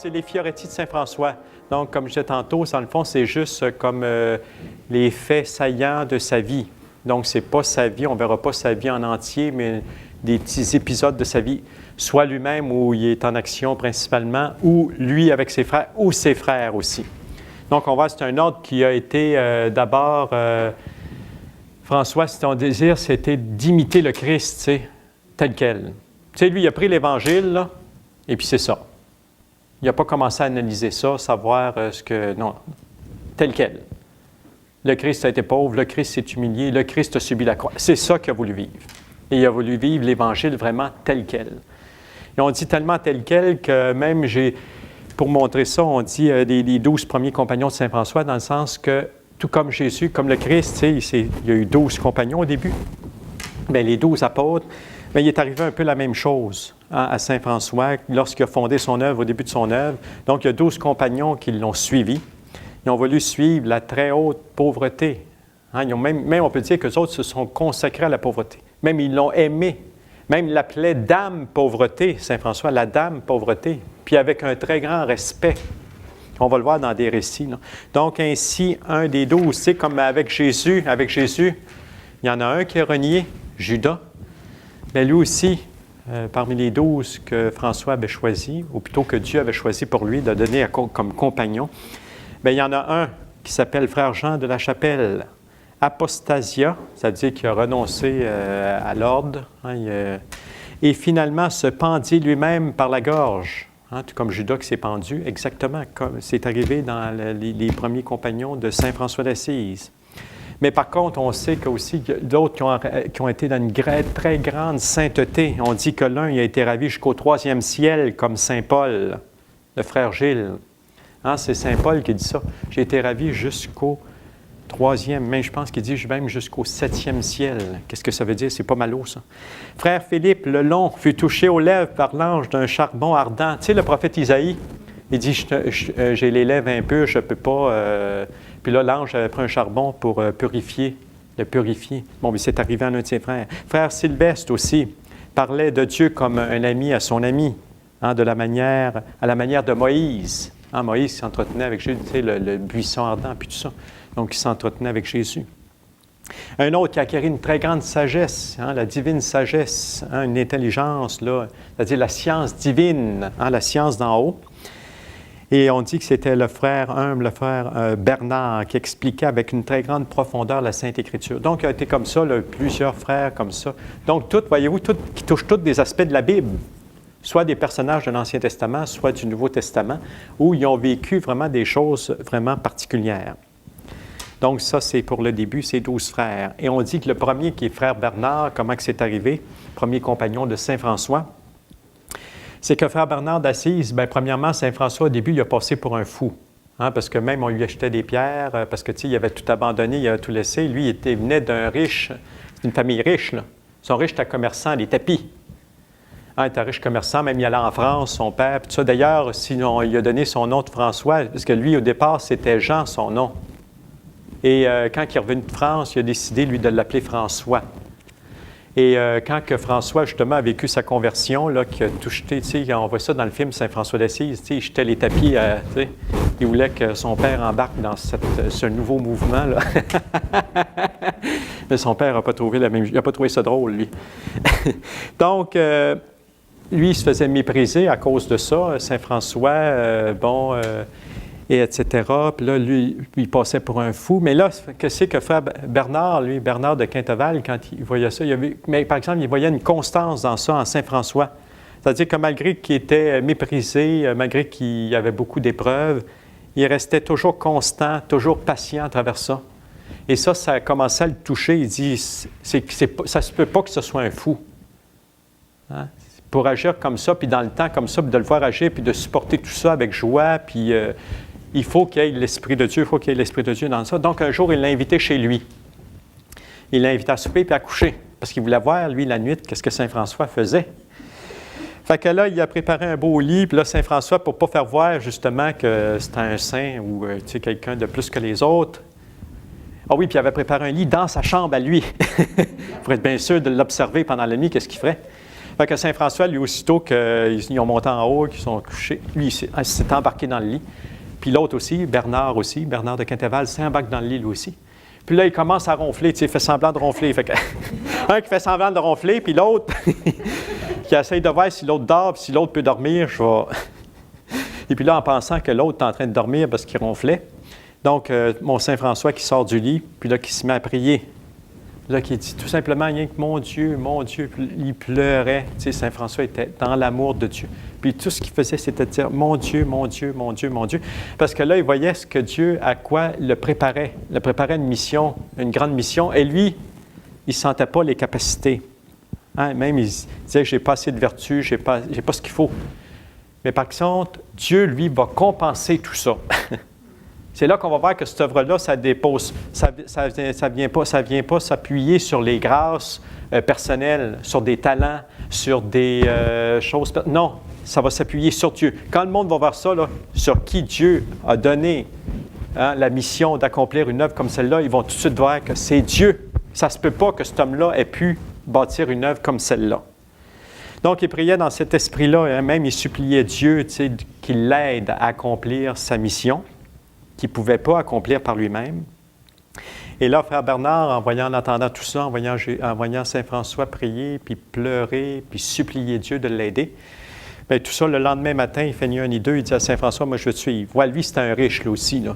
c'est les Fioretti de Saint-François. Donc, comme je disais tantôt, dans le fond, c'est juste comme les faits saillants de sa vie. Donc, ce n'est pas sa vie, on ne verra pas sa vie en entier, mais des petits épisodes de sa vie, soit lui-même où il est en action principalement, ou lui avec ses frères, ou ses frères aussi. Donc, on voit, c'est un ordre qui a été d'abord, François, si ton désir, c'était d'imiter le Christ, tu sais, tel quel. Tu sais, lui, il a pris l'Évangile, là, et puis c'est ça. Il n'a pas commencé à analyser ça, savoir ce que... Non, tel quel. Le Christ a été pauvre, le Christ s'est humilié, le Christ a subi la croix. C'est ça qu'il a voulu vivre. Et il a voulu vivre l'Évangile vraiment tel quel. Et on dit tellement tel quel que même pour montrer ça, on dit les 12 premiers compagnons de Saint François, dans le sens que, tout comme Jésus, comme le Christ, tu sais, il y a eu 12 compagnons au début. Bien, les 12 apôtres, bien, il est arrivé un peu la même chose à Saint François lorsqu'il a fondé son œuvre, au début de son œuvre. Donc, il y a 12 compagnons qui l'ont suivi. Ils ont voulu suivre la très haute pauvreté. Ils ont même, on peut dire qu'eux autres se sont consacrés à la pauvreté. Même ils l'ont aimé. Même l'appelait Dame Pauvreté, Saint François, la Dame Pauvreté, puis avec un très grand respect. On va le voir dans des récits, là. Donc, ainsi, un des 12, c'est comme avec Jésus, il y en a un qui est renié, Judas. Mais lui aussi, parmi les 12 que François avait choisi, ou plutôt que Dieu avait choisi pour lui de donner comme compagnon, bien, il y en a un qui s'appelle Frère Jean de la Chapelle. Apostasia, c'est-à-dire qu'il a renoncé à l'ordre, et finalement se pendit lui-même par la gorge, tout comme Judas qui s'est pendu, exactement comme c'est arrivé dans les premiers compagnons de Saint François d'Assise. Mais par contre, on sait qu'aussi d'autres qui ont été dans une très grande sainteté. On dit que l'un il a été ravi jusqu'au 3e ciel, comme Saint Paul, le frère Gilles. C'est Saint Paul qui dit ça. J'ai été ravi jusqu'au 3e, mais je pense qu'il dit même jusqu'au 7e ciel. Qu'est-ce que ça veut dire? C'est pas mal haut, ça. Frère Philippe le Long fut touché aux lèvres par l'ange d'un charbon ardent. Tu sais, le prophète Isaïe, il dit, j'ai les lèvres impures, je ne peux pas... Puis là, l'ange avait pris un charbon pour le purifier. Bon, mais c'est arrivé à un de ses frères. Frère Sylvestre aussi parlait de Dieu comme un ami à son ami, à la manière de Moïse. Moïse s'entretenait avec Jésus, tu sais, le buisson ardent, puis tout ça. Donc, il s'entretenait avec Jésus. Un autre qui a acquis une très grande sagesse, la divine sagesse, une intelligence, là, c'est-à-dire la science divine, la science d'en haut. Et on dit que c'était le frère Bernard, qui expliquait avec une très grande profondeur la Sainte Écriture. Donc, il a été comme ça, là, plusieurs frères comme ça. Donc, voyez-vous, qui touchent tous des aspects de la Bible, soit des personnages de l'Ancien Testament, soit du Nouveau Testament, où ils ont vécu vraiment des choses vraiment particulières. Donc, ça, c'est pour le début, c'est 12 frères. Et on dit que le premier, qui est frère Bernard, comment que c'est arrivé, premier compagnon de Saint François, c'est que frère Bernard d'Assise, bien, premièrement, Saint François, au début, il a passé pour un fou. Parce que même, on lui achetait des pierres, parce que, tu sais, il avait tout abandonné, il avait tout laissé. Lui, il venait d'un riche, d'une famille riche, là. Son riche était commerçant, des tapis. Il était riche commerçant, même il allait en France, son père, puis tout ça. D'ailleurs, sinon, il a donné son nom de François, parce que lui, au départ, c'était Jean, son nom. Et quand il est revenu de France, il a décidé, lui, de l'appeler François. Et quand que François, justement, a vécu sa conversion, là, qui a tout jeté, tu sais, on voit ça dans le film Saint François d'Assise, tu sais, il jetait les tapis, tu sais, il voulait que son père embarque dans ce nouveau mouvement, là. Mais son père n'a pas trouvé il n'a pas trouvé ça drôle, lui. Donc, lui, il se faisait mépriser à cause de ça, Saint François, et etc. Puis là, lui, il passait pour un fou. Mais là, qu'est-ce que frère Bernard, lui, Bernard de Quinteval, quand il voyait ça, mais par exemple, il voyait une constance dans ça en Saint François. C'est-à-dire que malgré qu'il était méprisé, malgré qu'il y avait beaucoup d'épreuves, il restait toujours constant, toujours patient à travers ça. Et ça a commencé à le toucher. Il dit, ça ne se peut pas que ce soit un fou. Pour agir comme ça, puis dans le temps comme ça, puis de le voir agir, puis de supporter tout ça avec joie, puis il faut qu'il y ait l'Esprit de Dieu, dans ça. Donc, un jour, il l'a invité chez lui. Il l'a invité à souper puis à coucher, parce qu'il voulait voir, lui, la nuit, qu'est-ce que Saint François faisait. Fait que là, il a préparé un beau lit, puis là, Saint François, pour ne pas faire voir, justement, que c'était un saint ou, tu sais, quelqu'un de plus que les autres, Ah oui, puis il avait préparé un lit dans sa chambre à lui. Pour être bien sûr de l'observer pendant la nuit, qu'est-ce qu'il ferait. Fait que Saint François, lui, aussitôt qu'ils ont monté en haut, qu'ils sont couchés, lui, il s'est embarqué dans le lit. Puis l'autre aussi, Bernard de Quintéval, s'embarque dans le lit, lui aussi. Puis là, il commence à ronfler, tu sais, il fait semblant de ronfler. Fait que, un qui fait semblant de ronfler, puis l'autre qui essaye de voir si l'autre dort, puis si l'autre peut dormir, je vais... Et puis là, en pensant que l'autre est en train de dormir parce qu'il ronflait, donc mon Saint François qui sort du lit, puis là, qui se met à prier. Là, qui dit tout simplement, rien que mon Dieu, puis il pleurait. Tu sais, Saint François était dans l'amour de Dieu. Puis tout ce qu'il faisait, c'était de dire, mon Dieu, mon Dieu, mon Dieu, mon Dieu. Parce que là, il voyait ce que Dieu, à quoi le préparait. Le préparait une mission, une grande mission. Et lui, il ne sentait pas les capacités. Hein? Même, il disait, j'ai pas assez de vertu, j'ai pas ce qu'il faut. Mais par contre, Dieu, lui, va compenser tout ça. C'est là qu'on va voir que cette œuvre-là, ça dépose, ça vient pas s'appuyer sur les grâces personnelles, sur des talents, sur des choses. Non, ça va s'appuyer sur Dieu. Quand le monde va voir ça, là, sur qui Dieu a donné la mission d'accomplir une œuvre comme celle-là, ils vont tout de suite voir que c'est Dieu. Ça ne se peut pas que cet homme-là ait pu bâtir une œuvre comme celle-là. Donc, il priait dans cet esprit-là, même il suppliait Dieu, tu sais, qu'il l'aide à accomplir sa mission, qu'il ne pouvait pas accomplir par lui-même. Et là, frère Bernard, en entendant tout ça, en voyant Saint François prier, puis pleurer, puis supplier Dieu de l'aider, bien, tout ça, le lendemain matin, il fait ni un ni deux, il dit à Saint François, moi, je veux te suivre. Voilà, lui, c'était un riche, là aussi, là.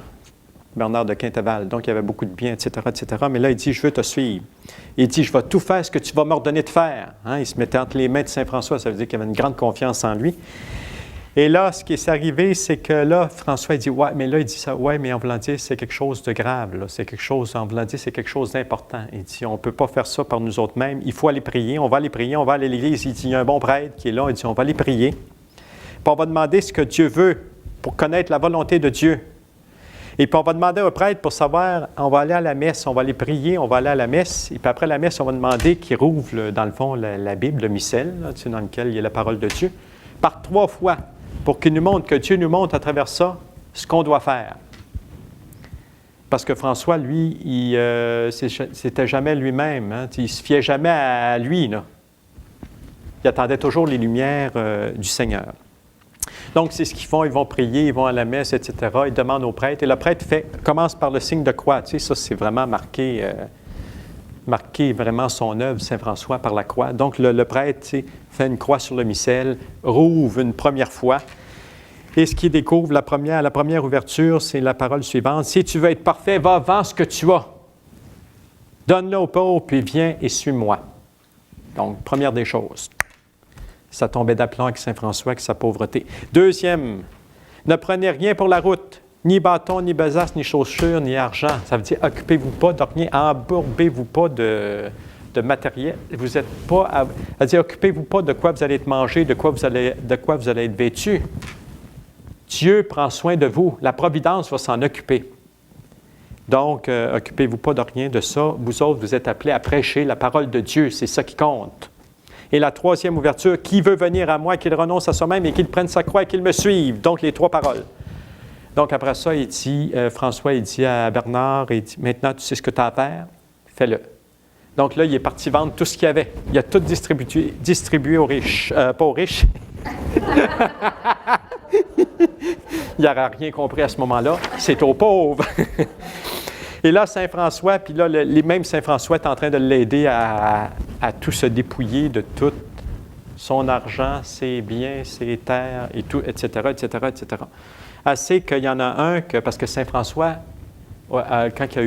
Bernard de Quintéval, donc il avait beaucoup de biens, etc., etc. Mais là, il dit, je veux te suivre. Il dit, je vais tout faire ce que tu vas m'ordonner de faire. Hein? Il se mettait entre les mains de Saint François, ça veut dire qu'il avait une grande confiance en lui. Et là, ce qui est arrivé, c'est que là, François, il dit, ouais, mais là, il dit ça, ouais, mais en voulant dire, c'est quelque chose de grave, là. C'est quelque chose, en voulant dire, c'est quelque chose d'important. Il dit, on ne peut pas faire ça par nous autres mêmes. Il faut aller prier, on va aller prier, on va aller à l'église. Il dit, il y a un bon prêtre qui est là, il dit, on va aller prier. Puis on va demander ce que Dieu veut pour connaître la volonté de Dieu. Et puis on va demander au prêtre pour savoir, on va aller à la messe, on va aller prier, on va aller à la messe. Et puis après la messe, on va demander qu'il rouvre, dans le fond, la Bible, le missel, là, tu sais, dans lequel il y a la parole de Dieu, par 3 fois. Pour qu'il nous montre, que Dieu nous montre à travers ça ce qu'on doit faire. Parce que François, lui, c'était jamais lui-même. Hein? Il ne se fiait jamais à lui. Là. Il attendait toujours les lumières du Seigneur. Donc, c'est ce qu'ils font. Ils vont prier, ils vont à la messe, etc. Ils demandent au prêtre. Et le prêtre commence par le signe de croix. Tu sais, ça, c'est vraiment marqué vraiment son œuvre, Saint François, par la croix. Donc, le prêtre, tu sais, fait une croix sur le missel, rouvre une première fois. Et ce qu'il découvre, la première ouverture, c'est la parole suivante. « Si tu veux être parfait, va, vends ce que tu as. Donne-le aux pauvres, puis viens et suis-moi. » Donc, première des choses. Ça tombait d'aplomb avec Saint François, avec sa pauvreté. Deuxième, ne prenez rien pour la route. Ni bâton, ni besace, ni chaussures, ni argent. Ça veut dire, occupez-vous pas de rien, embourbez-vous pas de matériel. Vous n'êtes pas, ça veut dire, occupez-vous pas de quoi vous allez être mangé, de quoi vous allez être vêtu. Dieu prend soin de vous. La providence va s'en occuper. Donc, occupez-vous pas de rien de ça. Vous autres, vous êtes appelés à prêcher la parole de Dieu. C'est ça qui compte. Et la troisième ouverture, qui veut venir à moi, qu'il renonce à soi-même et qu'il prenne sa croix et qu'il me suive. Donc, les 3 paroles. Donc, après ça, François, il dit à Bernard, il dit, maintenant, tu sais ce que tu as à faire, fais-le. Donc là, il est parti vendre tout ce qu'il y avait. Il a tout distribué aux riches. Pas aux riches. Il n'aura rien compris à ce moment-là. C'est aux pauvres. Et là, Saint François, puis là, les mêmes Saint François est en train de l'aider à tout se dépouiller de tout son argent, ses biens, ses terres, et tout, etc., etc., etc. Assez qu'il y en a un que, parce que Saint François, quand il y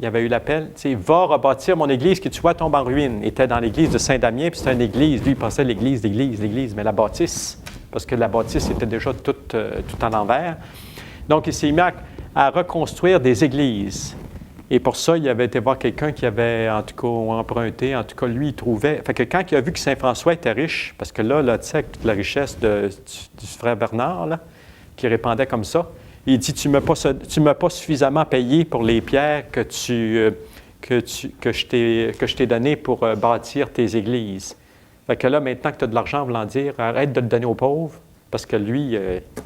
avait eu l'appel, tu sais, va rebâtir mon église qui, tu vois, tombe en ruine. Il était dans l'église de Saint-Damien, puis c'était une église. Lui, il pensait l'église, mais la bâtisse, parce que la bâtisse était déjà toute en envers. Donc, il s'est mis à reconstruire des églises. Et pour ça, il avait été voir quelqu'un qui avait, en tout cas, emprunté. En tout cas, lui, il trouvait... Fait que quand il a vu que Saint François était riche, parce que là tu sais, avec toute la richesse du frère Bernard, là, qui répandait comme ça, il dit, tu ne m'as pas suffisamment payé pour les pierres que je t'ai données pour bâtir tes églises. Fait que là, maintenant que tu as de l'argent, voulant dire, arrête de le donner aux pauvres, Parce que lui,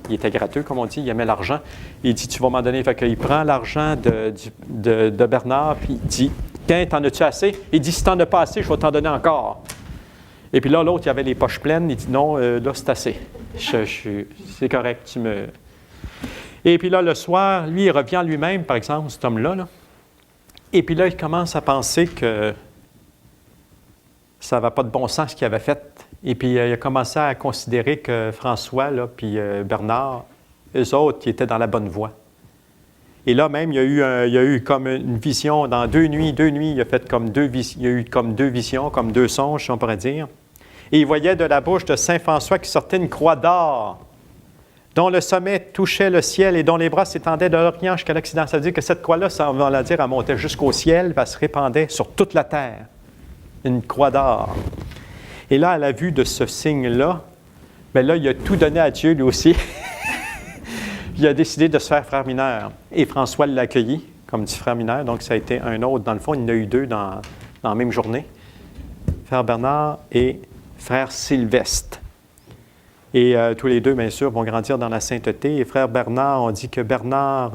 il était gratteux, comme on dit, il aimait l'argent. Il dit, tu vas m'en donner. Fait qu'il prend l'argent de Bernard, puis il dit, tiens, t'en as-tu assez? Il dit, si t'en as pas assez, je vais t'en donner encore. Et puis là, l'autre, il avait les poches pleines. Il dit, non, là, c'est assez. C'est correct, tu me... Et puis là, le soir, lui, il revient lui-même, par exemple, cet homme-là. Là. Et puis là, il commence à penser que ça n'avait pas de bon sens ce qu'il avait fait. Et puis, il a commencé à considérer que François, là, puis Bernard, eux autres, qui étaient dans la bonne voie. Et là, même, il y a eu comme une vision dans 2 nuits, il a fait comme il y a eu comme 2 visions, comme 2 songes, si on pourrait dire. Et il voyait de la bouche de Saint François qui sortait une croix d'or, dont le sommet touchait le ciel et dont les bras s'étendaient de l'Orient jusqu'à l'Occident. Ça veut dire que cette croix-là, ça va dire, elle montait jusqu'au ciel, elle se répandait sur toute la terre. Une croix d'or. Et là, à la vue de ce signe-là, bien là, il a tout donné à Dieu, lui aussi. Il a décidé de se faire frère mineur. Et François l'a accueilli comme dit frère mineur. Donc, ça a été un autre. Dans le fond, il y en a eu 2 dans la même journée. Frère Bernard et frère Sylvestre. Et tous les 2, bien sûr, vont grandir dans la sainteté. Et frère Bernard, on dit que Bernard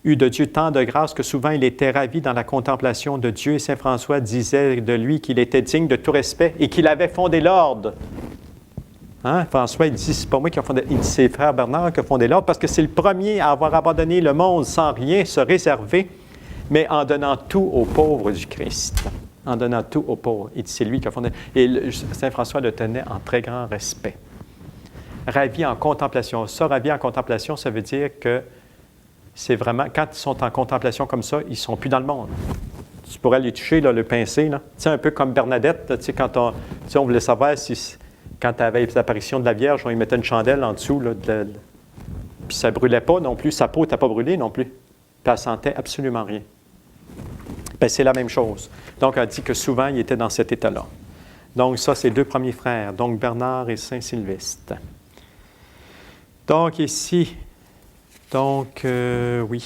eut de Dieu tant de grâce que souvent il était ravi dans la contemplation de Dieu. Et saint François disait de lui qu'il était digne de tout respect et qu'il avait fondé l'ordre. Hein? François, il dit, c'est pas moi qui ai fondé, il dit, c'est frère Bernard qui a fondé l'ordre parce que c'est le premier à avoir abandonné le monde sans rien se réserver, mais en donnant tout aux pauvres du Christ. En donnant tout aux pauvres. Il dit, c'est lui qui a fondé. Et saint François le tenait en très grand respect. Ravi en contemplation. Ça, ravi en contemplation, ça veut dire que c'est vraiment, quand ils sont en contemplation comme ça, ils ne sont plus dans le monde. Tu pourrais les toucher, là, le pincer, là. Tu sais, un peu comme Bernadette, là, tu sais, quand on voulait savoir si, quand elle avait l'apparition de la Vierge, on lui mettait une chandelle en dessous, là, puis ça ne brûlait pas non plus, sa peau n'était pas brûlée non plus, puis elle ne sentait absolument rien. Bien, c'est la même chose. Donc, elle dit que souvent, il était dans cet état-là. Donc, ça, c'est 2 premiers frères, donc Bernard et Saint-Sylvestre. Donc, ici, donc, oui.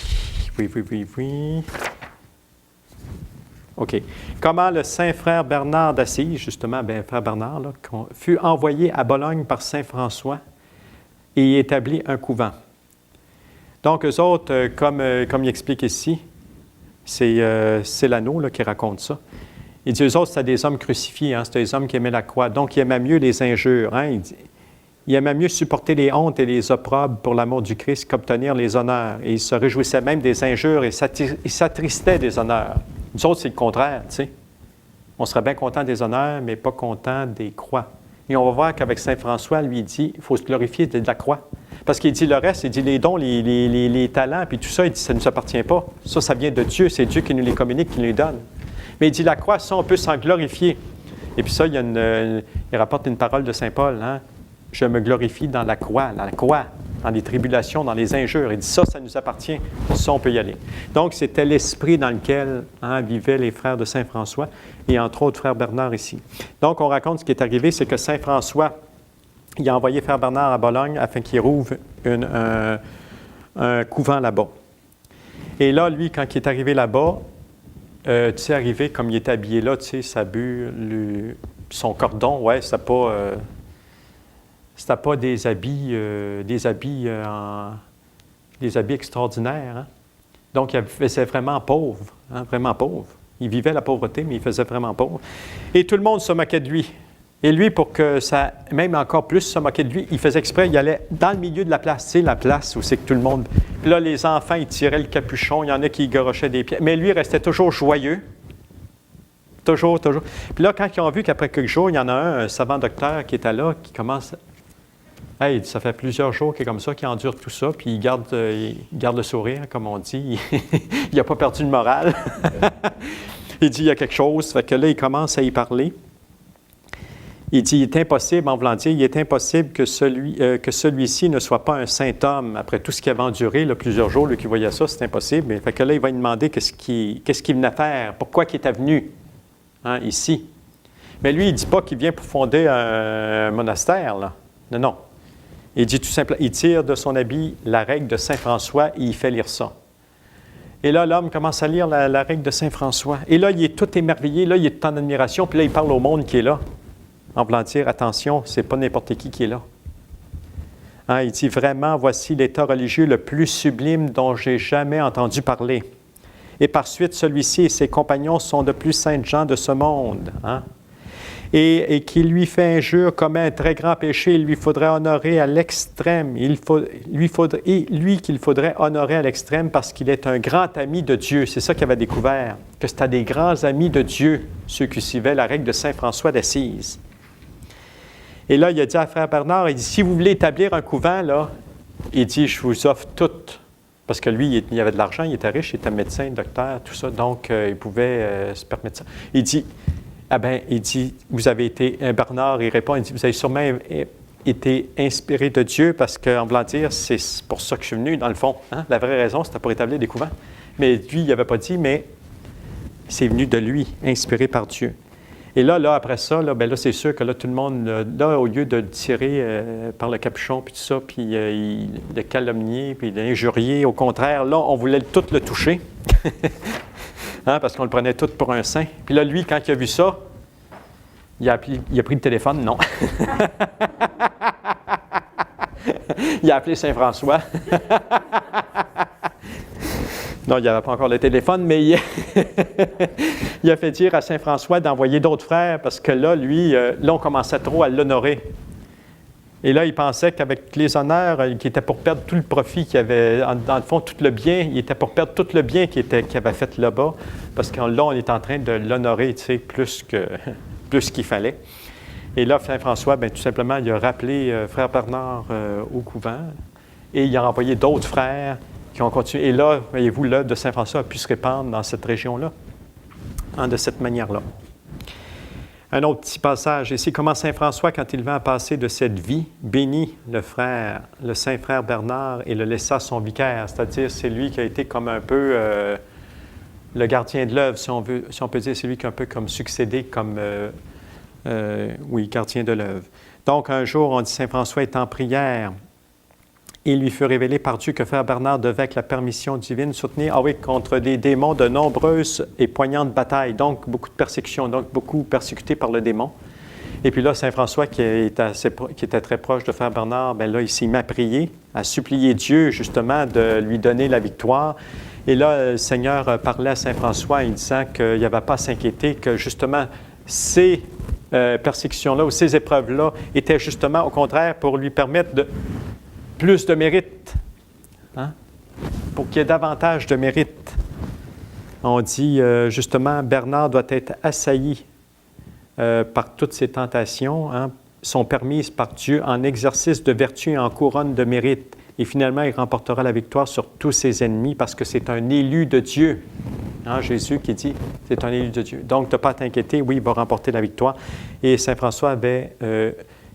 OK. Comment le saint frère Bernard d'Assise, justement, bien, frère Bernard, là, fut envoyé à Bologne par saint François et y établit un couvent. Donc, eux autres, comme il explique ici, c'est l'anneau là, qui raconte ça. Il dit, eux autres, c'était des hommes crucifiés, hein, c'était des hommes qui aimaient la croix. Donc, ils aimaient mieux les injures. Hein, il dit, il aimait mieux supporter les hontes et les opprobres pour l'amour du Christ qu'obtenir les honneurs. Et il se réjouissait même des injures et il s'attristait des honneurs. Nous autres, c'est le contraire, tu sais. On serait bien content des honneurs, mais pas content des croix. Et on va voir qu'avec saint François, lui, il dit, il faut se glorifier de la croix. Parce qu'il dit le reste, il dit les dons, les talents, puis tout ça, il dit, ça ne nous appartient pas. Ça vient de Dieu, c'est Dieu qui nous les communique, qui nous les donne. Mais il dit la croix, ça, on peut s'en glorifier. Et puis ça, il rapporte une parole de saint Paul, hein? Je me glorifie dans la croix, dans les tribulations, dans les injures. Il dit ça nous appartient, ça, on peut y aller. Donc, c'était l'esprit dans lequel vivaient les frères de saint François et entre autres frère Bernard ici. Donc, on raconte ce qui est arrivé, c'est que saint François, il a envoyé frère Bernard à Bologne afin qu'il rouvre un couvent là-bas. Et là, lui, quand il est arrivé là-bas, tu sais, arrivé comme il était habillé là, tu sais, sa bulle, son cordon, ouais, c'était pas des habits extraordinaires. Hein? Donc, il faisait vraiment pauvre, hein, vraiment pauvre. Il vivait la pauvreté, mais il faisait vraiment pauvre. Et tout le monde se moquait de lui. Et lui, pour que ça, même encore plus se moquer de lui, il faisait exprès, il allait dans le milieu de la place, tu sais, la place où c'est que tout le monde... Puis là, les enfants, ils tiraient le capuchon, il y en a qui garochaient des pieds. Mais lui, il restait toujours joyeux. Toujours. Puis là, quand ils ont vu qu'après quelques jours, il y en a un savant docteur qui était là, qui commence... Hey, ça fait plusieurs jours qu'il est comme ça, qu'il endure tout ça, puis il garde le sourire, comme on dit. Il n'a pas perdu le moral. Il dit, il y a quelque chose. Fait que là, il commence à y parler. Il dit, il est impossible, en voulant dire, il est impossible que celui-ci ne soit pas un saint homme. Après tout ce qu'il avait enduré, là, plusieurs jours, lui qui voyait ça, c'est impossible. Mais fait que là, il va lui demander qu'est-ce qu'il venait faire, pourquoi il était venu ici. Mais lui, il ne dit pas qu'il vient pour fonder un monastère, là. Non. Il dit tout simplement, il tire de son habit la règle de saint François et il fait lire ça. Et là, l'homme commence à lire la règle de saint François. Et là, il est tout émerveillé, là, il est en admiration, puis là, il parle au monde qui est là. En voulant dire, attention, c'est pas n'importe qui est là. Hein, il dit vraiment, voici l'état religieux le plus sublime dont j'ai jamais entendu parler. Et par suite, celui-ci et ses compagnons sont de plus saintes gens de ce monde. Hein? Et qui lui fait injure, commet un très grand péché, il lui faudrait honorer à l'extrême. Lui qu'il faudrait honorer à l'extrême parce qu'il est un grand ami de Dieu. C'est ça qu'il avait découvert, que c'était des grands amis de Dieu, ceux qui suivaient la règle de saint François d'Assise. Et là, il a dit à frère Bernard, il dit, si vous voulez établir un couvent, là, il dit, je vous offre tout. Parce que lui, il avait de l'argent, il était riche, il était médecin, docteur, tout ça, donc il pouvait se permettre ça. Il dit, il dit, vous avez été, Bernard, il répond, il dit, vous avez sûrement été inspiré de Dieu parce qu'en voulant dire, c'est pour ça que je suis venu, dans le fond. Hein? La vraie raison, c'était pour établir des couvents. Mais lui, il n'avait pas dit, mais c'est venu de lui, inspiré par Dieu. Et là après ça, là, c'est sûr que là, tout le monde, là, au lieu de le tirer par le capuchon, puis tout ça, puis le calomnier, puis l'injurier, au contraire, là, on voulait tout le toucher. Hein, parce qu'on le prenait tout pour un saint. Puis là, lui, quand il a vu ça, il a pris le téléphone, non. Il a appelé Saint François. Non, il n'y avait pas encore le téléphone, mais il a fait dire à Saint François d'envoyer d'autres frères parce que là, lui, là, on commençait trop à l'honorer. Et là, il pensait qu'avec les honneurs, qu'il était pour perdre tout le profit qu'il avait, dans le fond, tout le bien, il était pour perdre tout le bien qu'il avait fait là-bas, parce que là, on est en train de l'honorer, tu sais, plus qu'il fallait. Et là, Saint François, tout simplement, il a rappelé frère Bernard au couvent, et il a envoyé d'autres frères qui ont continué. Et là, voyez-vous, l'œuvre de Saint François a pu se répandre dans cette région-là, hein, de cette manière-là. Un autre petit passage ici, comment Saint François, quand il vint à passer de cette vie, bénit le saint frère Bernard et le laissa son vicaire, c'est-à-dire c'est lui qui a été comme un peu le gardien de l'œuvre, si on peut dire, c'est lui qui a un peu comme succédé comme, gardien de l'œuvre. Donc un jour, on dit Saint François est en prière. Il lui fut révélé par Dieu que frère Bernard devait, avec la permission divine, soutenir, contre des démons de nombreuses et poignantes batailles, donc beaucoup de persécutions, donc beaucoup persécuté par le démon. Et puis là, Saint François, qui était très proche de frère Bernard, là, il s'est mis à prier, à supplier Dieu, justement, de lui donner la victoire. Et là, le Seigneur parlait à Saint François en disant qu'il n'y avait pas à s'inquiéter, que justement, ces persécutions-là ou ces épreuves-là étaient justement, au contraire, pour lui permettre de plus de mérite, hein? Pour qu'il y ait davantage de mérite. On dit justement, Bernard doit être assailli par toutes ces tentations, hein, sont permises par Dieu en exercice de vertu et en couronne de mérite. Et finalement, il remportera la victoire sur tous ses ennemis parce que c'est un élu de Dieu. Hein, Jésus qui dit, c'est un élu de Dieu. Donc, ne pas t'inquiéter, oui, il va remporter la victoire. Et Saint François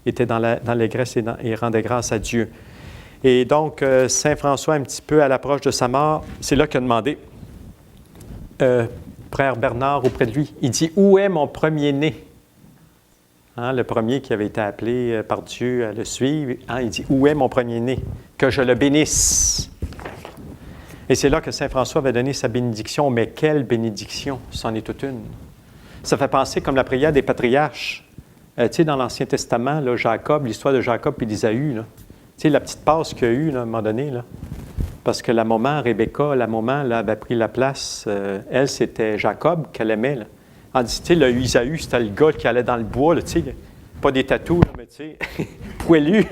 était dans l'allégresse et rendait grâce à Dieu. Et donc, Saint François, un petit peu à l'approche de sa mort, c'est là qu'il a demandé, frère Bernard auprès de lui, il dit, où est mon premier-né? Hein, le premier qui avait été appelé par Dieu à le suivre, hein, il dit, où est mon premier-né? Que je le bénisse. Et c'est là que Saint François va donner sa bénédiction, mais quelle bénédiction? C'en est toute une. Ça fait penser comme la prière des patriarches. Tu sais, dans l'Ancien Testament, là, Jacob, l'histoire de Jacob et d'Isaü, là. Tu sais, la petite passe qu'il y a eu, là, à un moment donné, là, parce que la maman, Rebecca, la maman, là, avait pris la place. Elle, c'était Jacob qu'elle aimait. Là. On dit, tu sais, le Isaü, c'était le gars qui allait dans le bois, là, tu sais, pas des tatous, là, mais tu sais, poilu.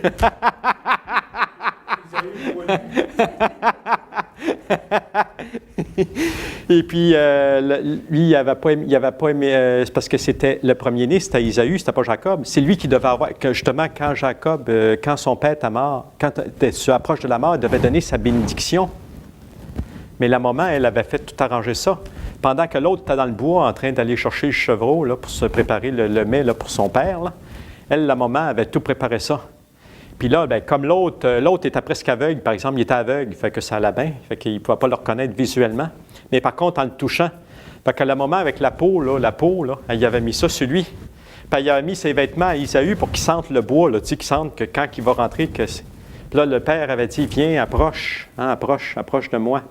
Et puis, lui, il n'avait pas aimé, c'est parce que c'était le premier-né, c'était Isaü, c'était pas Jacob. C'est lui qui devait avoir, que justement, quand son père était mort, quand tu se approches de la mort, il devait donner sa bénédiction. Mais la maman, elle avait fait tout arranger ça. Pendant que l'autre était dans le bois en train d'aller chercher le chevreau là, pour se préparer le mets là, pour son père, là, elle, la maman, avait tout préparé ça. Puis là, bien, comme l'autre était presque aveugle, par exemple, il était aveugle, fait que ça allait bien, fait qu'il ne pouvait pas le reconnaître visuellement. Mais par contre, en le touchant, fait que la maman, avec la peau, elle avait mis ça sur lui. Puis il avait mis ses vêtements à Isaü pour qu'il sente le bois, là, tu sais, qu'il sente que quand il va rentrer, que puis là, le père avait dit, viens, approche de moi.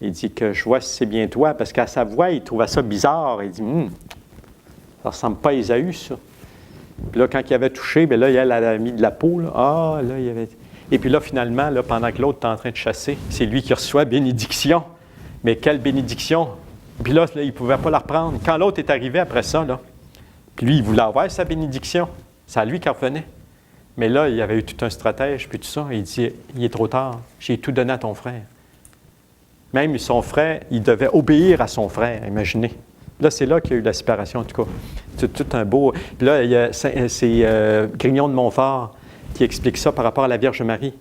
Il dit que je vois si c'est bien toi, parce qu'à sa voix, il trouvait ça bizarre. Il dit, ça ne ressemble pas à Isaü, ça. Puis là, quand il avait touché, bien là, elle a mis de la peau. Là. Ah, là, il y avait... Et puis là, finalement, là, pendant que l'autre est en train de chasser, c'est lui qui reçoit bénédiction. Mais quelle bénédiction! Puis là, il ne pouvait pas la reprendre. Quand l'autre est arrivé après ça, là, puis lui, il voulait avoir sa bénédiction. C'est à lui qui en revenait. Mais là, il y avait eu tout un stratège, puis tout ça. Il dit, il est trop tard, j'ai tout donné à ton frère. Même son frère, il devait obéir à son frère, imaginez. Là, c'est là qu'il y a eu la séparation, en tout cas. C'est tout un beau... Puis là, il y a, c'est Grignon de Montfort qui explique ça par rapport à la Vierge Marie.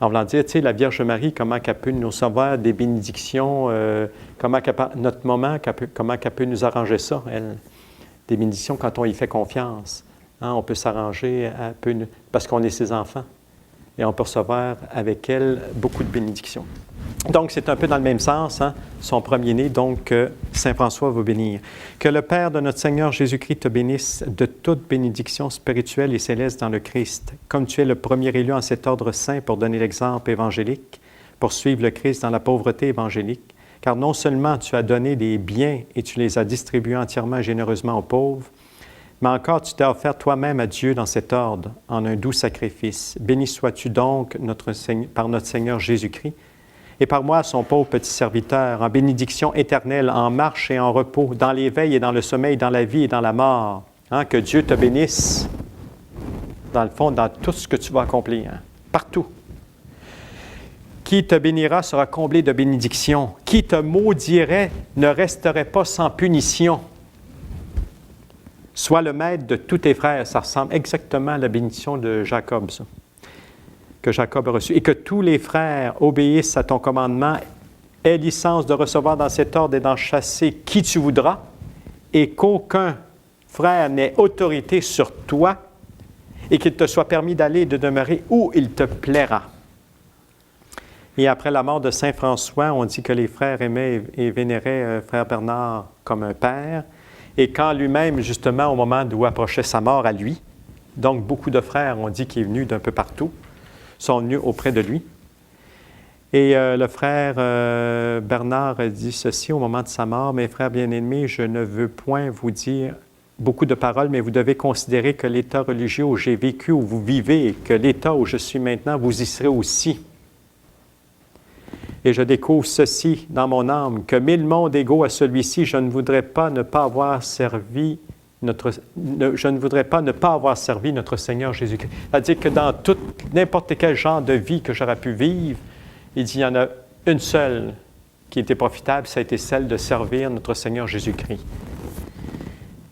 En voulant dire, tu sais, la Vierge Marie, comment qu'elle peut nous recevoir des bénédictions, comment qu'elle peut, notre moment, comment qu'elle peut nous arranger ça, elle. Des bénédictions quand on y fait confiance. Hein, on peut s'arranger, parce qu'on est ses enfants. Et on peut recevoir avec elle beaucoup de bénédictions. Donc, c'est un peu dans le même sens, hein, son premier-né, donc Saint François va bénir. Que le Père de notre Seigneur Jésus-Christ te bénisse de toute bénédiction spirituelle et céleste dans le Christ, comme tu es le premier élu en cet ordre saint pour donner l'exemple évangélique, pour suivre le Christ dans la pauvreté évangélique, car non seulement tu as donné des biens et tu les as distribués entièrement et généreusement aux pauvres, mais encore tu t'es offert toi-même à Dieu dans cet ordre, en un doux sacrifice. Béni sois-tu donc par notre Seigneur Jésus-Christ, et par moi, son pauvre petit serviteur, en bénédiction éternelle, en marche et en repos, dans l'éveil et dans le sommeil, dans la vie et dans la mort. Hein, que Dieu te bénisse, dans le fond, dans tout ce que tu vas accomplir, hein, partout. Qui te bénira sera comblé de bénédictions. Qui te maudirait ne resterait pas sans punition. Sois le maître de tous tes frères. Ça ressemble exactement à la bénédiction de Jacob, ça, que Jacob a reçu, et que tous les frères obéissent à ton commandement, aient licence de recevoir dans cet ordre et d'en chasser qui tu voudras, et qu'aucun frère n'ait autorité sur toi, et qu'il te soit permis d'aller et de demeurer où il te plaira. Et après la mort de Saint François, on dit que les frères aimaient et vénéraient frère Bernard comme un père, et quand lui-même, justement, au moment où approchait sa mort à lui, donc beaucoup de frères, on dit qu'il est venu d'un peu partout, sont venus auprès de lui. Et le frère Bernard a dit ceci au moment de sa mort: « Mes frères bien-aimés, je ne veux point vous dire beaucoup de paroles, mais vous devez considérer que l'état religieux où j'ai vécu, où vous vivez, et que l'état où je suis maintenant, vous y serez aussi. Et je découvre ceci dans mon âme, que 1000 mondes égaux à celui-ci, je ne voudrais pas ne pas avoir servi notre Seigneur Jésus-Christ. » C'est-à-dire que dans n'importe quel genre de vie que j'aurais pu vivre, il dit, il y en a une seule qui était profitable, ça a été celle de servir notre Seigneur Jésus-Christ.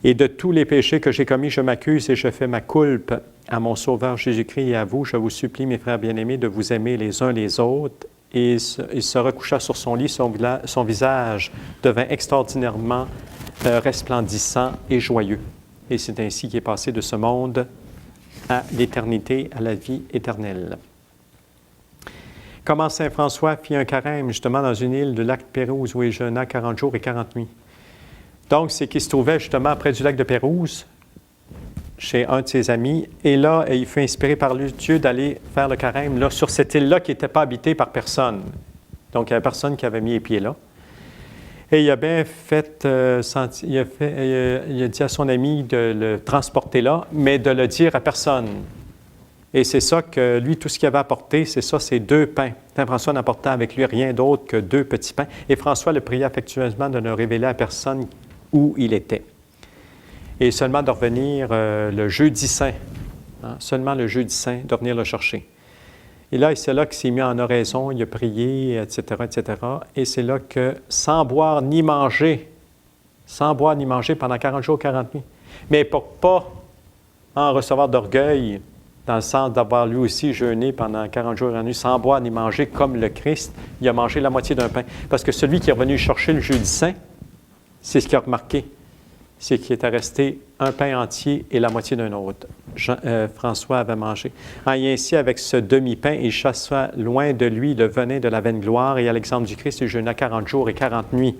Et de tous les péchés que j'ai commis, je m'accuse et je fais ma culpe à mon Sauveur Jésus-Christ et à vous. Je vous supplie, mes frères bien-aimés, de vous aimer les uns les autres. Et il se recoucha sur son lit, son visage devint extraordinairement resplendissant et joyeux. Et c'est ainsi qu'il est passé de ce monde à l'éternité, à la vie éternelle. Comment Saint François fit un carême, justement, dans une île de lac de Pérouse, où il jeûna 40 jours et 40 nuits. Donc, c'est qu'il se trouvait justement près du lac de Pérouse, chez un de ses amis, et là, il fut inspiré par Dieu d'aller faire le carême là, sur cette île-là qui n'était pas habitée par personne. Donc, il n'y avait personne qui avait mis les pieds là. Et il a bien fait, il a dit à son ami de le transporter là, mais de le dire à personne. Et c'est ça que lui, tout ce qu'il avait apporté, c'est ça, c'est 2 pains. Saint François n'apportait avec lui rien d'autre que 2 petits pains. Et François le priait affectueusement de ne révéler à personne où il était. Et seulement de revenir le jeudi saint, hein, seulement le jeudi saint, de venir le chercher. Et là, c'est là qu'il s'est mis en oraison, il a prié, etc., etc. Et c'est là que, sans boire ni manger pendant 40 jours, 40 nuits, mais pour pas en recevoir d'orgueil, dans le sens d'avoir lui aussi jeûné pendant 40 jours et 40 nuits, sans boire ni manger comme le Christ, il a mangé la moitié d'un pain. Parce que celui qui est revenu chercher le jeudi saint, c'est ce qu'il a remarqué, c'est qu'il était resté un pain entier et la moitié d'un autre. François avait mangé. Et ainsi, avec ce demi-pain, il chassa loin de lui le venin de la vaine gloire, et à l'exemple du Christ, il jeûna 40 jours et 40 nuits.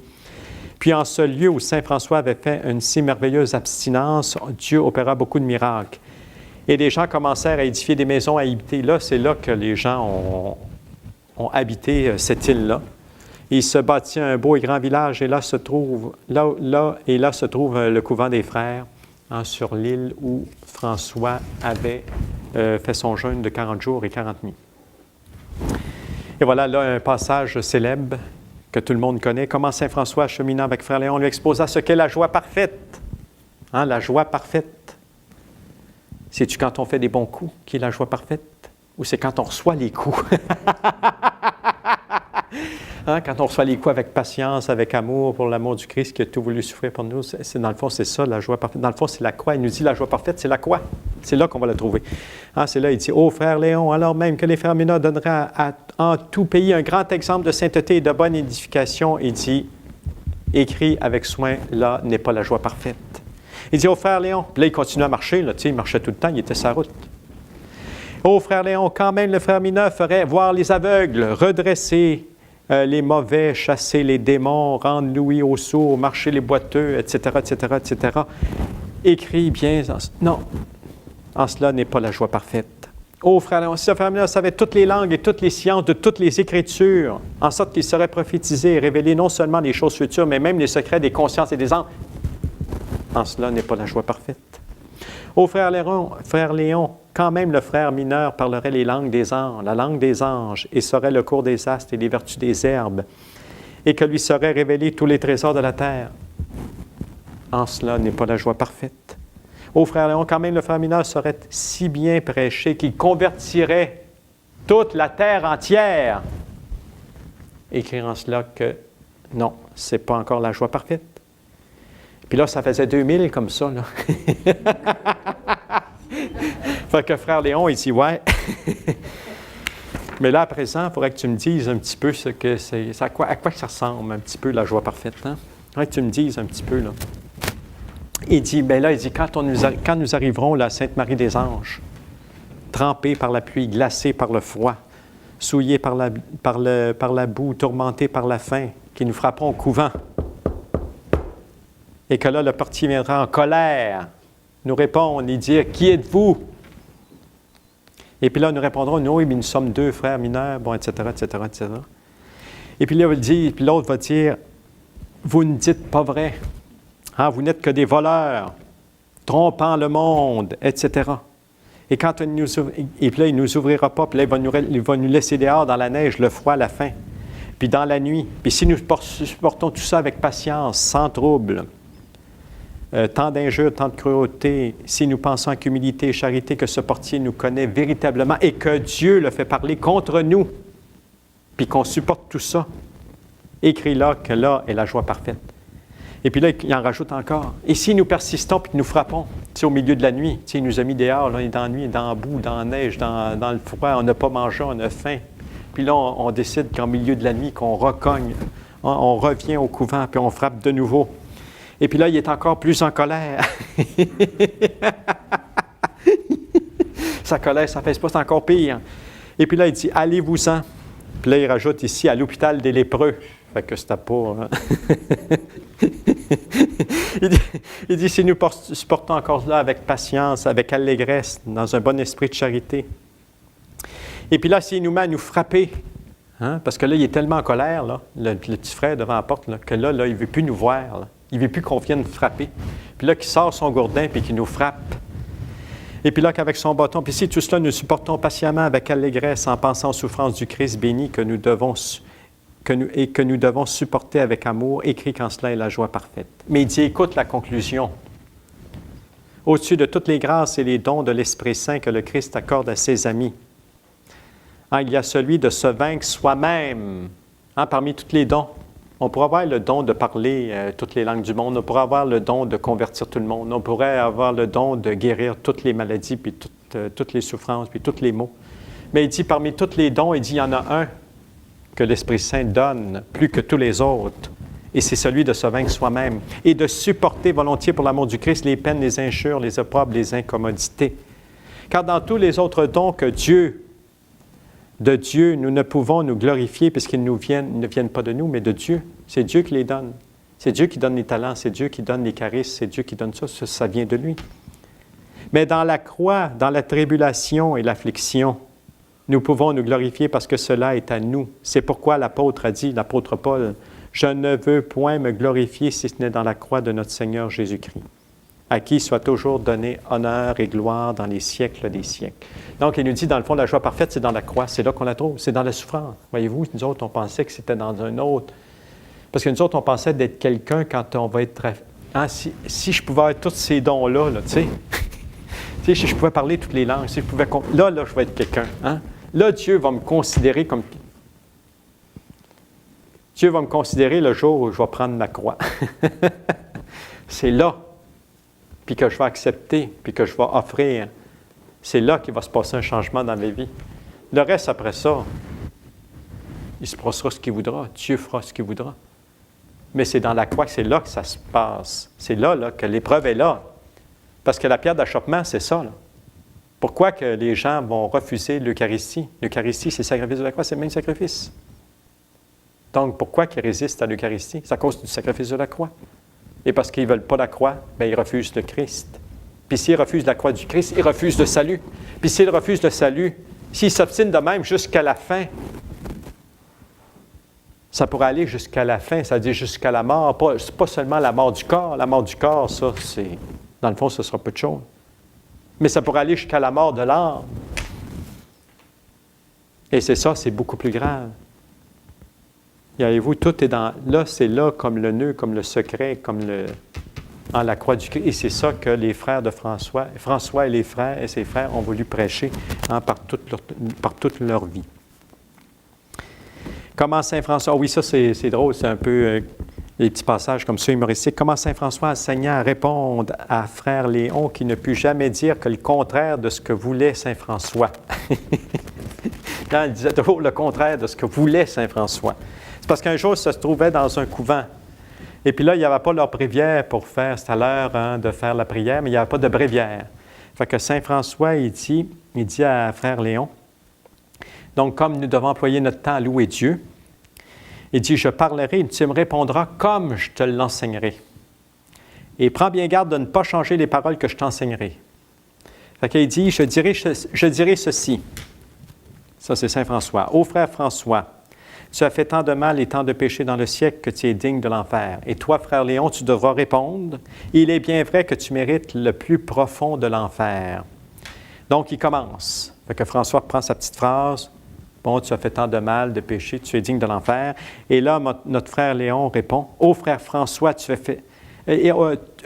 Puis en ce lieu où Saint François avait fait une si merveilleuse abstinence, Dieu opéra beaucoup de miracles. Et les gens commencèrent à édifier des maisons à habiter. Là, c'est là que les gens ont habité cette île-là. Il se bâtit un beau et grand village, et là se trouve le couvent des frères, sur l'île où François avait fait son jeûne de 40 jours et 40 nuits. Et voilà là un passage célèbre que tout le monde connaît. Comment saint François, cheminant avec frère Léon, lui exposa ce qu'est la joie parfaite. Hein, la joie parfaite. C'est-tu quand on fait des bons coups qui est la joie parfaite? Ou c'est quand on reçoit les coups? Hein, quand on reçoit les coups avec patience, avec amour, pour l'amour du Christ qui a tout voulu souffrir pour nous, dans le fond, c'est ça, la joie parfaite. Dans le fond, c'est la croix. Il nous dit la joie parfaite, c'est la croix. C'est là qu'on va la trouver. Hein, c'est là, il dit, « Ô frère Léon, alors même que les frères mineurs donneraient en tout pays un grand exemple de sainteté et de bonne édification, il dit, écrit avec soin, là n'est pas la joie parfaite. » Il dit, « Ô frère Léon, » puis là, il continue à marcher, là, il marchait tout le temps, il était sur la route. « Ô frère Léon, quand même le frère mineur ferait voir les aveugles, redresser les mauvais, chasser les démons, rendre l'ouïe aux sourds, marcher les boiteux, etc., etc., etc. Écrit bien, non, en cela n'est pas la joie parfaite. Ô frère Léon, si le frère mineur savait toutes les langues et toutes les sciences de toutes les Écritures, en sorte qu'il saurait prophétiser et révéler non seulement les choses futures, mais même les secrets des consciences et des anges, en cela n'est pas la joie parfaite. Ô frère Léon, quand même le frère mineur parlerait les langues des anges, la langue des anges, et saurait le cours des astres et les vertus des herbes, et que lui seraient révélés tous les trésors de la terre. En cela n'est pas la joie parfaite. Ô frère Léon, quand même le frère mineur saurait si bien prêcher qu'il convertirait toute la terre entière. Écrire en cela que non, ce n'est pas encore la joie parfaite. Puis là, ça faisait 2000 comme ça, là. Fait que frère Léon, il dit, ouais. Mais là, à présent, il faudrait que tu me dises un petit peu ce que c'est, à quoi que ça ressemble, un petit peu, la joie parfaite. Hein? Il faudrait que tu me dises un petit peu, là. Il dit, bien là, il dit, quand nous arriverons, la Sainte Marie des Anges, trempés par la pluie, glacés par le froid, souillés par la boue, tourmentés par la faim, qui nous frapperont au couvent, et que là, le portier viendra en colère, nous répondre et dire, « Qui êtes-vous? » Et puis là, nous répondrons, « Nous, oui, mais nous sommes deux frères mineurs, bon, etc., etc., etc. » Et puis là, puis l'autre va dire, « Vous ne dites pas vrai. Hein, vous n'êtes que des voleurs, trompant le monde, etc. » Et puis là, il ne nous ouvrira pas, puis là, il va nous laisser dehors dans la neige, le froid, la faim, puis dans la nuit. Puis si nous supportons tout ça avec patience, sans trouble, tant d'injures, tant de cruauté, si nous pensons avec humilité et charité que ce portier nous connaît véritablement et que Dieu le fait parler contre nous, puis qu'on supporte tout ça, écris là que là est la joie parfaite. Et puis là, il en rajoute encore. Et si nous persistons puis que nous frappons, au milieu de la nuit, il nous a mis dehors, là, dans la nuit, dans la boue, dans la neige, dans le froid, on n'a pas mangé, on a faim. Puis là, on décide qu'en milieu de la nuit, qu'on recogne, on revient au couvent, puis on frappe de nouveau. Et puis là, il est encore plus en colère. Sa colère, ça ne pèse pas, c'est encore pire. Et puis là, il dit, allez-vous-en. Puis là, il rajoute ici, à l'hôpital des lépreux. Fait que c'était pas... il dit, si nous supportons encore là avec patience, avec allégresse, dans un bon esprit de charité. Et puis là, s'il nous met à nous frapper, hein, parce que là, il est tellement en colère, là, le petit frère devant la porte, là, que là, il ne veut plus nous voir, là. Il ne veut plus qu'on vienne frapper. Puis là, qu'il sort son gourdin puis qu'il nous frappe. Et puis là, qu'avec son bâton, puis si tout cela, nous supportons patiemment avec allégresse en pensant aux souffrances du Christ béni que nous devons supporter avec amour, écrit qu'en cela est la joie parfaite. Mais il dit, écoute la conclusion. Au-dessus de toutes les grâces et les dons de l'Esprit Saint que le Christ accorde à ses amis, hein, il y a celui de se vaincre soi-même, hein, parmi tous les dons. On pourrait avoir le don de parler toutes les langues du monde. On pourrait avoir le don de convertir tout le monde. On pourrait avoir le don de guérir toutes les maladies, puis toutes les souffrances, puis tous les maux. Mais il dit, parmi tous les dons, il dit, il y en a un que l'Esprit Saint donne plus que tous les autres. Et c'est celui de se vaincre soi-même et de supporter volontiers pour l'amour du Christ les peines, les injures, les opprobres, les incommodités. Car dans tous les autres dons que de Dieu, nous ne pouvons nous glorifier puisqu'ils ne viennent pas de nous, mais de Dieu. C'est Dieu qui les donne. C'est Dieu qui donne les talents, c'est Dieu qui donne les charismes, c'est Dieu qui donne ça, ça vient de lui. Mais dans la croix, dans la tribulation et l'affliction, nous pouvons nous glorifier parce que cela est à nous. C'est pourquoi l'apôtre a dit, l'apôtre Paul, « Je ne veux point me glorifier si ce n'est dans la croix de notre Seigneur Jésus-Christ. » à qui soit toujours donné honneur et gloire dans les siècles des siècles. Donc, il nous dit, dans le fond, la joie parfaite, c'est dans la croix. C'est là qu'on la trouve. C'est dans la souffrance. Voyez-vous, nous autres, on pensait que c'était dans un autre. Parce que nous autres, on pensait d'être quelqu'un quand on va être... Hein, si je pouvais avoir tous ces dons-là, tu sais, si je pouvais parler toutes les langues, si je pouvais... Là, je vais être quelqu'un. Hein? Là, Dieu va me considérer comme... Dieu va me considérer le jour où je vais prendre ma croix. C'est là, puis que je vais accepter, puis que je vais offrir. C'est là qu'il va se passer un changement dans ma vie. Le reste, après ça, il se passera ce qu'il voudra. Dieu fera ce qu'il voudra. Mais c'est dans la croix que c'est là que ça se passe. C'est là, que l'épreuve est là. Parce que la pierre d'achoppement, c'est ça. Là. Pourquoi que les gens vont refuser l'Eucharistie? L'Eucharistie, c'est le sacrifice de la croix, c'est le même sacrifice. Donc, pourquoi qu'ils résistent à l'Eucharistie? C'est à cause du sacrifice de la croix. Et parce qu'ils ne veulent pas la croix, bien, ils refusent le Christ. Puis s'ils refusent la croix du Christ, ils refusent le salut. Puis s'ils refusent le salut, s'ils s'obstinent de même jusqu'à la fin, ça pourrait aller jusqu'à la fin, c'est-à-dire jusqu'à la mort. Pas seulement la mort du corps. La mort du corps, ça, c'est... Dans le fond, ce sera peu de choses. Mais ça pourrait aller jusqu'à la mort de l'âme. Et c'est ça, c'est beaucoup plus grave. Voyez-vous, tout est dans... Là, c'est là comme le nœud, comme le secret, comme en la croix du Christ. Et c'est ça que les frères de François et les frères et ses frères ont voulu prêcher par toute leur vie. Comment Saint François... oui, ça, c'est drôle, c'est un peu des petits passages comme ça, humoristiques. Comment Saint François enseignait à répondre à frère Léon qui ne put jamais dire que le contraire de ce que voulait Saint François. Quand il disait toujours le contraire de ce que voulait Saint François. C'est parce qu'un jour, ça se trouvait dans un couvent. Et puis là, il n'y avait pas leur bréviaire pour faire, c'était à l'heure de faire la prière, mais il n'y avait pas de bréviaire. Fait que Saint François, il dit à frère Léon, donc comme nous devons employer notre temps à louer Dieu, il dit, je parlerai et tu me répondras comme je te l'enseignerai. Et prends bien garde de ne pas changer les paroles que je t'enseignerai. Fait qu'il dit, je dirai ceci. Ça, c'est Saint François. Ô frère François, tu as fait tant de mal et tant de péché dans le siècle que tu es digne de l'enfer. Et toi, frère Léon, tu devras répondre, il est bien vrai que tu mérites le plus profond de l'enfer. Donc, il commence. Fait que François prend sa petite phrase. Bon, tu as fait tant de mal, de péché, tu es digne de l'enfer. Et là, notre frère Léon répond, ô frère François, tu as fait...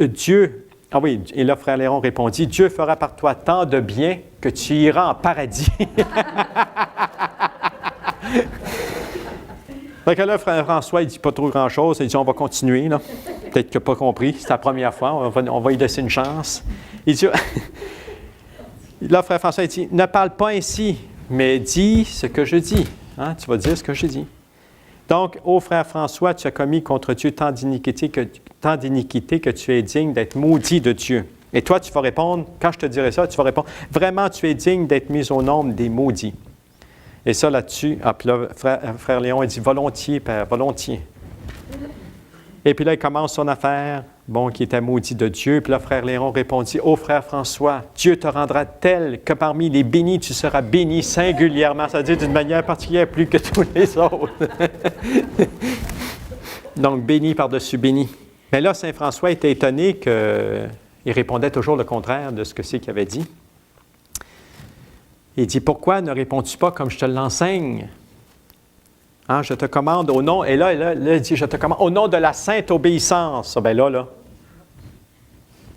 Dieu... Ah oui, et là, frère Léon répondit, Dieu fera par toi tant de bien que tu iras en paradis. Fait que là, frère François, il ne dit pas trop grand-chose. Il dit, on va continuer. Là. Peut-être qu'il n'a pas compris. C'est la première fois. On va lui laisser une chance. Il dit, là, frère François, il dit, ne parle pas ainsi, mais dis ce que je dis. Hein? Tu vas dire ce que je dis. Donc, ô frère François, tu as commis contre Dieu tant d'iniquité que tu es digne d'être maudit de Dieu. Et toi, tu vas répondre, quand je te dirai ça, tu vas répondre, vraiment, tu es digne d'être mis au nombre des maudits. Et ça, là-dessus, puis là, frère Léon, il dit, volontiers, Père, volontiers. Et puis là, il commence son affaire, qui était maudit de Dieu. Puis là, frère Léon répondit, ô frère François, Dieu te rendra tel que parmi les bénis, tu seras béni singulièrement, c'est-à-dire d'une manière particulière plus que tous les autres. Donc, béni par-dessus béni. Mais là, Saint François était étonné qu'il répondait toujours le contraire de ce que c'est qu'il avait dit. Il dit, pourquoi ne réponds-tu pas comme je te l'enseigne? Hein, je te commande au nom, et là, il dit, je te commande au nom de la sainte obéissance. Ah, bien là,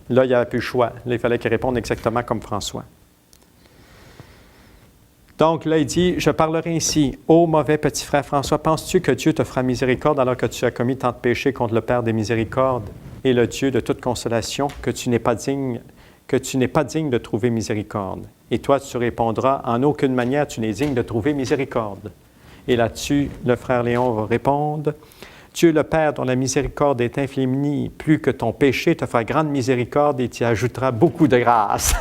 il n'y avait plus le choix. Là, il fallait qu'il réponde exactement comme François. Donc là, il dit, je parlerai ainsi. Ô mauvais petit frère François, penses-tu que Dieu te fera miséricorde alors que tu as commis tant de péchés contre le Père des miséricordes et le Dieu de toute consolation, que tu n'es pas digne de trouver miséricorde? Et toi, tu répondras, en aucune manière tu n'es digne de trouver miséricorde. Et là-dessus, le frère Léon va répondre, Dieu le Père, dont la miséricorde est infinie, plus que ton péché, te fera grande miséricorde et t'y ajoutera beaucoup de grâce.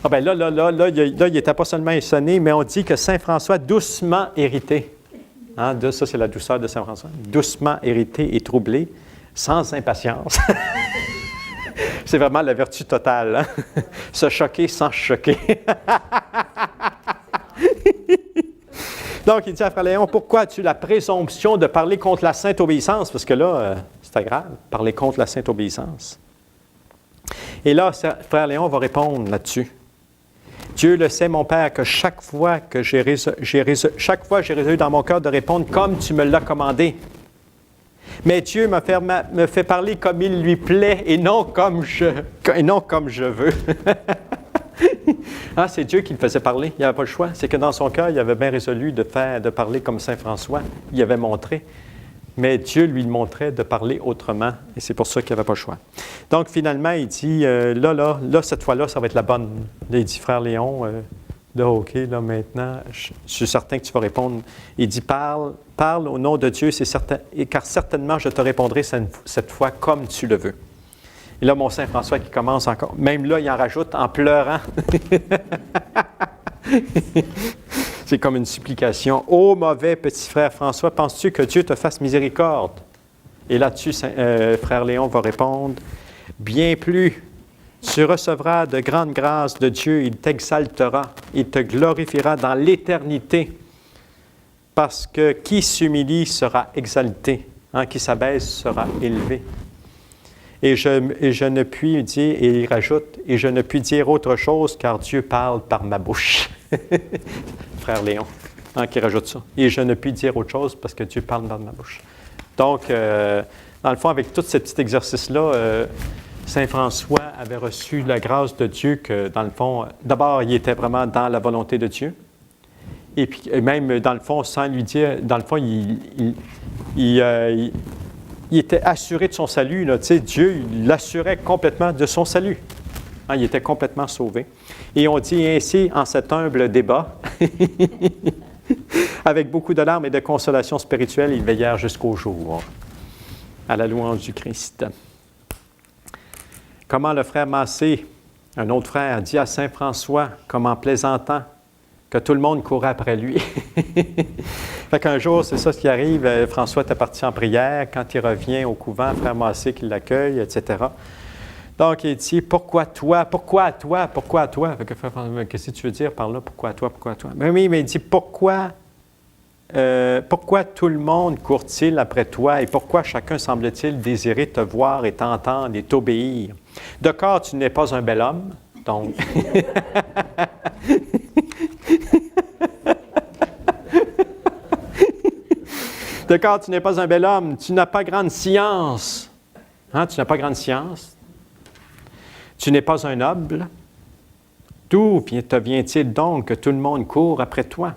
Ah ben là, il n'était pas seulement étonné, mais on dit que Saint François, doucement irrité, hein, ça c'est la douceur de Saint François, doucement irrité et troublé, sans impatience. C'est vraiment la vertu totale. Hein? Se choquer sans choquer. Donc, il dit à frère Léon, pourquoi as-tu la présomption de parler contre la sainte obéissance? Parce que là, C'était grave, parler contre la sainte obéissance. Et là, frère Léon va répondre là-dessus. Dieu le sait, mon Père, que chaque fois j'ai résolu dans mon cœur de répondre comme tu me l'as commandé. Mais Dieu me fait parler comme il lui plaît et non comme je veux. C'est Dieu qui le faisait parler. Il n'avait pas le choix. C'est que dans son cœur, il avait bien résolu de parler comme Saint François. Il avait montré. Mais Dieu lui montrait de parler autrement. Et c'est pour ça qu'il n'avait pas le choix. Donc, finalement, il dit, là, cette fois-là, ça va être la bonne. Là, il dit, frère Léon, OK, là, maintenant, je suis certain que tu vas répondre. Il dit, parle au nom de Dieu, c'est certain, car certainement, je te répondrai cette fois comme tu le veux. Et là, mon Saint François qui commence encore. Même là, il en rajoute en pleurant. C'est comme une supplication. « Ô mauvais petit frère François, penses-tu que Dieu te fasse miséricorde? » Et là-dessus, frère Léon va répondre, « Bien plus, tu recevras de grandes grâces de Dieu, il t'exaltera, il te glorifiera dans l'éternité, parce que qui s'humilie sera exalté, qui s'abaisse sera élevé. » Et je ne puis dire, et il rajoute, « Et je ne puis dire autre chose, car Dieu parle par ma bouche. » Frère Léon, qui rajoute ça. « Et je ne puis dire autre chose, parce que Dieu parle par ma bouche. » Donc, dans le fond, avec tout ce petit exercice-là, Saint François avait reçu la grâce de Dieu que, dans le fond, d'abord, il était vraiment dans la volonté de Dieu. Et puis, même, dans le fond, sans lui dire, dans le fond, il était assuré de son salut. Là. Dieu l'assurait complètement de son salut. Il était complètement sauvé. Et on dit ainsi, en cet humble débat, avec beaucoup de larmes et de consolation spirituelle, ils veillèrent jusqu'au jour, à la louange du Christ. Comment le frère Massé, un autre frère, dit à Saint François, comme en plaisantant, que tout le monde courait après lui. Fait qu'un jour, c'est ça ce qui arrive, François était parti en prière, quand il revient au couvent, frère Massé qui l'accueille, etc. Donc, il dit, pourquoi toi? Pourquoi toi? Pourquoi toi? Fait que, qu'est-ce que tu veux dire par là? Pourquoi toi? Pourquoi toi? Mais oui, mais il dit, pourquoi tout le monde court-il après toi et pourquoi chacun semble-t-il désirer te voir et t'entendre et t'obéir? De corps, tu n'es pas un bel homme, donc... De corps, tu n'es pas un bel homme, tu n'as pas grande science. Tu n'as pas grande science. Tu n'es pas un noble. D'où te vient-il donc que tout le monde court après toi?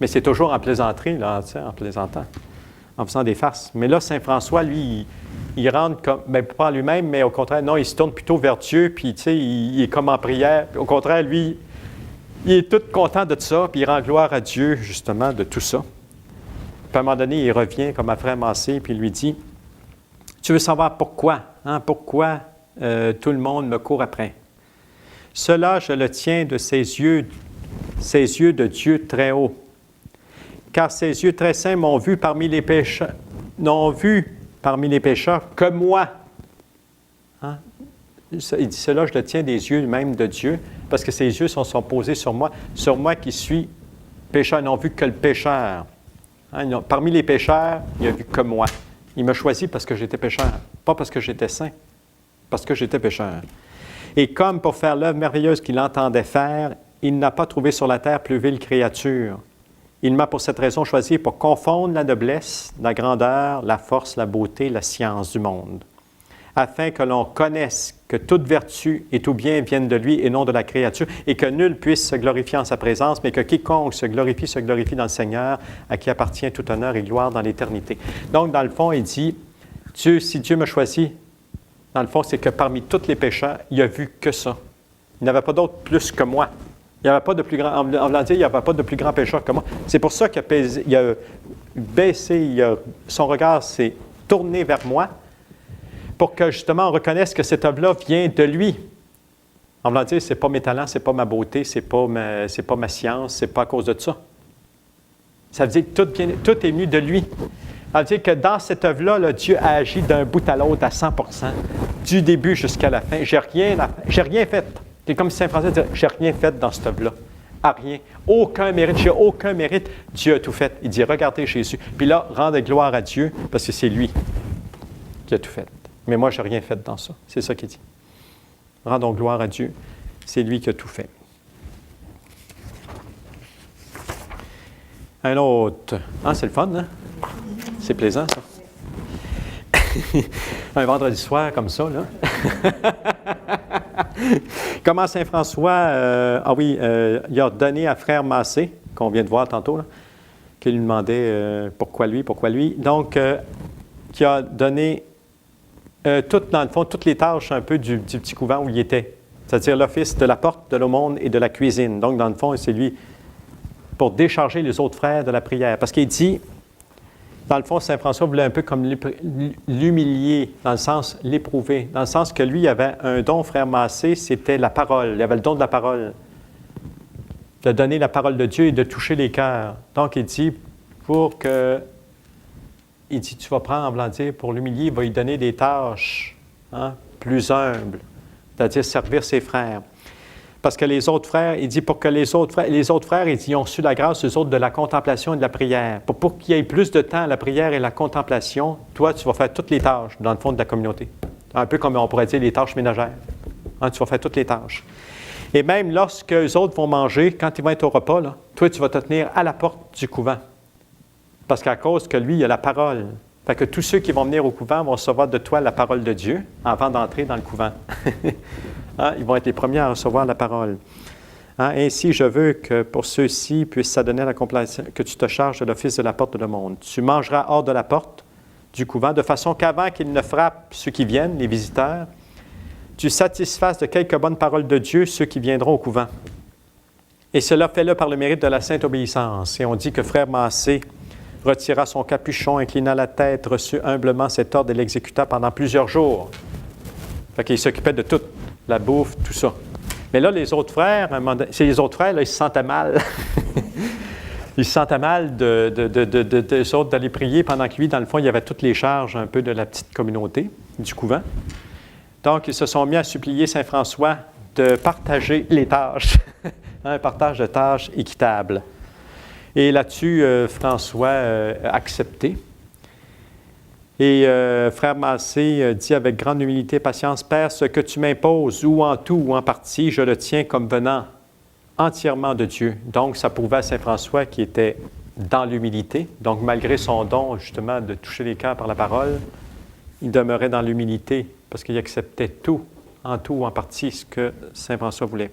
Mais c'est toujours en plaisanterie, là, en plaisantant, en faisant des farces. Mais là, Saint François, lui, il rentre comme, pas lui-même, mais au contraire, non, il se tourne plutôt vers Dieu, puis il est comme en prière. Au contraire, lui, il est tout content de ça, puis il rend gloire à Dieu, justement, de tout ça. Puis à un moment donné, il revient comme à frère Massé, puis il lui dit, « Tu veux savoir pourquoi? Pourquoi tout le monde me court après? Cela, je le tiens de ses yeux de Dieu très haut. Car ses yeux très saints m'ont vu parmi les pécheurs, n'ont vu parmi les pécheurs que moi. » Il dit, cela, je le tiens des yeux même de Dieu, parce que ses yeux sont posés sur moi qui suis pécheur. Ils n'ont vu que le pécheur. Parmi les pécheurs, il n'a vu que moi. Il m'a choisi parce que j'étais pécheur, pas parce que j'étais saint, parce que j'étais pécheur. Et comme pour faire l'œuvre merveilleuse qu'il entendait faire, il n'a pas trouvé sur la terre plus vile créature. Il m'a pour cette raison choisi pour confondre la noblesse, la grandeur, la force, la beauté, la science du monde, afin que l'on connaisse que toute vertu et tout bien viennent de lui et non de la créature, et que nul puisse se glorifier en sa présence, mais que quiconque se glorifie dans le Seigneur, à qui appartient tout honneur et gloire dans l'éternité. Donc, dans le fond, il dit, si Dieu me choisit, dans le fond, c'est que parmi tous les pécheurs, il n'a vu que ça. Il n'avait pas d'autre plus que moi. Il n'y avait pas de plus grand, en voulant dire, il n'y avait pas de plus grand pécheur que moi. C'est pour ça qu'il a baissé, son regard s'est tourné vers moi, pour que justement on reconnaisse que cette œuvre-là vient de lui. En voulant dire, ce n'est pas mes talents, ce n'est pas ma beauté, ce n'est pas ma science, ce n'est pas à cause de ça. Ça veut dire que tout est venu de lui. Ça veut dire que dans cette œuvre-là, Dieu a agi d'un bout à l'autre à 100%, du début jusqu'à la fin. J'ai rien fait. C'est comme si Saint François disait, j'ai rien fait dans cette œuvre-là. À rien. Aucun mérite. J'ai aucun mérite. Dieu a tout fait. Il dit, regardez Jésus. Puis là, rendez gloire à Dieu parce que c'est lui. qui a tout fait. Mais moi, je n'ai rien fait dans ça. C'est ça qu'il dit. Rendons gloire à Dieu. C'est lui qui a tout fait. Un autre. Ah, c'est le fun, hein? C'est plaisant, ça. Un vendredi soir comme ça, là. Comment Saint François, il a donné à Frère Massé, qu'on vient de voir tantôt, là, qui lui demandait pourquoi lui. Donc, qui a donné dans le fond, toutes les tâches un peu du petit couvent où il était. C'est-à-dire l'office de la porte, de l'aumône et de la cuisine. Donc, dans le fond, c'est lui pour décharger les autres frères de la prière. Parce qu'il dit, dans le fond, Saint François voulait un peu comme l'humilier, dans le sens l'éprouver, dans le sens que lui, il avait un don, Frère Massé, c'était la parole. Il avait le don de la parole, de donner la parole de Dieu et de toucher les cœurs. Donc, il dit, tu vas prendre, en voulant dire, pour l'humilier, il va lui donner des tâches plus humbles, c'est-à-dire servir ses frères. Parce que les autres frères, il dit, pour que les autres frères, ils ont reçu la grâce, eux autres, de la contemplation et de la prière. Pour qu'il y ait plus de temps à la prière et la contemplation, toi, tu vas faire toutes les tâches, dans le fond, de la communauté. Un peu comme on pourrait dire les tâches ménagères. Tu vas faire toutes les tâches. Et même lorsque les autres vont manger, quand ils vont être au repas, là, toi, tu vas te tenir à la porte du couvent. Parce qu'à cause que lui, il a la parole. Fait que tous ceux qui vont venir au couvent vont recevoir de toi la parole de Dieu avant d'entrer dans le couvent. Ils vont être les premiers à recevoir la parole. Ainsi, je veux que pour ceux-ci puissent s'adonner à la complaisance, que tu te charges de l'office de la porte de l'aumône. Tu mangeras hors de la porte du couvent, de façon qu'avant qu'ils ne frappent ceux qui viennent, les visiteurs, tu satisfasses de quelques bonnes paroles de Dieu ceux qui viendront au couvent. Et cela fais-le par le mérite de la sainte obéissance. Et on dit que Frère Massé retira son capuchon, inclina la tête, reçut humblement cet ordre et l'exécuta pendant plusieurs jours. Fait qu'il s'occupait de tout, la bouffe, tout ça. Mais là, les autres frères, les autres frères, là, ils se sentaient mal. Ils se sentaient mal d'eux autres d'aller prier pendant que lui, dans le fond, il y avait toutes les charges un peu de la petite communauté, du couvent. Donc, ils se sont mis à supplier Saint François de partager les tâches, un partage de tâches équitable. Et là-dessus, François a accepté. Et Frère Massé dit avec grande humilité et patience, « Père, ce que tu m'imposes, ou en tout ou en partie, je le tiens comme venant entièrement de Dieu. » Donc, ça prouvait à Saint François qu'il était dans l'humilité. Donc, malgré son don, justement, de toucher les cœurs par la parole, il demeurait dans l'humilité parce qu'il acceptait tout ou en partie, ce que Saint François voulait.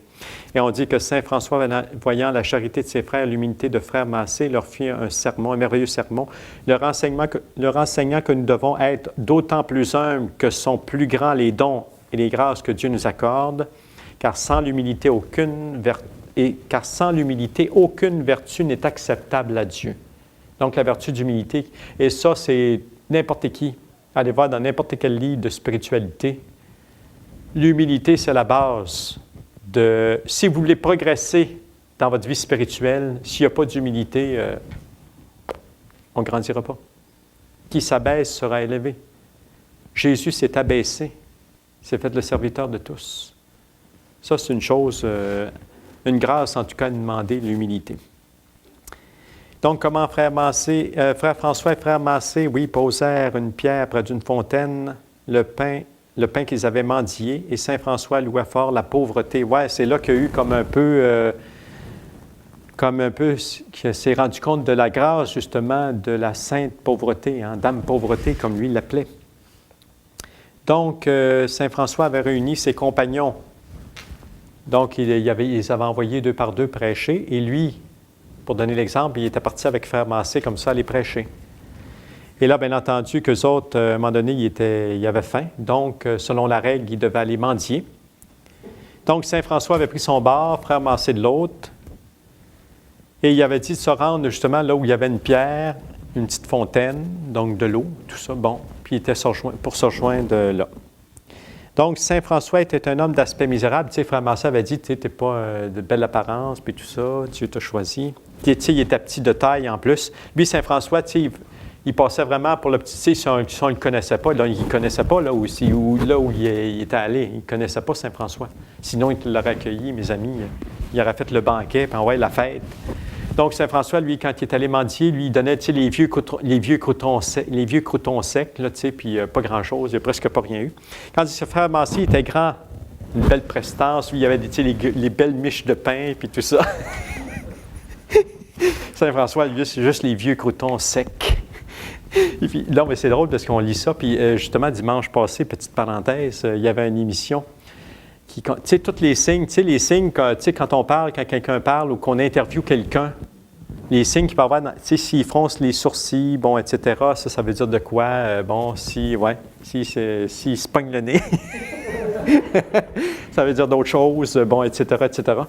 Et on dit que Saint François, voyant la charité de ses frères, l'humilité de Frère Massé, leur fit un sermon, un merveilleux sermon, leur enseignant que nous devons être d'autant plus humbles que sont plus grands les dons et les grâces que Dieu nous accorde, car sans l'humilité, aucune vertu n'est acceptable à Dieu. Donc, la vertu d'humilité. Et ça, c'est n'importe qui. Allez voir dans n'importe quel livre de spiritualité. L'humilité, c'est la base de... Si vous voulez progresser dans votre vie spirituelle, s'il n'y a pas d'humilité, on ne grandira pas. Qui s'abaisse sera élevé. Jésus s'est abaissé. Il s'est fait le serviteur de tous. Ça, c'est une chose, une grâce en tout cas, de demander l'humilité. Donc, comment Frère François et Frère Massé, oui, posèrent une pierre près d'une fontaine, le pain qu'ils avaient mendié, et Saint François louait fort la pauvreté. Ouais, c'est là qu'il y a eu comme un peu qu'il s'est rendu compte de la grâce, justement, de la sainte pauvreté, dame pauvreté, comme lui l'appelait. Donc, Saint François avait réuni ses compagnons. Donc, ils avaient envoyé 2 par 2 prêcher, et lui, pour donner l'exemple, il était parti avec Frère Massé comme ça, aller prêcher. Et là, bien entendu, qu'eux autres, à un moment donné, ils avaient faim. Donc, selon la règle, ils devaient aller mendier. Donc, Saint François avait pris son bord, Frère Massé de l'autre. Et il avait dit de se rendre justement là où il y avait une pierre, une petite fontaine, donc de l'eau, tout ça. Bon, puis il était pour se rejoindre là. Donc, Saint François était un homme d'aspect misérable. Tu sais, Frère Massé avait dit, tu sais, t'es pas de belle apparence, puis tout ça, Dieu t'a choisi. Tu sais, il était petit de taille en plus. Lui, Saint François, tu sais, il passait vraiment pour le petit, tu sais, si on ne le connaissait pas, là, il ne connaissait pas là où il était allé. Il ne connaissait pas Saint François. Sinon, il l'aurait accueilli, mes amis. Il aurait fait le banquet, puis ouais, la fête. Donc, Saint François, lui, quand il est allé mendier, lui, il donnait les vieux croutons secs, là, puis pas grand-chose, il n'a presque pas rien eu. Quand il se fait Massé, il était grand, une belle prestance, lui, il y avait les belles miches de pain, puis tout ça. Saint François, lui, c'est juste les vieux croutons secs. Et puis, non, mais c'est drôle parce qu'on lit ça, puis justement, dimanche passé, petite parenthèse, il y avait une émission qui, tu sais, tous les signes, quand on parle, quand quelqu'un parle ou qu'on interviewe quelqu'un, les signes qu'il peut avoir, tu sais, s'il fronce les sourcils, bon, etc., ça veut dire de quoi? S'il se pogne le nez, ça veut dire d'autres choses, bon, etc., etc.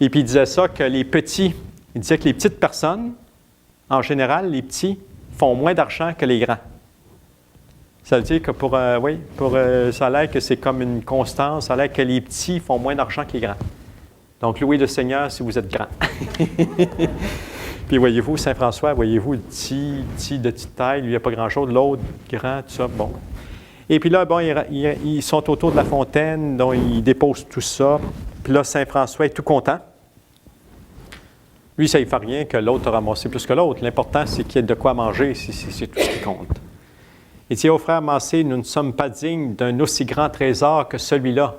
Et puis, il disait ça, que il disait que les petites personnes, en général, les petits, font moins d'argent que les grands. Ça veut dire que ça a l'air que c'est comme une constance, ça a l'air que les petits font moins d'argent que les grands. Donc, louez le Seigneur si vous êtes grand. Puis, voyez-vous, Saint François, voyez-vous, le petit de petite taille, lui, il n'y a pas grand-chose, l'autre, grand, tout ça, bon. Et puis là, bon, ils sont autour de la fontaine, donc ils déposent tout ça. Puis là, Saint François est tout content. Lui, ça ne fait rien que l'autre a ramassé plus que l'autre. L'important, c'est qu'il y ait de quoi manger, c'est tout ce qui compte. Il dit, ô frère Massé, nous ne sommes pas dignes d'un aussi grand trésor que celui-là.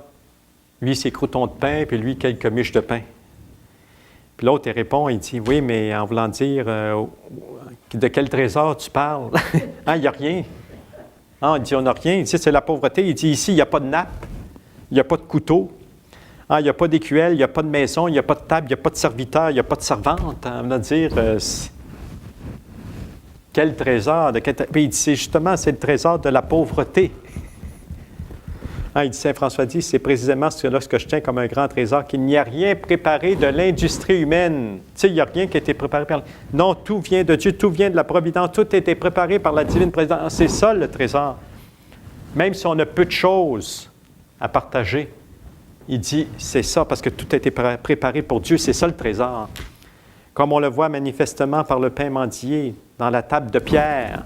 Lui, ses croûtons de pain, puis lui, quelques miches de pain. Puis l'autre, il répond, il dit, oui, mais en voulant dire, de quel trésor tu parles? Il n'y a rien. Il dit, on n'a rien. Il dit, c'est la pauvreté. Il dit, ici, il n'y a pas de nappe, il n'y a pas de couteau, il n'y a pas d'écuelle, il n'y a pas de maison, il n'y a pas de table, il n'y a pas de serviteur, il n'y a pas de servante. On va dire, quel trésor? Puis il dit, c'est le trésor de la pauvreté. Il dit, Saint François dit, c'est précisément ce que je tiens comme un grand trésor, qu'il n'y a rien préparé de l'industrie humaine. Tu sais, il n'y a rien qui a été préparé par... Non, tout vient de Dieu, tout vient de la providence, tout a été préparé par la divine providence. C'est ça le trésor. Même si on a peu de choses à partager, il dit, c'est ça, parce que tout a été préparé pour Dieu, c'est ça le trésor. Comme on le voit manifestement par le pain mendié, dans la table de pierre,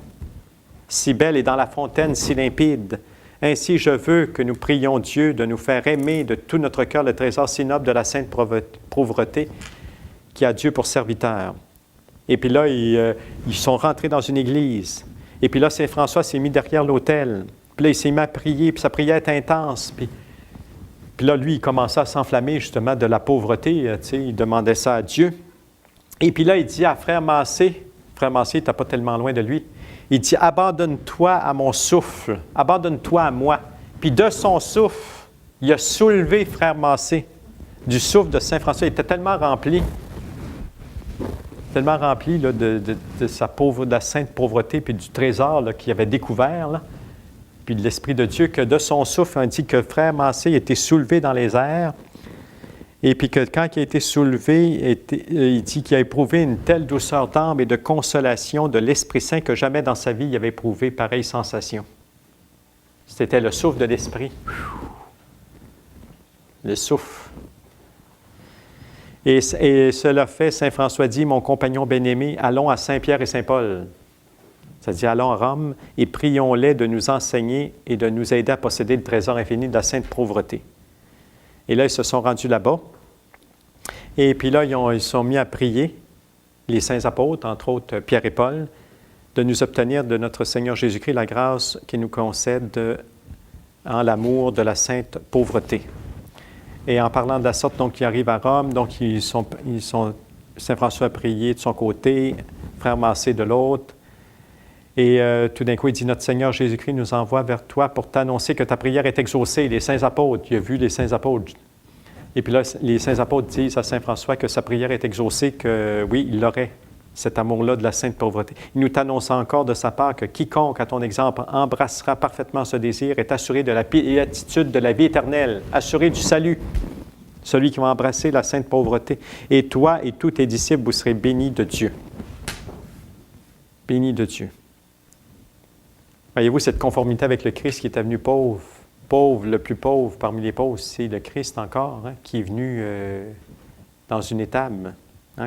si belle, et dans la fontaine si limpide. Ainsi, je veux que nous prions Dieu de nous faire aimer de tout notre cœur le trésor si noble de la sainte pauvreté qui a Dieu pour serviteur. Et puis là, ils sont rentrés dans une église. Et puis là, Saint François s'est mis derrière l'autel. Puis là, il s'est mis à prier, puis sa prière est intense. Puis là, lui, il commençait à s'enflammer justement de la pauvreté. Il demandait ça à Dieu. Et puis là, il dit à Frère Massé, il n'était pas tellement loin de lui, il dit, abandonne-toi à mon souffle, abandonne-toi à moi. Puis de son souffle, il a soulevé Frère Massé. Du souffle de Saint François, il était tellement rempli là, de la sainte pauvreté, puis du trésor qu'il avait découvert, là, puis de l'Esprit de Dieu, que de son souffle, on dit que Frère Massé a été soulevé dans les airs, et puis que quand il a été soulevé, il dit qu'il a éprouvé une telle douceur d'âme et de consolation de l'Esprit Saint que jamais dans sa vie il avait éprouvé pareille sensation. C'était le souffle de l'Esprit. Le souffle. Et cela fait, Saint François dit, mon compagnon bien-aimé, allons à Saint-Pierre et Saint-Paul. C'est-à-dire, allons à Rome et prions-les de nous enseigner et de nous aider à posséder le trésor infini de la sainte pauvreté. Et là, ils se sont rendus là-bas. Et puis là, ils sont mis à prier, les saints apôtres, entre autres Pierre et Paul, de nous obtenir de notre Seigneur Jésus-Christ la grâce qu'il nous concède en l'amour de la sainte pauvreté. Et en parlant de la sorte, donc, ils arrivent à Rome, donc Saint François a prié de son côté, Frère Massé de l'autre. Et tout d'un coup, il dit, notre Seigneur Jésus-Christ nous envoie vers toi pour t'annoncer que ta prière est exaucée. Les saints apôtres, il a vu les saints apôtres. Et puis là, les saints apôtres disent à Saint François que sa prière est exaucée, que oui, il l'aurait, cet amour-là de la sainte pauvreté. Il nous t'annonce encore de sa part que quiconque, à ton exemple, embrassera parfaitement ce désir est assuré de la béatitude de la vie éternelle, assuré du salut. Celui qui va embrasser la sainte pauvreté. Et toi et tous tes disciples, vous serez bénis de Dieu. Bénis de Dieu. Voyez-vous, cette conformité avec le Christ qui est venu pauvre, le plus pauvre parmi les pauvres, c'est le Christ encore, qui est venu dans une étable,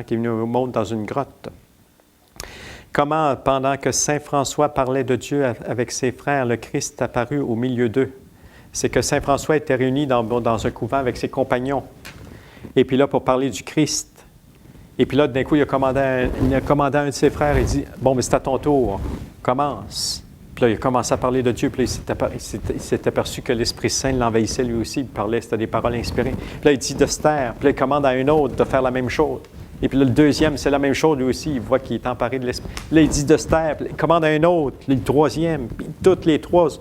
qui est venu au monde dans une grotte. Comment, pendant que Saint François parlait de Dieu avec ses frères, le Christ apparut au milieu d'eux? C'est que Saint François était réuni dans un couvent avec ses compagnons. Et puis là, pour parler du Christ, Et puis là, d'un coup, il a commandé à un de ses frères, il dit, « Bon, mais c'est à ton tour, commence. » Puis là, il a commencé à parler de Dieu, puis là, il s'est aperçu que l'Esprit Saint l'envahissait lui aussi, il parlait, c'était des paroles inspirées. Puis là, il dit de se taire, puis là, il commande à un autre de faire la même chose. Et puis là, le deuxième, c'est la même chose, lui aussi, il voit qu'il est emparé de l'Esprit. Là, il dit de se taire, puis il commande à un autre, le troisième, puis toutes les trois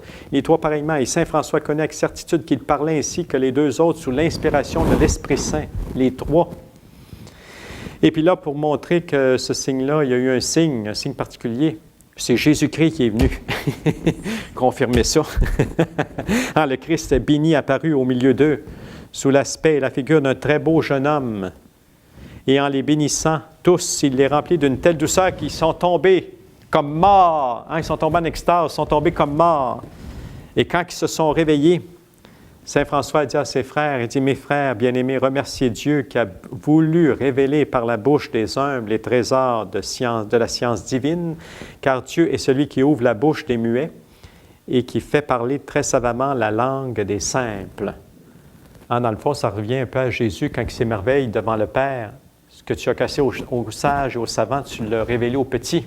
pareillement. Et Saint François connaît avec certitude qu'il parlait ainsi que les deux autres sous l'inspiration de l'Esprit Saint, les trois. Et puis là, pour montrer que ce signe-là, il y a eu un signe particulier. C'est Jésus-Christ qui est venu confirmer ça. Le Christ est béni apparu au milieu d'eux, sous l'aspect et la figure d'un très beau jeune homme. Et en les bénissant tous, il les remplit d'une telle douceur qu'ils sont tombés comme morts. Ils sont tombés en extase, sont tombés comme morts. Et quand ils se sont réveillés, Saint François a dit à ses frères, il dit, « Mes frères bien-aimés, remerciez Dieu qui a voulu révéler par la bouche des humbles les trésors de la science divine, car Dieu est celui qui ouvre la bouche des muets et qui fait parler très savamment la langue des simples. » Dans le fond, ça revient un peu à Jésus quand il s'émerveille devant le Père. Ce que tu as cassé aux sages et aux savants, tu l'as révélé aux petits.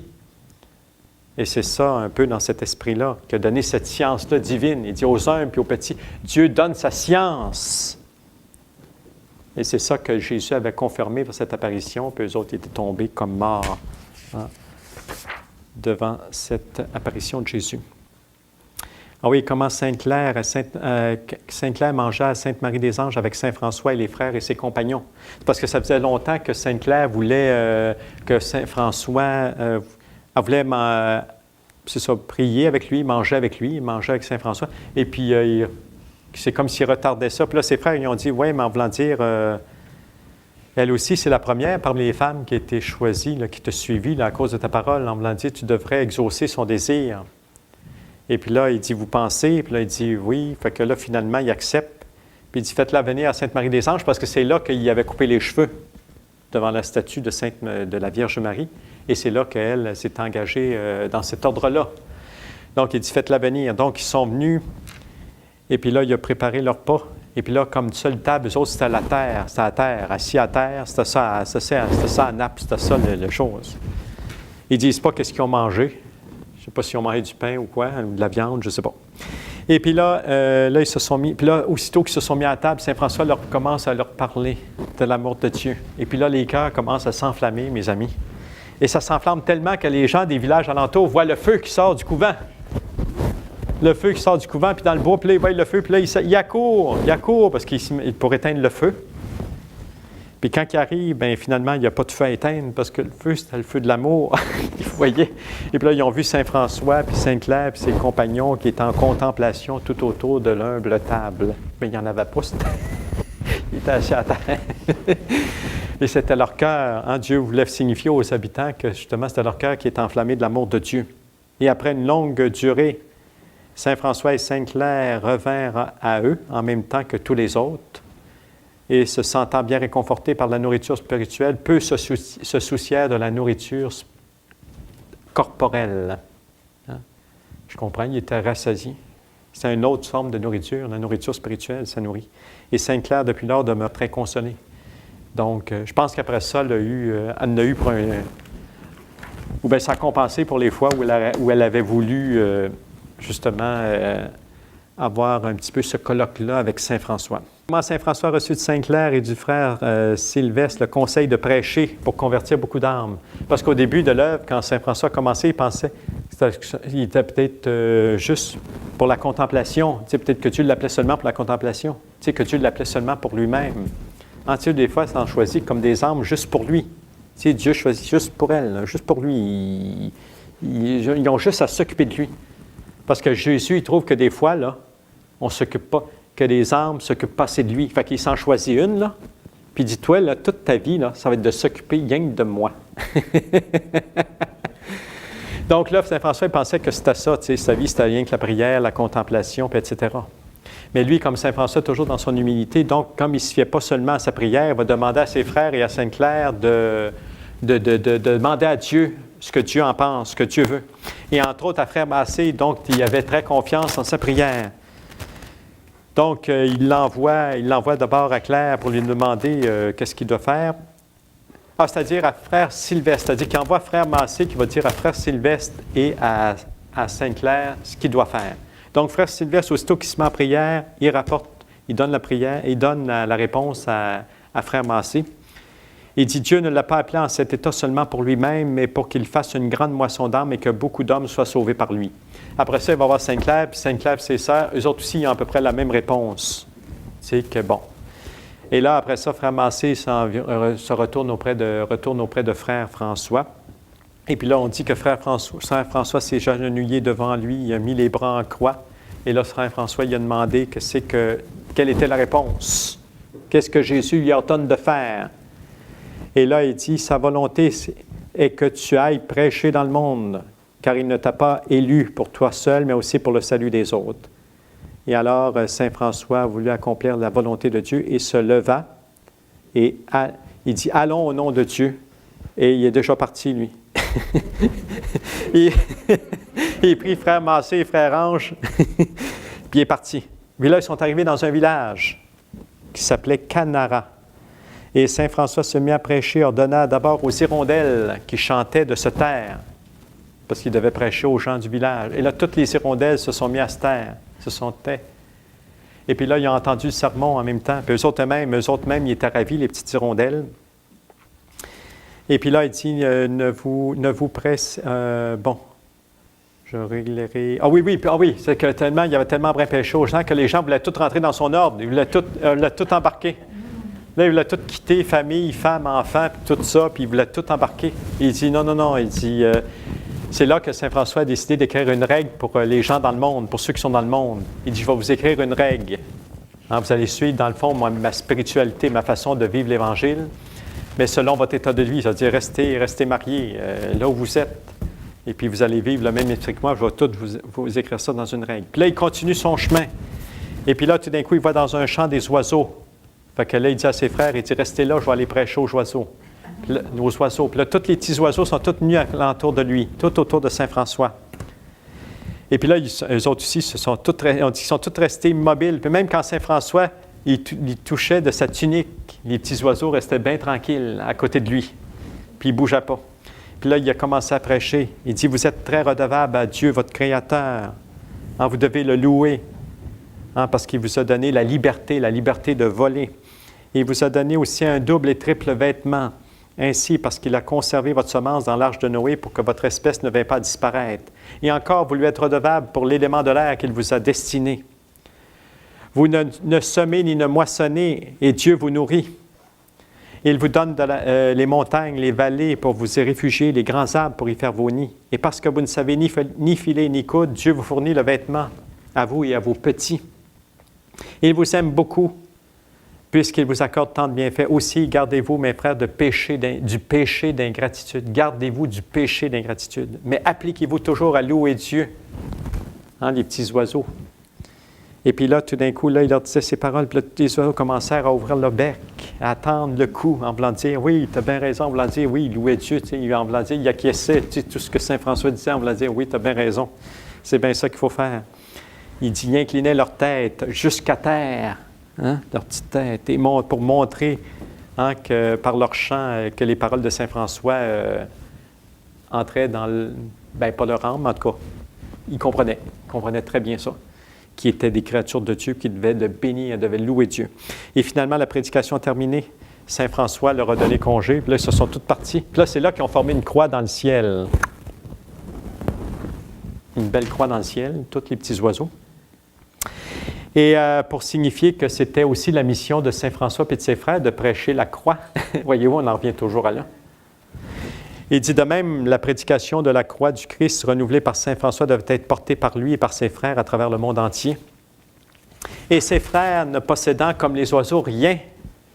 Et c'est ça, un peu dans cet esprit-là, qui a donné cette science-là divine. Il dit aux humbles et aux petits, Dieu donne sa science. Et c'est ça que Jésus avait confirmé par cette apparition, puis eux autres étaient tombés comme morts devant cette apparition de Jésus. Ah oui, comment Sainte-Claire mangea à Sainte-Marie-des-Anges avec Saint François et les frères et ses compagnons. C'est parce que ça faisait longtemps que Sainte-Claire voulait que Saint François... Elle voulait prier avec lui, manger avec lui, manger avec Saint François. Et puis, c'est comme s'il retardait ça. Puis là, ses frères, ils ont dit, « Oui, mais en voulant dire, elle aussi, c'est la première parmi les femmes qui a été choisie, là, qui t'a suivi là, à cause de ta parole. En voulant dire, tu devrais exaucer son désir. » Et puis là, il dit, « Vous pensez? » Puis là, il dit, « Oui. » Fait que là, finalement, il accepte. Puis il dit, « Faites-la venir à Sainte-Marie-des-Anges, parce que c'est là qu'il avait coupé les cheveux devant la statue de la Vierge Marie. Et c'est là qu'elle s'est engagée dans cet ordre-là. Donc, il dit, faites-la venir. Donc, ils sont venus, et puis là, il a préparé leur pas. Et puis là, comme seule table, eux autres, c'était à la terre. C'était à terre, assis à terre. C'était ça à nappe, c'était ça la chose. Ils ne disent pas qu'est-ce qu'ils ont mangé. Je ne sais pas s'ils ont mangé du pain ou quoi, ou de la viande, je ne sais pas. Et puis là, ils se sont mis. Puis là, aussitôt qu'ils se sont mis à table, Saint François commence à leur parler de l'amour de Dieu. Et puis là, les cœurs commencent à s'enflammer, mes amis. Et ça s'enflamme tellement que les gens des villages alentours voient le feu qui sort du couvent. Le feu qui sort du couvent, puis dans le bois, puis là, ils voient le feu, puis là, il accourt parce qu'il pour éteindre le feu. Puis quand il arrive, bien finalement, il n'y a pas de feu à éteindre, parce que le feu, c'était le feu de l'amour. Vous voyez? Et puis là, ils ont vu Saint François, puis Sainte-Claire, puis ses compagnons qui étaient en contemplation tout autour de l'humble table. Mais il n'y en avait pas. Ils étaient assis à terre. Et c'était leur cœur. Dieu voulait signifier aux habitants que justement, c'était leur cœur qui était enflammé de l'amour de Dieu. Et après une longue durée, Saint François et Sainte-Claire revinrent à eux en même temps que tous les autres. Et se sentant bien réconfortés par la nourriture spirituelle, peu se soucièrent de la nourriture corporelle. Je comprends, ils étaient rassasiés. C'est une autre forme de nourriture. La nourriture spirituelle, ça nourrit. Et Sainte-Claire, depuis lors, demeure très consolée. Donc, je pense qu'après ça, elle en a eu pour un... Ou bien ça a compensé pour les fois où elle avait voulu, justement, avoir un petit peu ce colloque-là avec Saint François. Comment Saint François a reçu de Sainte-Claire et du frère Sylvestre le conseil de prêcher pour convertir beaucoup d'âmes. Parce qu'au début de l'œuvre, quand Saint François a commencé, il pensait qu'il était peut-être juste pour la contemplation. Tu sais, peut-être que Dieu l'appelait seulement pour la contemplation. Tu sais, que Dieu l'appelait seulement pour lui-même. Dieu, des fois, s'en choisit comme des âmes juste pour lui. Tu sais, Dieu choisit juste pour elle, juste pour lui. Ils ont juste à s'occuper de lui. Parce que Jésus, il trouve que des fois, là, on ne s'occupe pas, que les âmes ne s'occupent pas assez de lui. Fait qu'il s'en choisit une, là, puis il dit, toi, là, toute ta vie, là, ça va être de s'occuper rien que de moi. Donc là, Saint François, il pensait que c'était ça, tu sais, sa vie, c'était rien que la prière, la contemplation, puis etc. Mais lui, comme Saint François, toujours dans son humilité, donc, comme il ne se fiait pas seulement à sa prière, il va demander à ses frères et à Sainte-Claire de demander à Dieu ce que Dieu en pense, ce que Dieu veut. Et entre autres, à Frère Massé, donc, il avait très confiance en sa prière. Donc, il l'envoie d'abord à Claire pour lui demander qu'est-ce qu'il doit faire. Ah, c'est-à-dire à frère Sylvestre. C'est-à-dire qu'il envoie frère Massé qui va dire à frère Sylvestre et à Sainte-Claire ce qu'il doit faire. Donc, frère Sylvestre, aussitôt qu'il se met en prière, il rapporte, il donne la prière, il donne la réponse à frère Massé. Il dit, Dieu ne l'a pas appelé en cet état seulement pour lui-même, mais pour qu'il fasse une grande moisson d'âmes et que beaucoup d'hommes soient sauvés par lui. Après ça, il va voir Sainte-Claire, puis Sainte-Claire et ses sœurs, eux autres aussi, ils ont à peu près la même réponse. C'est que bon. Et là, après ça, frère Massé se retourne auprès de frère François. Et puis là, on dit que frère François s'est genouillé devant lui, il a mis les bras en croix. Et là, frère François, il a demandé quelle était la réponse. Qu'est-ce que Jésus lui ordonne de faire? Et là, il dit, sa volonté est que tu ailles prêcher dans le monde, car il ne t'a pas élu pour toi seul, mais aussi pour le salut des autres. Et alors, saint François a voulu accomplir la volonté de Dieu et se leva. Et il dit, allons au nom de Dieu. Et il est déjà parti, lui. Il prit frère Massé et frère Ange, puis il est parti. Puis là, ils sont arrivés dans un village qui s'appelait Canara. Et saint François se mit à prêcher, ordonna d'abord aux hirondelles qui chantaient de se taire, parce qu'il devait prêcher aux gens du village. Et là, toutes les hirondelles se sont mises à se taire, se sont tais. Et puis là, ils ont entendu le sermon en même temps. Puis eux autres mêmes, ils étaient ravis, les petites hirondelles. Et puis là, il dit, ne vous presse... je réglerai... Ah oui, c'est que il y avait tellement bien prêché aux gens que les gens voulaient tout rentrer dans son ordre. Ils voulaient tout embarquer. Là, il voulait tout quitter, famille, femme, enfant, puis tout ça, puis il voulait tout embarquer. Il dit, non, il dit... c'est là que saint François a décidé d'écrire une règle pour les gens dans le monde, pour ceux qui sont dans le monde. Il dit, je vais vous écrire une règle. Vous allez suivre, dans le fond, ma spiritualité, ma façon de vivre l'Évangile, mais selon votre état de vie, c'est-à-dire restez mariés là où vous êtes. Et puis vous allez vivre le même esprit que moi, je vais tout vous écrire ça dans une règle. Puis là, il continue son chemin. Et puis là, tout d'un coup, il va dans un champ des oiseaux. Fait que là, il dit à ses frères, il dit, restez là, je vais aller prêcher aux oiseaux. Puis là, Puis là, tous les petits oiseaux sont tous venus alentour de lui, tout autour de saint François. Et puis là, eux autres aussi, ils sont tous restés immobiles. Puis même quand saint François, il touchait de sa tunique, les petits oiseaux restaient bien tranquilles à côté de lui. Puis il ne bougeait pas. Puis là, il a commencé à prêcher. Il dit, vous êtes très redevable à Dieu, votre Créateur. Vous devez le louer, parce qu'il vous a donné la liberté de voler. Et il vous a donné aussi un double et triple vêtement. Ainsi, parce qu'il a conservé votre semence dans l'arche de Noé pour que votre espèce ne vienne pas disparaître. Et encore, vous lui êtes redevable pour l'élément de l'air qu'il vous a destiné. Vous ne semez ni ne moissonnez, et Dieu vous nourrit. Il vous donne les montagnes, les vallées pour vous y réfugier, les grands arbres pour y faire vos nids. Et parce que vous ne savez ni filer ni coudre, Dieu vous fournit le vêtement à vous et à vos petits. Il vous aime beaucoup, puisqu'il vous accorde tant de bienfaits. Aussi, gardez-vous, mes frères, du péché d'ingratitude. Gardez-vous du péché d'ingratitude. Mais appliquez-vous toujours à louer Dieu, les petits oiseaux. Et puis là, tout d'un coup, là, il leur disait ces paroles, puis là, tous les oiseaux commencèrent à ouvrir leur bec, à attendre le coup, en voulant dire, oui, tu as bien raison, en voulant dire, oui, louer Dieu, en voulant dire, il acquiesçait, tout ce que saint François disait, en voulant dire, oui, tu as bien raison. C'est bien ça qu'il faut faire. Il dit, ils inclinaient leur tête jusqu'à terre, leur petite tête, et pour montrer que par leur chant, que les paroles de saint François entraient dans pas leur âme, mais en tout cas, ils comprenaient très bien ça, qui étaient des créatures de Dieu, qui devaient le bénir, devaient louer Dieu. Et finalement, la prédication terminée, saint François leur a donné congé, puis là, ils se sont tous partis. Puis là, c'est là qu'ils ont formé une croix dans le ciel. Une belle croix dans le ciel, tous les petits oiseaux. Et pour signifier que c'était aussi la mission de saint François et de ses frères de prêcher la croix. Voyez-vous, on en revient toujours à là. Il dit de même, la prédication de la croix du Christ renouvelée par saint François devait être portée par lui et par ses frères à travers le monde entier. Et ses frères, ne possédant comme les oiseaux rien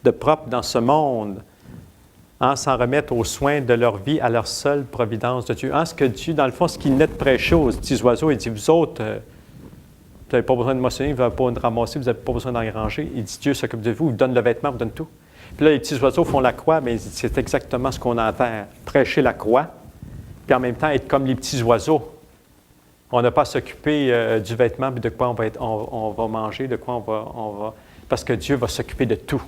de propre dans ce monde, s'en remettent aux soins de leur vie à leur seule providence de Dieu. Ce que Dieu, dans le fond, ce qu'il venait de prêcher aux petits oiseaux, il dit, vous autres, vous n'avez pas besoin de moissonner, vous n'avez pas besoin de ramasser, vous n'avez pas besoin d'en ranger. Il dit, Dieu s'occupe de vous, il vous donne le vêtement, vous donne tout. Puis là, les petits oiseaux font la croix, mais c'est exactement ce qu'on a à faire. Prêcher la croix, puis en même temps être comme les petits oiseaux. On n'a pas à s'occuper du vêtement, puis de quoi on va manger, de quoi on va... Parce que Dieu va s'occuper de tout.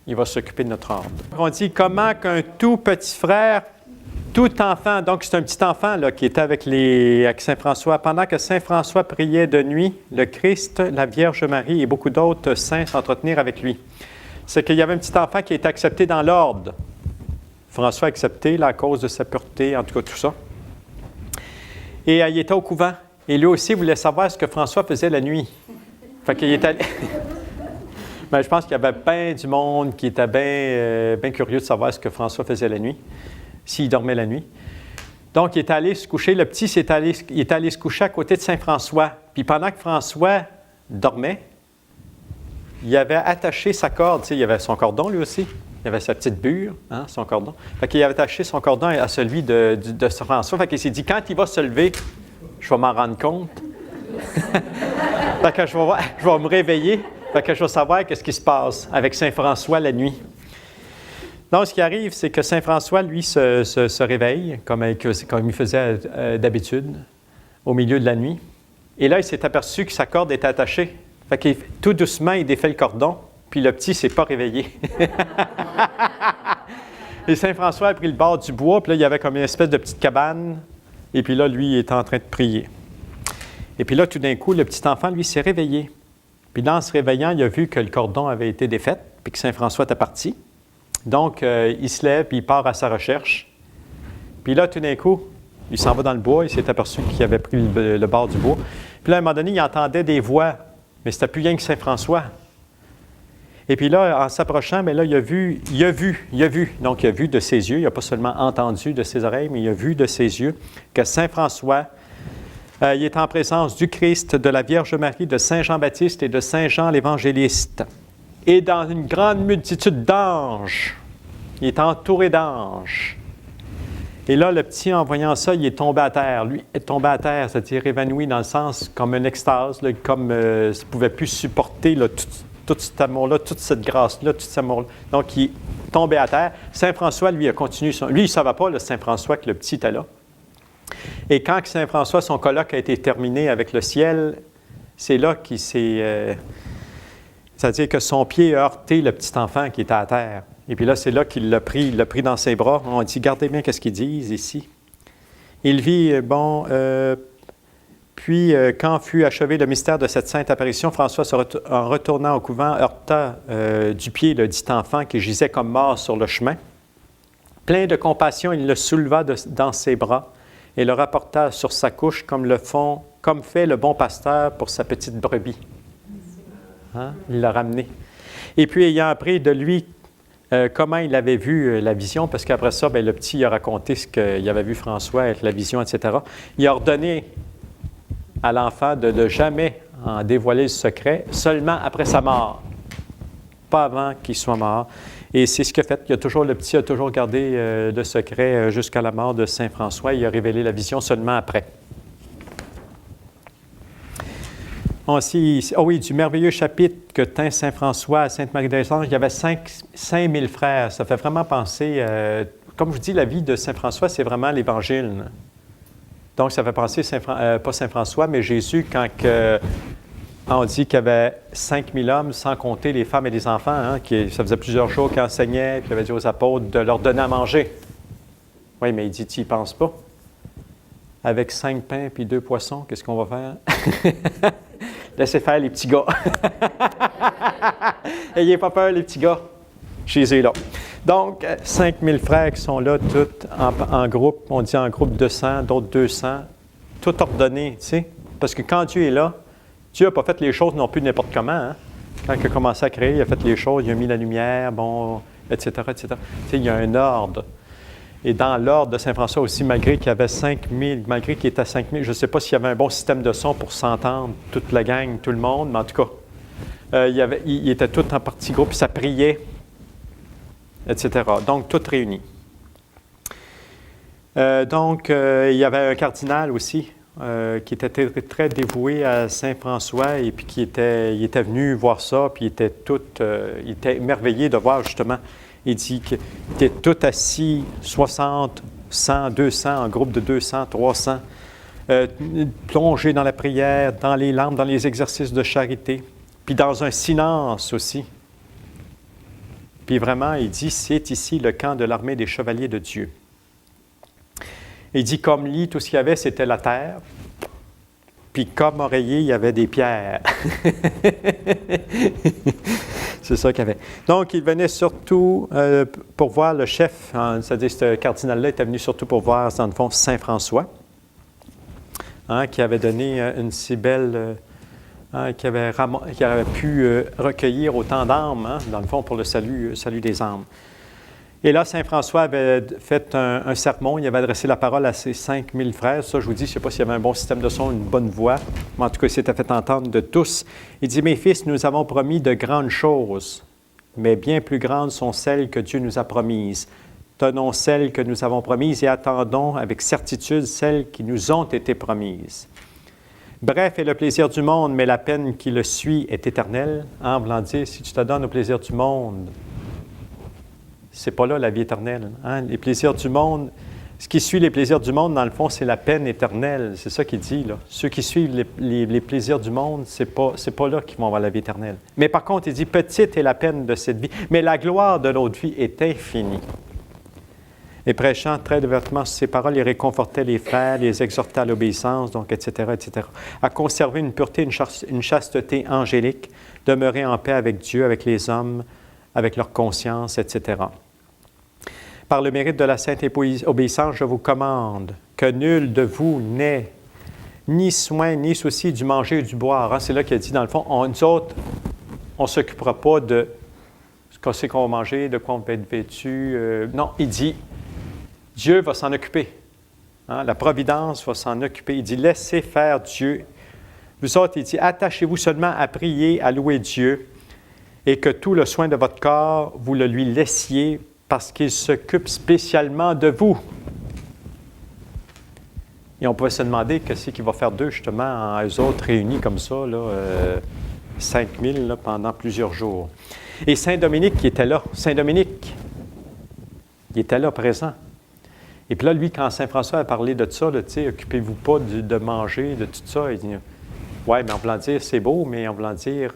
il va s'occuper de notre ordre. On dit comment qu'un tout petit frère, tout enfant, donc c'est un petit enfant là, qui était avec Saint François. Pendant que Saint François priait de nuit, le Christ, la Vierge Marie et beaucoup d'autres saints s'entretenirent avec lui. C'est qu'il y avait un petit enfant qui était accepté dans l'ordre. François a accepté là, à cause de sa pureté, en tout cas tout ça. Et il était au couvent. Et lui aussi voulait savoir ce que François faisait la nuit. Fait qu'il est allé... Ben, je pense qu'il y avait bien du monde qui était bien curieux de savoir ce que François faisait la nuit, s'il dormait la nuit. Donc, il est allé se coucher. Le petit, il est allé se coucher à côté de Saint François. Puis pendant que François dormait, il avait attaché sa corde. Tu sais, il avait son cordon, lui aussi. Il avait sa petite bure, hein, son cordon. Fait qu'il avait attaché son cordon à celui de François. Fait qu'il s'est dit, quand il va se lever, je vais m'en rendre compte. Fait que je vais me réveiller. Fait que je vais savoir qu'est-ce qui se passe avec Saint François la nuit. Donc, ce qui arrive, c'est que Saint François, lui, se réveille, comme il faisait d'habitude, au milieu de la nuit. Et là, il s'est aperçu que sa corde était attachée. Fait que tout doucement, il défait le cordon, puis le petit ne s'est pas réveillé. Et Saint François a pris le bord du bois, puis là, il y avait comme une espèce de petite cabane. Et puis là, lui, il était en train de prier. Et puis là, tout d'un coup, le petit enfant, lui, s'est réveillé. Puis là, en se réveillant, il a vu que le cordon avait été défait, puis que Saint François était parti. Donc, il se lève, puis il part à sa recherche. Puis là, tout d'un coup, il s'en va dans le bois, il s'est aperçu qu'il avait pris le bord du bois. Puis là, à un moment donné, il entendait des voix, mais c'était plus rien que Saint François. Et puis là, en s'approchant, bien là, il a vu. Donc, il a vu de ses yeux, il n'a pas seulement entendu de ses oreilles, mais il a vu de ses yeux que Saint François, il est en présence du Christ, de la Vierge Marie, de Saint Jean-Baptiste et de Saint Jean l'Évangéliste. Et dans une grande multitude d'anges. Il est entouré d'anges. Et là, le petit, en voyant ça, il est tombé à terre. Lui est tombé à terre, c'est-à-dire évanoui dans le sens comme une extase, là, comme s'il ne pouvait plus supporter là, tout cet amour-là, toute cette grâce-là, tout cet amour-là. Donc, il est tombé à terre. Saint François, lui, a continué. Lui, il ne savait pas, le Saint François, que le petit était là. Et quand Saint François, son colloque a été terminé avec le ciel, c'est là qu'il s'est... c'est-à-dire que son pied a heurté le petit enfant qui était à terre. Et puis là, c'est là qu'il l'a pris dans ses bras. On dit, gardez bien qu'est-ce qu'ils disent ici. Il vit, puis quand fut achevé le mystère de cette sainte apparition, François, en retournant au couvent, heurta du pied le dit enfant qui gisait comme mort sur le chemin. Plein de compassion, il le souleva dans ses bras et le rapporta sur sa couche comme fait le bon pasteur pour sa petite brebis. Hein? Il l'a ramené. Et puis, ayant appris de lui comment il avait vu la vision, parce qu'après ça, bien, le petit il a raconté ce qu'il avait vu François avec la vision, etc. Il a ordonné à l'enfant de ne jamais en dévoiler le secret, seulement après sa mort, pas avant qu'il soit mort. Et c'est ce qu'il a fait. Le petit a toujours gardé le secret jusqu'à la mort de Saint François. Il a révélé la vision seulement après. Du merveilleux chapitre que tint Saint François à Sainte-Marie d'Alexandrie, il y avait 5000 frères. Ça fait vraiment penser, comme je vous dis, la vie de Saint François, c'est vraiment l'Évangile. Donc, ça fait penser, pas Saint François, mais Jésus, quand on dit qu'il y avait 5000 hommes, sans compter les femmes et les enfants, hein, ça faisait plusieurs jours qu'il enseignait, puis il avait dit aux apôtres de leur donner à manger. Oui, mais il dit, tu n'y penses pas? Avec 5 pains et 2 poissons, qu'est-ce qu'on va faire? Laissez faire les petits gars. N'ayez pas peur, les petits gars. Jésus est là. Donc, 5000 frères qui sont là, tous en groupe. On dit en groupe 200, d'autres 200. Tout ordonné, tu sais. Parce que quand Dieu est là, Dieu n'a pas fait les choses non plus n'importe comment. Hein? Quand il a commencé à créer, il a fait les choses, il a mis la lumière, etc., etc. Tu sais, il y a un ordre. Et dans l'ordre de Saint François aussi, malgré qu'il y avait 5000, malgré qu'il était à 5000, je ne sais pas s'il y avait un bon système de son pour s'entendre, toute la gang, tout le monde, mais en tout cas, il était tout en petits groupes, ça priait, etc. Donc, tout réuni. Il y avait un cardinal aussi qui était très dévoué à Saint François et puis il était venu voir ça, puis il était émerveillé de voir justement. Il dit qu'ils étaient tous assis, 60, 100, 200, en groupe de 200, 300, plongés dans la prière, dans les larmes, dans les exercices de charité, puis dans un silence aussi. Puis vraiment, il dit, c'est ici le camp de l'armée des chevaliers de Dieu. Il dit, comme lit, tout ce qu'il y avait, c'était la terre. Puis comme oreiller, il y avait des pierres. C'est ça qu'il y avait. Donc, il venait surtout pour voir le chef, hein, c'est-à-dire ce cardinal-là était venu surtout pour voir, dans le fond, Saint François, hein, qui avait donné une si belle... qui avait pu recueillir autant d'âmes, hein, dans le fond, pour le salut des âmes. Et là, Saint François avait fait un sermon, il avait adressé la parole à ses 5000 frères. Ça, je vous dis, je ne sais pas s'il y avait un bon système de son, une bonne voix, mais en tout cas, il s'était fait entendre de tous. Il dit, « Mes fils, nous avons promis de grandes choses, mais bien plus grandes sont celles que Dieu nous a promises. Tenons celles que nous avons promises et attendons avec certitude celles qui nous ont été promises. Bref est le plaisir du monde, mais la peine qui le suit est éternelle. » En voulant dire, si tu te donnes au plaisir du monde, c'est pas là la vie éternelle. Hein? Les plaisirs du monde, ce qui suit les plaisirs du monde, dans le fond, c'est la peine éternelle. C'est ça qu'il dit, là. Ceux qui suivent les plaisirs du monde, c'est pas là qu'ils vont avoir la vie éternelle. Mais par contre, il dit, petite est la peine de cette vie, mais la gloire de l'autre vie est infinie. Et prêchant très ouvertement ces paroles, il réconfortait les frères, les exhortait à l'obéissance, donc, etc., etc., à conserver une pureté, une chasteté angélique, demeurer en paix avec Dieu, avec les hommes, avec leur conscience, etc. Par le mérite de la sainte obéissance, je vous commande que nul de vous n'ait ni soin, ni souci du manger et du boire. Hein? C'est là qu'il a dit, dans le fond, nous autres, on ne s'occupera pas de ce qu'on va manger, de quoi on va être vêtu. Non, il dit, Dieu va s'en occuper. Hein? La providence va s'en occuper. Il dit, laissez faire Dieu. Vous autres, il dit, attachez-vous seulement à prier, à louer Dieu, et que tout le soin de votre corps, vous le lui laissiez parce qu'il s'occupe spécialement de vous. Et on peut se demander qu'est-ce qu'il va faire d'eux, justement, eux autres réunis comme ça, 5000 pendant plusieurs jours. Et Saint Dominique qui était là, Saint Dominique, il était là, présent. Et puis là, lui, quand Saint François a parlé de ça, occupez-vous pas de manger, de tout ça, il dit, ouais, mais en voulant dire, c'est beau, mais en voulant dire,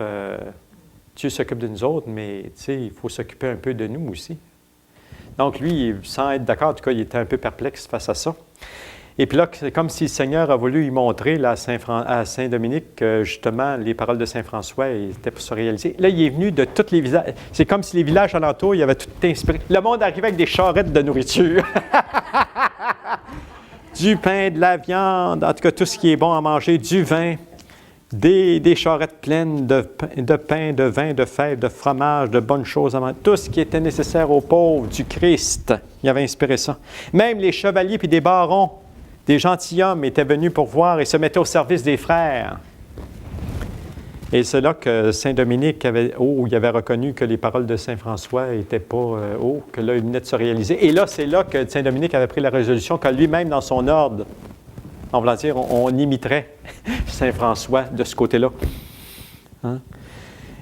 Dieu s'occupe de nous autres, mais il faut s'occuper un peu de nous aussi. Donc lui, sans être d'accord, en tout cas, il était un peu perplexe face à ça. Et puis là, c'est comme si le Seigneur a voulu y montrer là, à Saint Dominique que justement, les paroles de Saint François étaient pour se réaliser. Là, il est venu de tous les villages. C'est comme si les villages alentours, il avait tout inspiré. Le monde arrivait avec des charrettes de nourriture. Du pain, de la viande, en tout cas, tout ce qui est bon à manger, du vin. Des charrettes pleines de pain, de vin, de fèves, de fromage, de bonnes choses à manger. Tout ce qui était nécessaire aux pauvres, du Christ. Il avait inspiré ça. Même les chevaliers puis des barons, des gentilshommes étaient venus pour voir et se mettaient au service des frères. Et c'est là que Saint Dominique il avait reconnu que les paroles de Saint François n'étaient pas que là, il venait de se réaliser. Et là, c'est là que Saint Dominique avait pris la résolution que lui-même, dans son ordre, en voulant dire, on imiterait Saint François de ce côté-là. Hein?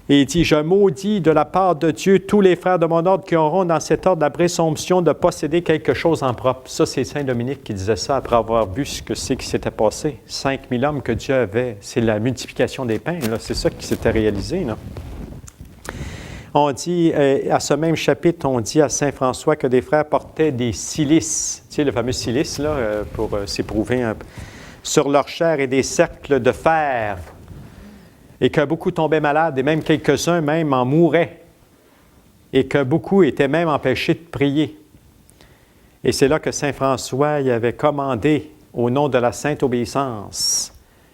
Et il dit, « Je maudis de la part de Dieu tous les frères de mon ordre qui auront dans cet ordre la présomption de posséder quelque chose en propre. » Ça, c'est Saint Dominique qui disait ça après avoir vu ce que c'est qui s'était passé. 5000 hommes que Dieu avait. C'est la multiplication des pains, là. C'est ça qui s'était réalisé, là. On dit, à ce même chapitre, on dit à Saint François que des frères portaient des cilices, tu sais, le fameux cilice, là, pour s'éprouver un peu, sur leur chair et des cercles de fer, et que beaucoup tombaient malades, et même quelques-uns même en mouraient, et que beaucoup étaient même empêchés de prier. Et c'est là que Saint François y avait commandé, au nom de la sainte obéissance,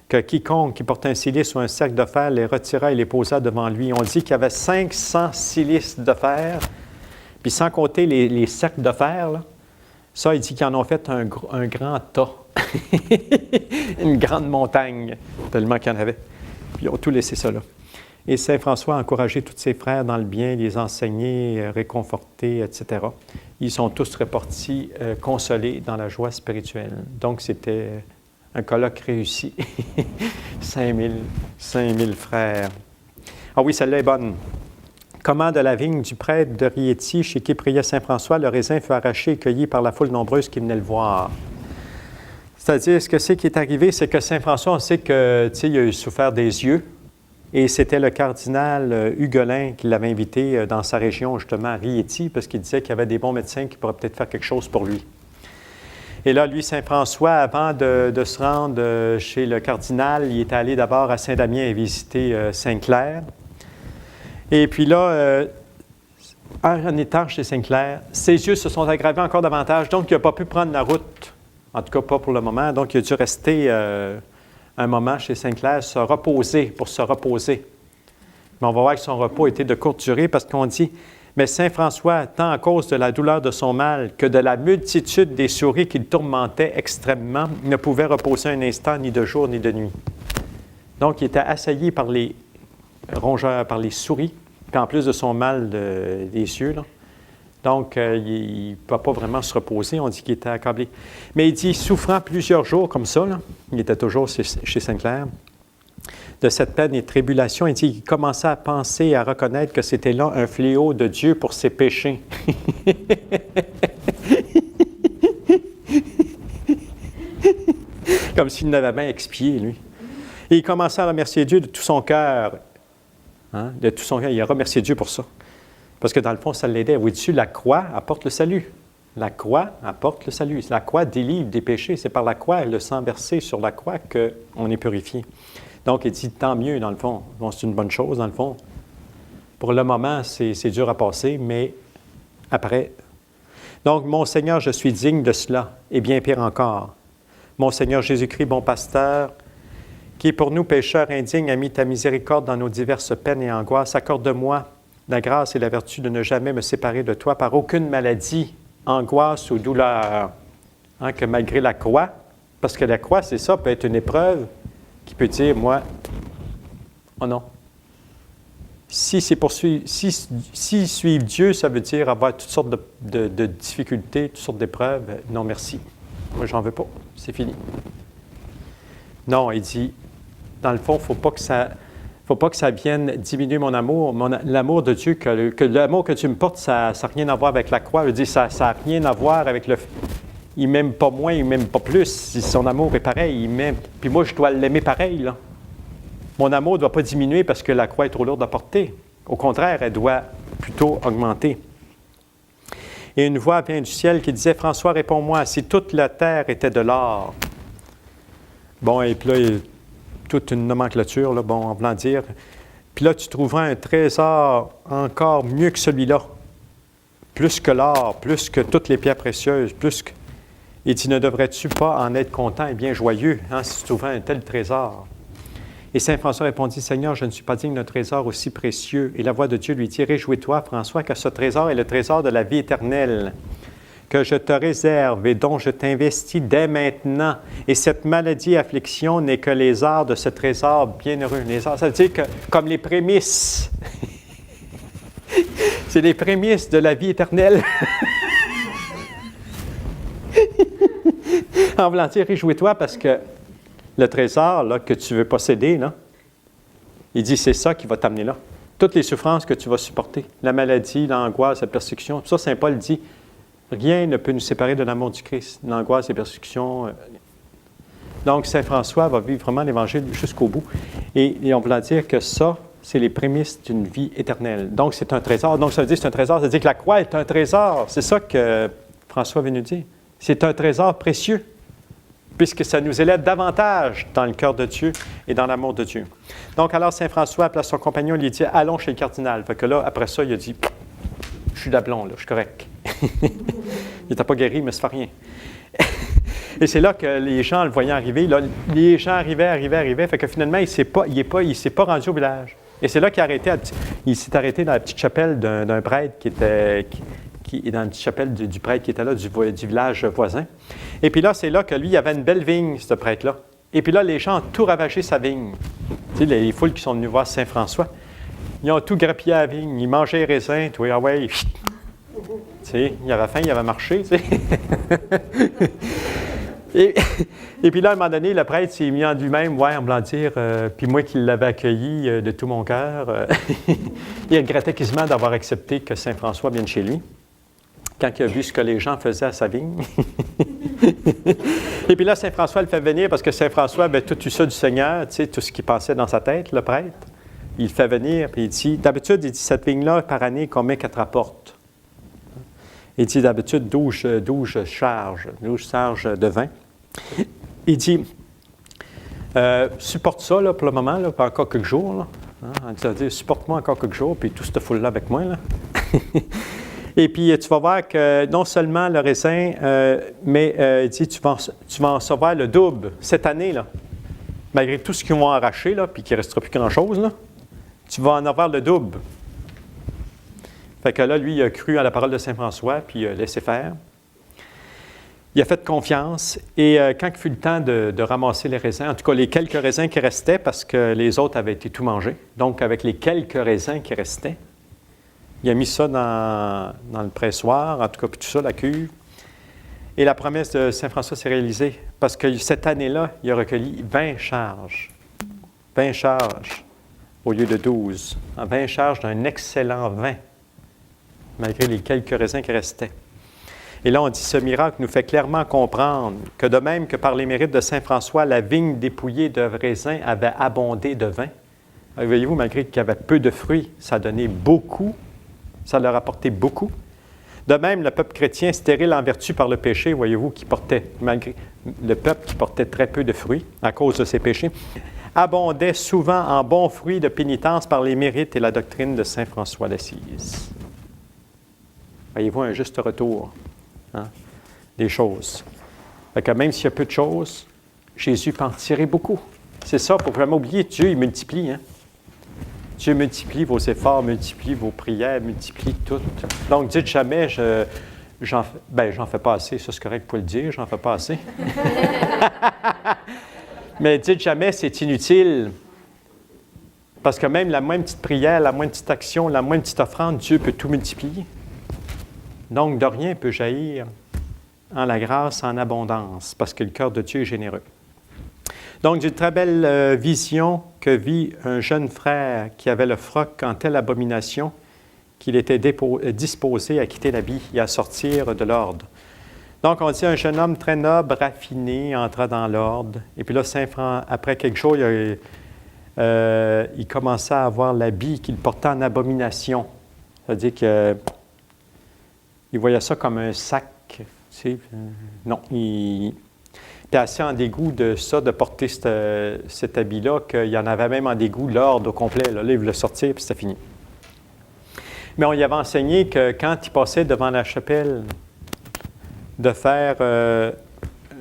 que quiconque qui portait un cilice ou un cercle de fer les retira et les posa devant lui. On dit qu'il y avait 500 cilices de fer, puis sans compter les cercles de fer, là, ça, il dit qu'ils en ont fait un grand tas, une grande montagne, tellement qu'il y en avait. Puis ils ont tout laissé ça là. Et Saint François a encouragé tous ses frères dans le bien, les enseigner, réconforter, etc. Ils sont tous repartis consolés dans la joie spirituelle. Donc, c'était un colloque réussi. 5000 frères. Ah oui, celle-là est bonne. Comment de la vigne du prêtre de Rieti, chez qui priait Saint François, le raisin fut arraché et cueilli par la foule nombreuse qui venait le voir. C'est-à-dire, ce que c'est qui est arrivé, c'est que Saint François, on sait que, tu sais, il a souffert des yeux. Et c'était le cardinal Hugolin qui l'avait invité dans sa région, justement, à Rieti, parce qu'il disait qu'il y avait des bons médecins qui pourraient peut-être faire quelque chose pour lui. Et là, lui, Saint François, avant de se rendre chez le cardinal, il est allé d'abord à Saint-Damien et visiter Sainte-Claire. Et puis là, en étant chez Sainte-Claire, ses yeux se sont aggravés encore davantage, donc il n'a pas pu prendre la route, en tout cas pas pour le moment, donc il a dû rester un moment chez Sainte-Claire, se reposer. Mais on va voir que son repos était de courte durée parce qu'on dit « Mais Saint François, tant à cause de la douleur de son mal que de la multitude des souris qui le tourmentaient extrêmement, ne pouvait reposer un instant, ni de jour, ni de nuit. » Donc, il était assailli par les rongeurs, par les souris, puis en plus de son mal des yeux, là. Donc, il ne peut pas vraiment se reposer. On dit qu'il était accablé. Mais il dit, souffrant plusieurs jours comme ça, là, il était toujours chez Sainte-Claire, de cette peine et tribulation, il dit qu'il commençait à penser, à reconnaître que c'était là un fléau de Dieu pour ses péchés. Comme s'il n'avait bien expié, lui. Et il commençait à remercier Dieu de tout son cœur. Hein? De tout son cœur. Il a remercié Dieu pour ça. Parce que dans le fond, ça l'aidait. Au-dessus, la croix apporte le salut. La croix apporte le salut. La croix délivre des péchés. C'est par la croix, le sang versé sur la croix, qu'on est purifié. Donc, il dit tant mieux, dans le fond. Bon, c'est une bonne chose, dans le fond. Pour le moment, c'est dur à passer, mais après. Donc, mon Seigneur, je suis digne de cela, et bien pire encore. Mon Seigneur Jésus-Christ, bon pasteur, qui pour nous, pécheurs indignes, a mis ta miséricorde dans nos diverses peines et angoisses, accorde-moi la grâce et la vertu de ne jamais me séparer de toi par aucune maladie, angoisse ou douleur. Hein, que malgré la croix, parce que la croix, c'est ça, peut être une épreuve qui peut dire, moi, oh non. Si suivre Dieu, ça veut dire avoir toutes sortes de difficultés, toutes sortes d'épreuves, non merci. Moi, j'en veux pas. C'est fini. Non, il dit, dans le fond, il ne faut pas que ça vienne diminuer mon amour, l'amour de Dieu, que l'amour que tu me portes, ça n'a rien à voir avec la croix. Je veux dire, ça n'a rien à voir avec le... Il ne m'aime pas moins, il ne m'aime pas plus. Si son amour est pareil, il m'aime. Puis moi, je dois l'aimer pareil, là. Mon amour ne doit pas diminuer parce que la croix est trop lourde à porter. Au contraire, elle doit plutôt augmenter. Et une voix vient du ciel qui disait, « François, réponds-moi, si toute la terre était de l'or. » Bon, et puis là, il y a toute une nomenclature, là, bon, en voulant dire. Puis là, tu trouveras un trésor encore mieux que celui-là. Plus que l'or, plus que toutes les pierres précieuses, plus que... Et tu ne devrais-tu pas en être content et bien joyeux, hein, si tu trouvais un tel trésor? Et saint François répondit, « Seigneur, je ne suis pas digne d'un trésor aussi précieux. » Et la voix de Dieu lui dit, « Réjouis-toi, François, car ce trésor est le trésor de la vie éternelle, que je te réserve et dont je t'investis dès maintenant. Et cette maladie et affliction n'est que les arts de ce trésor bienheureux. » Les arts, ça veut dire que, comme les prémices, c'est les prémices de la vie éternelle. En voulant dire, réjouis-toi parce que le trésor là, que tu veux posséder, là, il dit, c'est ça qui va t'amener là. Toutes les souffrances que tu vas supporter, la maladie, l'angoisse, la persécution, tout ça, saint Paul dit, rien ne peut nous séparer de l'amour du Christ, l'angoisse, les persécutions. Donc, saint François va vivre vraiment l'Évangile jusqu'au bout. Et on va dire que ça, c'est les prémices d'une vie éternelle. Donc, c'est un trésor. Donc, ça veut dire que c'est un trésor. Ça veut dire que la croix est un trésor. C'est ça que François vient nous dire. C'est un trésor précieux, puisque ça nous élève davantage dans le cœur de Dieu et dans l'amour de Dieu. Donc, alors, saint François appela son compagnon, il lui dit, allons chez le cardinal. Fait que là, après ça, il a dit, je suis d'aplomb, là, je suis correct. Il n'était pas guéri, mais ça ne fait rien. Et c'est là que les gens le voyaient arriver. Là, les gens arrivaient. Fait que finalement, il ne s'est pas rendu au village. Et c'est là il s'est arrêté dans la petite chapelle d'un prêtre qui était dans la petite chapelle du prêtre qui était là, du village voisin. Et puis là, c'est là que lui, il y avait une belle vigne, ce prêtre-là. Et puis là, les gens ont tout ravagé sa vigne. Tu sais, les foules qui sont venues voir saint François, ils ont tout grappillé à la vigne. Ils mangeaient les raisins, tout, ah ouais. Tu sais, il avait faim, il avait marché, tu sais. Et puis là, à un moment donné, le prêtre s'est mis en lui-même, en voulant dire, puis moi qui l'avais accueilli de tout mon cœur, il regrettait quasiment d'avoir accepté que saint François vienne chez lui, quand il a vu ce que les gens faisaient à sa vigne. Et puis là, saint François le fait venir, parce que saint François avait tout eu ça du Seigneur, tu sais, tout ce qui passait dans sa tête, le prêtre. il le fait venir, puis il dit, d'habitude, il dit, cette vigne-là, par année, combien qu'elle te rapporte? Il dit, d'habitude, 12 charges de vin. Il dit, supporte ça là, pour le moment, là, pour encore quelques jours. Là. Hein? Il dit, supporte-moi encore quelques jours, puis tout ce foule-là avec moi. Là. Et puis, tu vas voir que non seulement le raisin, mais il dit, tu vas en recevoir le double cette année, là. Malgré tout ce qu'ils vont arracher, là, puis qu'il ne restera plus grand-chose, là, tu vas en avoir le double. Fait que là, lui, il a cru à la parole de Saint François, puis il a laissé faire. Il a fait confiance, et quand il fut le temps de ramasser les raisins, en tout cas les quelques raisins qui restaient, parce que les autres avaient été tout mangés, donc avec les quelques raisins qui restaient, il a mis ça dans le pressoir, en tout cas, puis tout ça, la cuve. Et la promesse de Saint François s'est réalisée, parce que cette année-là, il a recueilli 20 charges. 20 charges au lieu de 12. 20 charges d'un excellent vin, malgré les quelques raisins qui restaient. Et là, on dit, ce miracle nous fait clairement comprendre que de même que par les mérites de Saint François, la vigne dépouillée de raisins avait abondé de vin. Voyez-vous, malgré qu'il y avait peu de fruits, ça a donné beaucoup, ça leur apportait beaucoup. De même, le peuple chrétien, stérile en vertu par le péché, voyez-vous, malgré le peuple qui portait très peu de fruits à cause de ses péchés, abondait souvent en bons fruits de pénitence par les mérites et la doctrine de Saint François d'Assise. Voyez-vous, un juste retour des choses. Fait que même s'il y a peu de choses, Jésus peut en tirer beaucoup. C'est ça, pour ne jamais oublier, Dieu, il multiplie. Hein? Dieu multiplie vos efforts, multiplie vos prières, multiplie tout. Donc, dites jamais, j'en fais pas assez. Ça, c'est correct pour le dire, j'en fais pas assez. Mais dites jamais, c'est inutile. Parce que même la moindre petite prière, la moindre petite action, la moindre petite offrande, Dieu peut tout multiplier. Donc, de rien peut jaillir en la grâce en abondance, parce que le cœur de Dieu est généreux. Donc, d'une très belle vision que vit un jeune frère qui avait le froc en telle abomination qu'il était disposé à quitter l'habit et à sortir de l'ordre. Donc, on dit un jeune homme très noble, raffiné, entra dans l'ordre. Et puis là, après quelques jours, il commençait à avoir l'habit qu'il portait en abomination. C'est-à-dire qu'il voyait ça comme un sac. Tu sais, non, il était assez en dégoût de ça, de porter cet habit-là, qu'il y en avait même en dégoût l'ordre au complet. Là, il voulait sortir, puis c'était fini. Mais on y avait enseigné que quand il passait devant la chapelle, de faire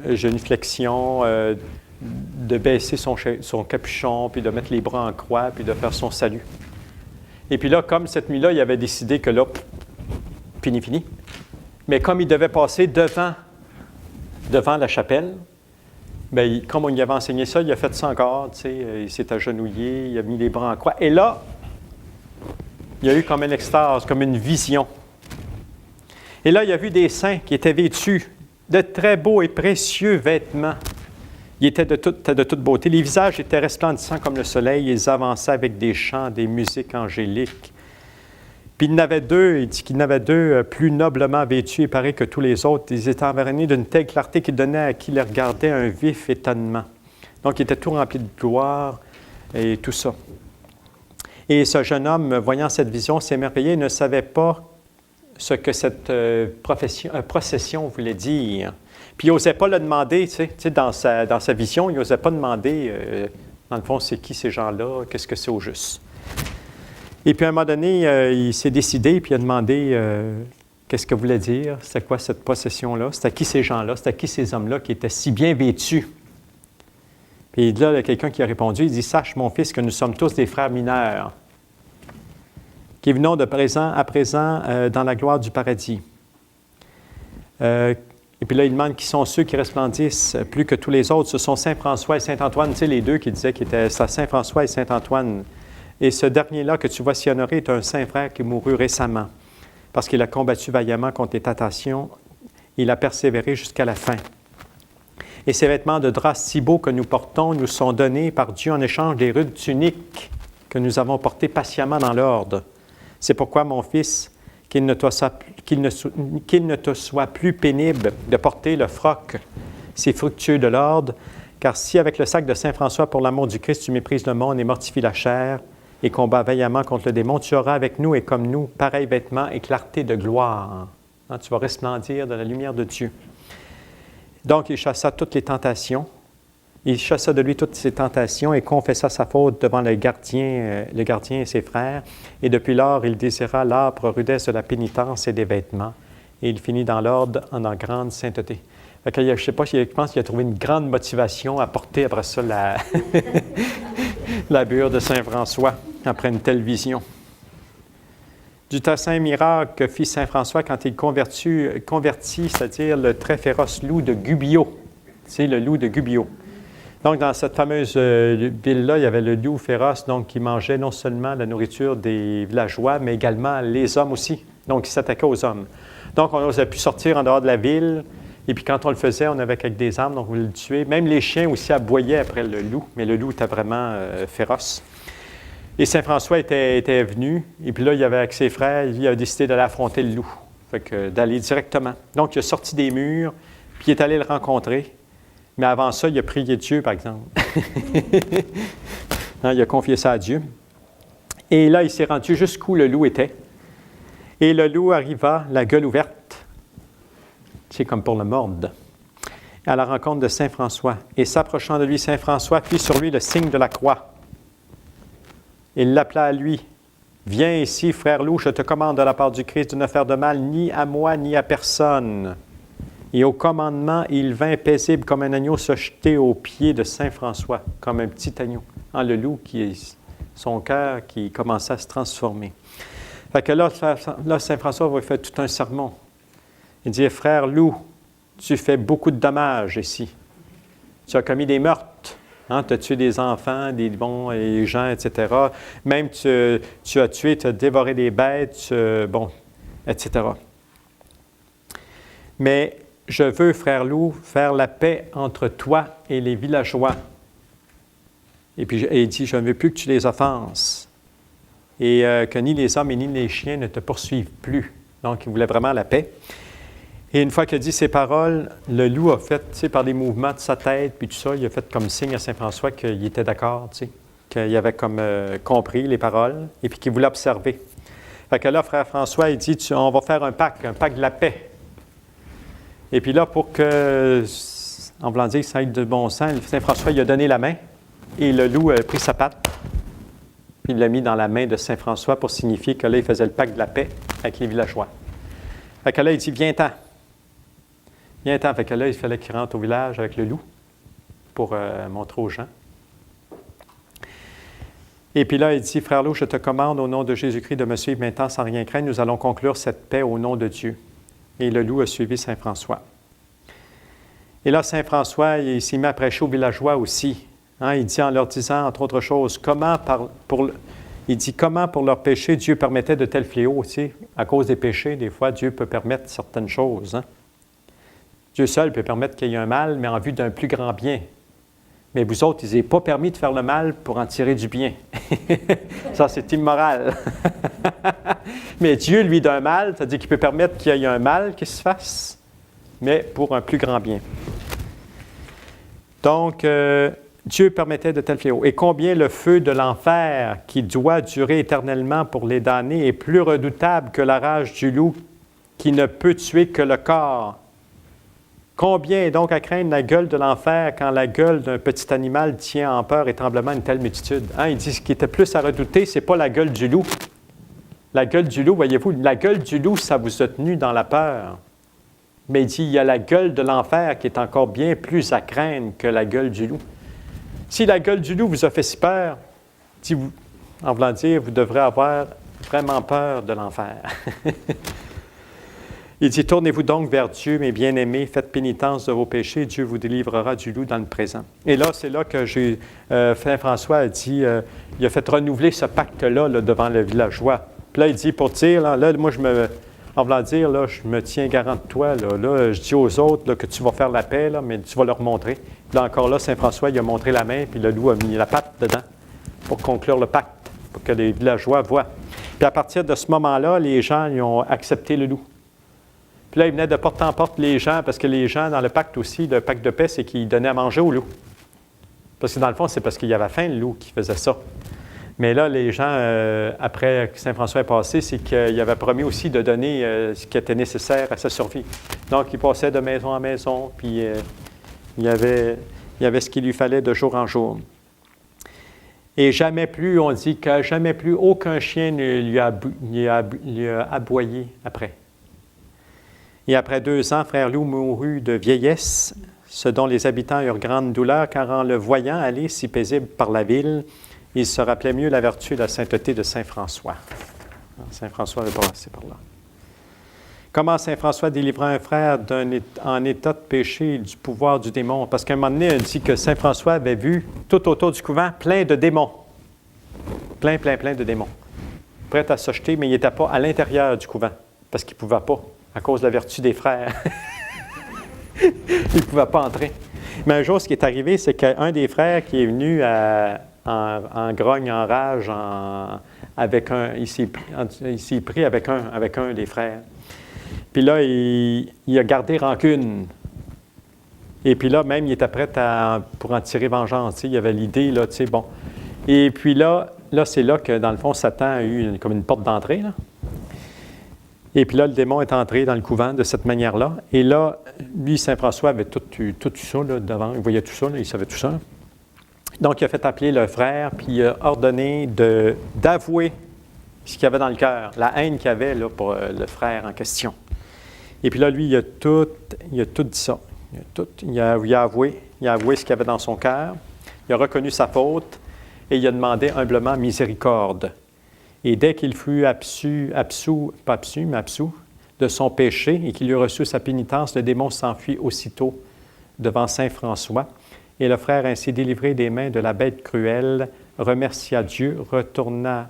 génuflexion, de baisser son capuchon, puis de mettre les bras en croix, puis de faire son salut. Et puis là, comme cette nuit-là, il avait décidé que là, fini. Mais comme il devait passer devant la chapelle, bien, comme on y avait enseigné ça, il a fait ça encore, tu sais, il s'est agenouillé, il a mis les bras en croix. Et là, il y a eu comme une extase, comme une vision. Et là, il a vu des saints qui étaient vêtus de très beaux et précieux vêtements. Ils étaient de toute beauté. Les visages étaient resplendissants comme le soleil. Ils avançaient avec des chants, des musiques angéliques. Puis il y en avait deux, il dit qu'il y en avait deux plus noblement vêtus et pareils que tous les autres. Ils étaient environnés d'une telle clarté qu'ils donnaient à qui les regardait un vif étonnement. Donc, ils étaient tout remplis de gloire et tout ça. Et ce jeune homme, voyant cette vision, s'émerveillait, ne savait pas ce que cette procession voulait dire. Puis il n'osait pas le demander, tu sais dans sa vision, il n'osait pas demander, dans le fond, c'est qui ces gens-là, qu'est-ce que c'est au juste. Et puis à un moment donné, il s'est décidé, puis il a demandé qu'est-ce que voulait dire, c'était quoi cette procession-là, c'était qui ces gens-là, c'était qui ces hommes-là qui étaient si bien vêtus. Puis là, il y a quelqu'un qui a répondu, il dit « Sache, mon fils, que nous sommes tous des frères mineurs, qui venons de présent à présent dans la gloire du paradis. » Et puis là, il demande qui sont ceux qui resplendissent plus que tous les autres. Ce sont Saint François et Saint Antoine, tu sais, les deux qui disaient qu'ils étaient Saint François et Saint Antoine. Et ce dernier-là que tu vois si honoré est un saint frère qui mourut récemment, parce qu'il a combattu vaillamment contre les tentations. Il a persévéré jusqu'à la fin. Et ces vêtements de drap si beaux que nous portons nous sont donnés par Dieu en échange des rudes tuniques que nous avons portées patiemment dans l'ordre. C'est pourquoi, mon fils, qu'il ne te soit plus pénible de porter le froc, si fructueux de l'ordre, car si avec le sac de Saint François pour l'amour du Christ tu méprises le monde et mortifies la chair, et combat vaillamment contre le démon. Tu auras avec nous et comme nous, pareils vêtements et clarté de gloire. Hein, tu vas resplendir de la lumière de Dieu. Donc, il chassa toutes les tentations. Il chassa de lui toutes ses tentations et confessa sa faute devant le gardien et ses frères. Et depuis lors, il désira l'âpre rudesse de la pénitence et des vêtements. Et il finit dans l'ordre en grande sainteté. Fait que, je ne sais pas, je pense qu'il a trouvé une grande motivation à porter après ça la bure de Saint François, après une telle vision. Du saint miracle que fit Saint François quand il convertit, c'est-à-dire le très féroce loup de Gubbio. C'est le loup de Gubbio. Donc, dans cette fameuse ville-là, il y avait le loup féroce, donc qui mangeait non seulement la nourriture des villageois, mais également les hommes aussi. Donc, il s'attaquait aux hommes. Donc, on n'osait plus sortir en dehors de la ville. Et puis, quand on le faisait, on avait avec des armes, donc on voulait le tuer. Même les chiens aussi aboyaient après le loup, mais le loup était vraiment féroce. Et Saint François était venu, et puis là, il avait avec ses frères, il a décidé d'aller affronter le loup, fait que d'aller directement. Donc, il a sorti des murs, puis il est allé le rencontrer. Mais avant ça, il a prié Dieu, par exemple. Non, il a confié ça à Dieu. Et là, il s'est rendu jusqu'où le loup était. Et le loup arriva, la gueule ouverte. C'est comme pour le mordre. À la rencontre de Saint François. Et s'approchant de lui, Saint François fit sur lui le signe de la croix. Il l'appela à lui. « Viens ici, frère loup, je te commande de la part du Christ de ne faire de mal ni à moi ni à personne. » Et au commandement, il vint paisible comme un agneau se jeter aux pieds de Saint François, comme un petit agneau. Hein, le loup, son cœur qui commençait à se transformer. Fait que là, Saint François va faire tout un sermon. Il dit, « Frère loup, tu fais beaucoup de dommages ici. Tu as commis des meurtres. Hein, tu as tué des enfants, des bons des gens, etc. Même tu as tué, tu as dévoré des bêtes, etc. Mais je veux, frère loup, faire la paix entre toi et les villageois. Et puis il dit, je ne veux plus que tu les offenses. Et que ni les hommes et ni les chiens ne te poursuivent plus. Donc, il voulait vraiment la paix. Et une fois qu'il a dit ces paroles, le loup a fait, par des mouvements de sa tête, puis tout ça, il a fait comme signe à Saint François qu'il était d'accord, qu'il avait comme compris les paroles, et puis qu'il voulait observer. Fait que là, frère François, il dit, on va faire un pacte de la paix. Et puis là, pour que, en voulant dire que ça aille de bon sens, Saint François, il a donné la main, et le loup a pris sa patte, puis il l'a mis dans la main de Saint François pour signifier que là, il faisait le pacte de la paix avec les villageois. Fait que là, il dit, viens-t'en. Viens-t'en. Fait que là, il fallait qu'il rentre au village avec le loup pour montrer aux gens. Et puis là, il dit, frère loup, je te commande au nom de Jésus-Christ de me suivre maintenant sans rien craindre. Nous allons conclure cette paix au nom de Dieu. Et le loup a suivi Saint François. Et là, Saint François, il s'est mis à prêcher aux villageois aussi. Hein, il dit en leur disant, entre autres choses, comment pour leur péché, Dieu permettait de tels fléaux. À cause des péchés, des fois, Dieu peut permettre certaines choses. Hein. Dieu seul peut permettre qu'il y ait un mal, mais en vue d'un plus grand bien. Mais vous autres, il n'est pas permis de faire le mal pour en tirer du bien. Ça, c'est immoral. Mais Dieu, lui, d'un mal, c'est-à-dire qu'il peut permettre qu'il y ait un mal qui se fasse, mais pour un plus grand bien. Donc, Dieu permettait de tels fléaux. Et combien le feu de l'enfer, qui doit durer éternellement pour les damnés, est plus redoutable que la rage du loup, qui ne peut tuer que le corps. Combien est donc à craindre la gueule de l'enfer quand la gueule d'un petit animal tient en peur et tremblement une telle multitude? Hein, il dit ce qui était plus à redouter, ce n'est pas la gueule du loup. La gueule du loup, voyez-vous, la gueule du loup, ça vous a tenu dans la peur. Mais il dit, il y a la gueule de l'enfer qui est encore bien plus à craindre que la gueule du loup. Si la gueule du loup vous a fait si peur, en voulant dire, vous devrez avoir vraiment peur de l'enfer. Il dit, tournez-vous donc vers Dieu, mes bien-aimés, faites pénitence de vos péchés, Dieu vous délivrera du loup dans le présent. Et là, c'est là que Saint François a dit, il a fait renouveler ce pacte-là devant le villageois. Puis là, il dit, pour dire, là moi, en voulant dire, là, je me tiens garant de toi, là, je dis aux autres là, que tu vas faire la paix, là, mais tu vas leur montrer. Puis là, encore là, Saint François, il a montré la main, puis le loup a mis la patte dedans pour conclure le pacte, pour que les villageois voient. Puis à partir de ce moment-là, les gens ils ont accepté le loup. Puis là, il venait de porte en porte les gens, parce que les gens, dans le pacte aussi, le pacte de paix, c'est qu'ils donnaient à manger au loup. Parce que dans le fond, c'est parce qu'il y avait faim, le loup, qui faisait ça. Mais là, les gens, après que Saint François est passé, c'est qu'il avait promis aussi de donner ce qui était nécessaire à sa survie. Donc, il passait de maison en maison, puis il y avait ce qu'il lui fallait de jour en jour. Et jamais plus, on dit que jamais plus aucun chien ne lui a aboyé après. Et après 2 ans, Frère Loup mourut de vieillesse, ce dont les habitants eurent grande douleur, car en le voyant aller si paisible par la ville, il se rappelait mieux la vertu et la sainteté de Saint François. Saint François est passé par là. Comment Saint François délivra un frère en état de péché du pouvoir du démon? Parce qu'à un moment donné, on dit que Saint François avait vu tout autour du couvent plein de démons. Plein de démons. Prêts à se jeter, mais il n'était pas à l'intérieur du couvent, parce qu'il ne pouvait pas, à cause de la vertu des frères. Il ne pouvait pas entrer. Mais un jour, ce qui est arrivé, c'est qu'un des frères qui est venu en grogne, en rage, il s'est pris avec un des frères. Puis là, il a gardé rancune. Et puis là, même, il était prêt pour en tirer vengeance. Il avait l'idée, là, tu sais, bon. Et puis là, c'est là que, dans le fond, Satan a eu comme une porte d'entrée, là. Et puis là, le démon est entré dans le couvent de cette manière-là. Et là, lui, Saint François avait tout eu ça, là, devant. Il voyait tout ça, là, il savait tout ça. Donc, il a fait appeler le frère, puis il a ordonné d'avouer ce qu'il y avait dans le cœur, la haine qu'il y avait là, pour le frère en question. Et puis là, lui, il a tout dit ça. Il a avoué ce qu'il y avait dans son cœur. Il a reconnu sa faute et il a demandé humblement miséricorde. Et dès qu'il fut absous de son péché et qu'il eut reçu sa pénitence, le démon s'enfuit aussitôt devant Saint François. Et le frère, ainsi délivré des mains de la bête cruelle, remercia Dieu, retourna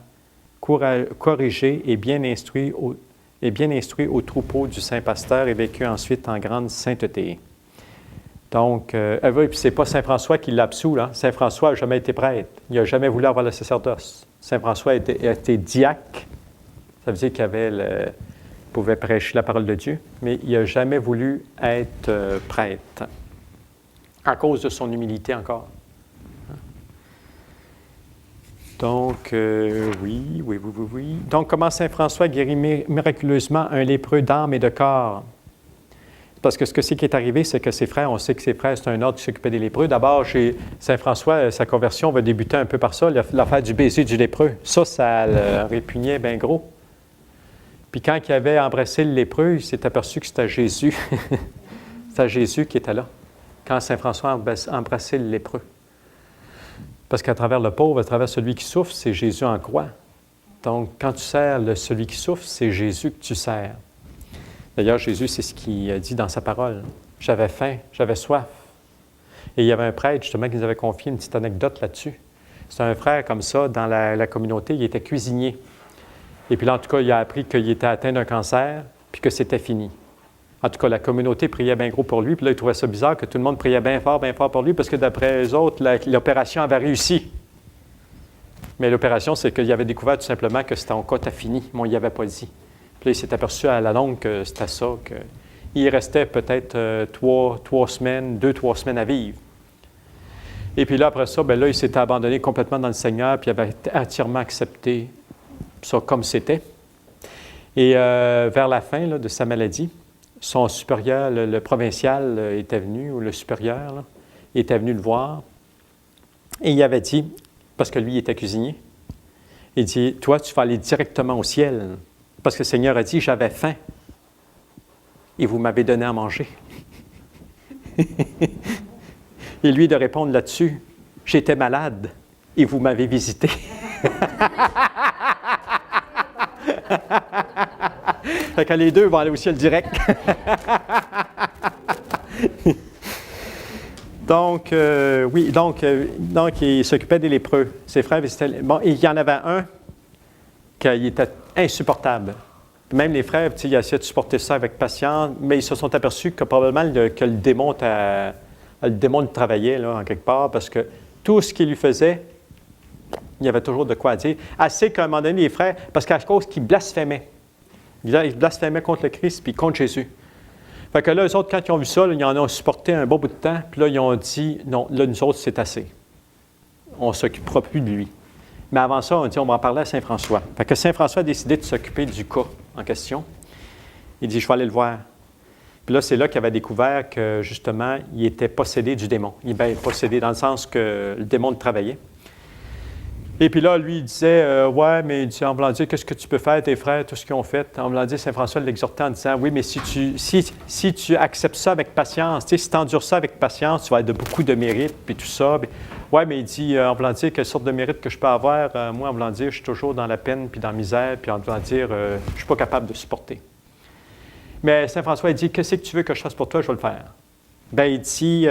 corrigé et bien instruit au troupeau du Saint-Pasteur et vécut ensuite en grande sainteté. Donc, puis c'est pas Saint François qui l'a absous, là. Saint François n'a jamais été prêtre. Il n'a jamais voulu avoir le sacerdoce. Saint François a été diacre. Ça veut dire qu'il pouvait prêcher la parole de Dieu, mais il n'a jamais voulu être prêtre. À cause de son humilité encore. Donc, oui. Donc, comment Saint François guérit miraculeusement un lépreux d'âme et de corps? Parce que ce qui est arrivé, c'est que ses frères, on sait que ses frères, c'est un ordre qui s'occupait des lépreux. D'abord, chez Saint François, sa conversion va débuter un peu par ça, l'affaire du baiser du lépreux. Ça le répugnait bien gros. Puis quand il avait embrassé le lépreux, il s'est aperçu que c'était Jésus. C'était Jésus qui était là, quand Saint François a embrassé le lépreux. Parce qu'à travers le pauvre, à travers celui qui souffre, c'est Jésus en croix. Donc, quand tu sers celui qui souffre, c'est Jésus que tu sers. D'ailleurs, Jésus, c'est ce qu'il a dit dans sa parole. « J'avais faim, j'avais soif. » Et il y avait un prêtre, justement, qui nous avait confié une petite anecdote là-dessus. C'est un frère comme ça, dans la communauté, il était cuisinier. Et puis là, en tout cas, il a appris qu'il était atteint d'un cancer, puis que c'était fini. En tout cas, la communauté priait bien gros pour lui, puis là, il trouvait ça bizarre que tout le monde priait bien fort pour lui, parce que d'après eux autres, l'opération avait réussi. Mais l'opération, c'est qu'il avait découvert tout simplement que c'était en cas fini, mais on n'y avait pas dit. Puis là, il s'est aperçu à la longue que c'était ça, qu'il restait peut-être 2-3 semaines à vivre. Et puis là, après ça, bien là, il s'était abandonné complètement dans le Seigneur, puis il avait entièrement accepté ça comme c'était. Et vers la fin là, de sa maladie, son supérieur, le provincial, était venu, ou le supérieur, là, était venu le voir. Et il avait dit, parce que lui, il était cuisinier, il dit, « Toi, tu vas aller directement au ciel, parce que le Seigneur a dit, j'avais faim, et vous m'avez donné à manger. » Et lui de répondre là-dessus, « J'étais malade, et vous m'avez visité. » Fait que les deux vont aller au ciel direct. Donc, il s'occupait des lépreux. Ses frères visitaient. Bon, il y en avait un qui était insupportable. Même les frères, ils essayaient de supporter ça avec patience, mais ils se sont aperçus que probablement que le démon travaillait là, en quelque part, parce que tout ce qu'il lui faisait, il y avait toujours de quoi dire. Assez qu'à un moment donné, les frères, parce qu'à cause qu'ils blasphémaient. Ils blasphémaient contre le Christ puis contre Jésus. Fait que là, eux autres, quand ils ont vu ça, là, ils en ont supporté un bon bout de temps, puis là, ils ont dit, non, là, nous autres, c'est assez. On ne s'occupera plus de lui. Mais avant ça, on dit, on va en parler à Saint François. Fait que Saint François a décidé de s'occuper du cas en question. Il dit, je vais aller le voir. Puis là, c'est là qu'il avait découvert que, justement, il était possédé du démon. Il était possédé dans le sens que le démon le travaillait. Et puis là, lui, il disait, ouais, mais il dit, en voulant dire, qu'est-ce que tu peux faire, tes frères, tout ce qu'ils ont fait? En voulant dire, Saint François l'exhortait en disant, oui, mais si tu acceptes ça avec patience, si tu endures ça avec patience, tu vas avoir beaucoup de mérite, puis tout ça. Oui, mais il dit, en voulant dire, quelle sorte de mérite que je peux avoir? Moi, en voulant dire, je suis toujours dans la peine, puis dans la misère, puis en voulant dire, je ne suis pas capable de supporter. Mais Saint François, il dit, qu'est-ce que tu veux que je fasse pour toi? Je vais le faire. Bien, il dit,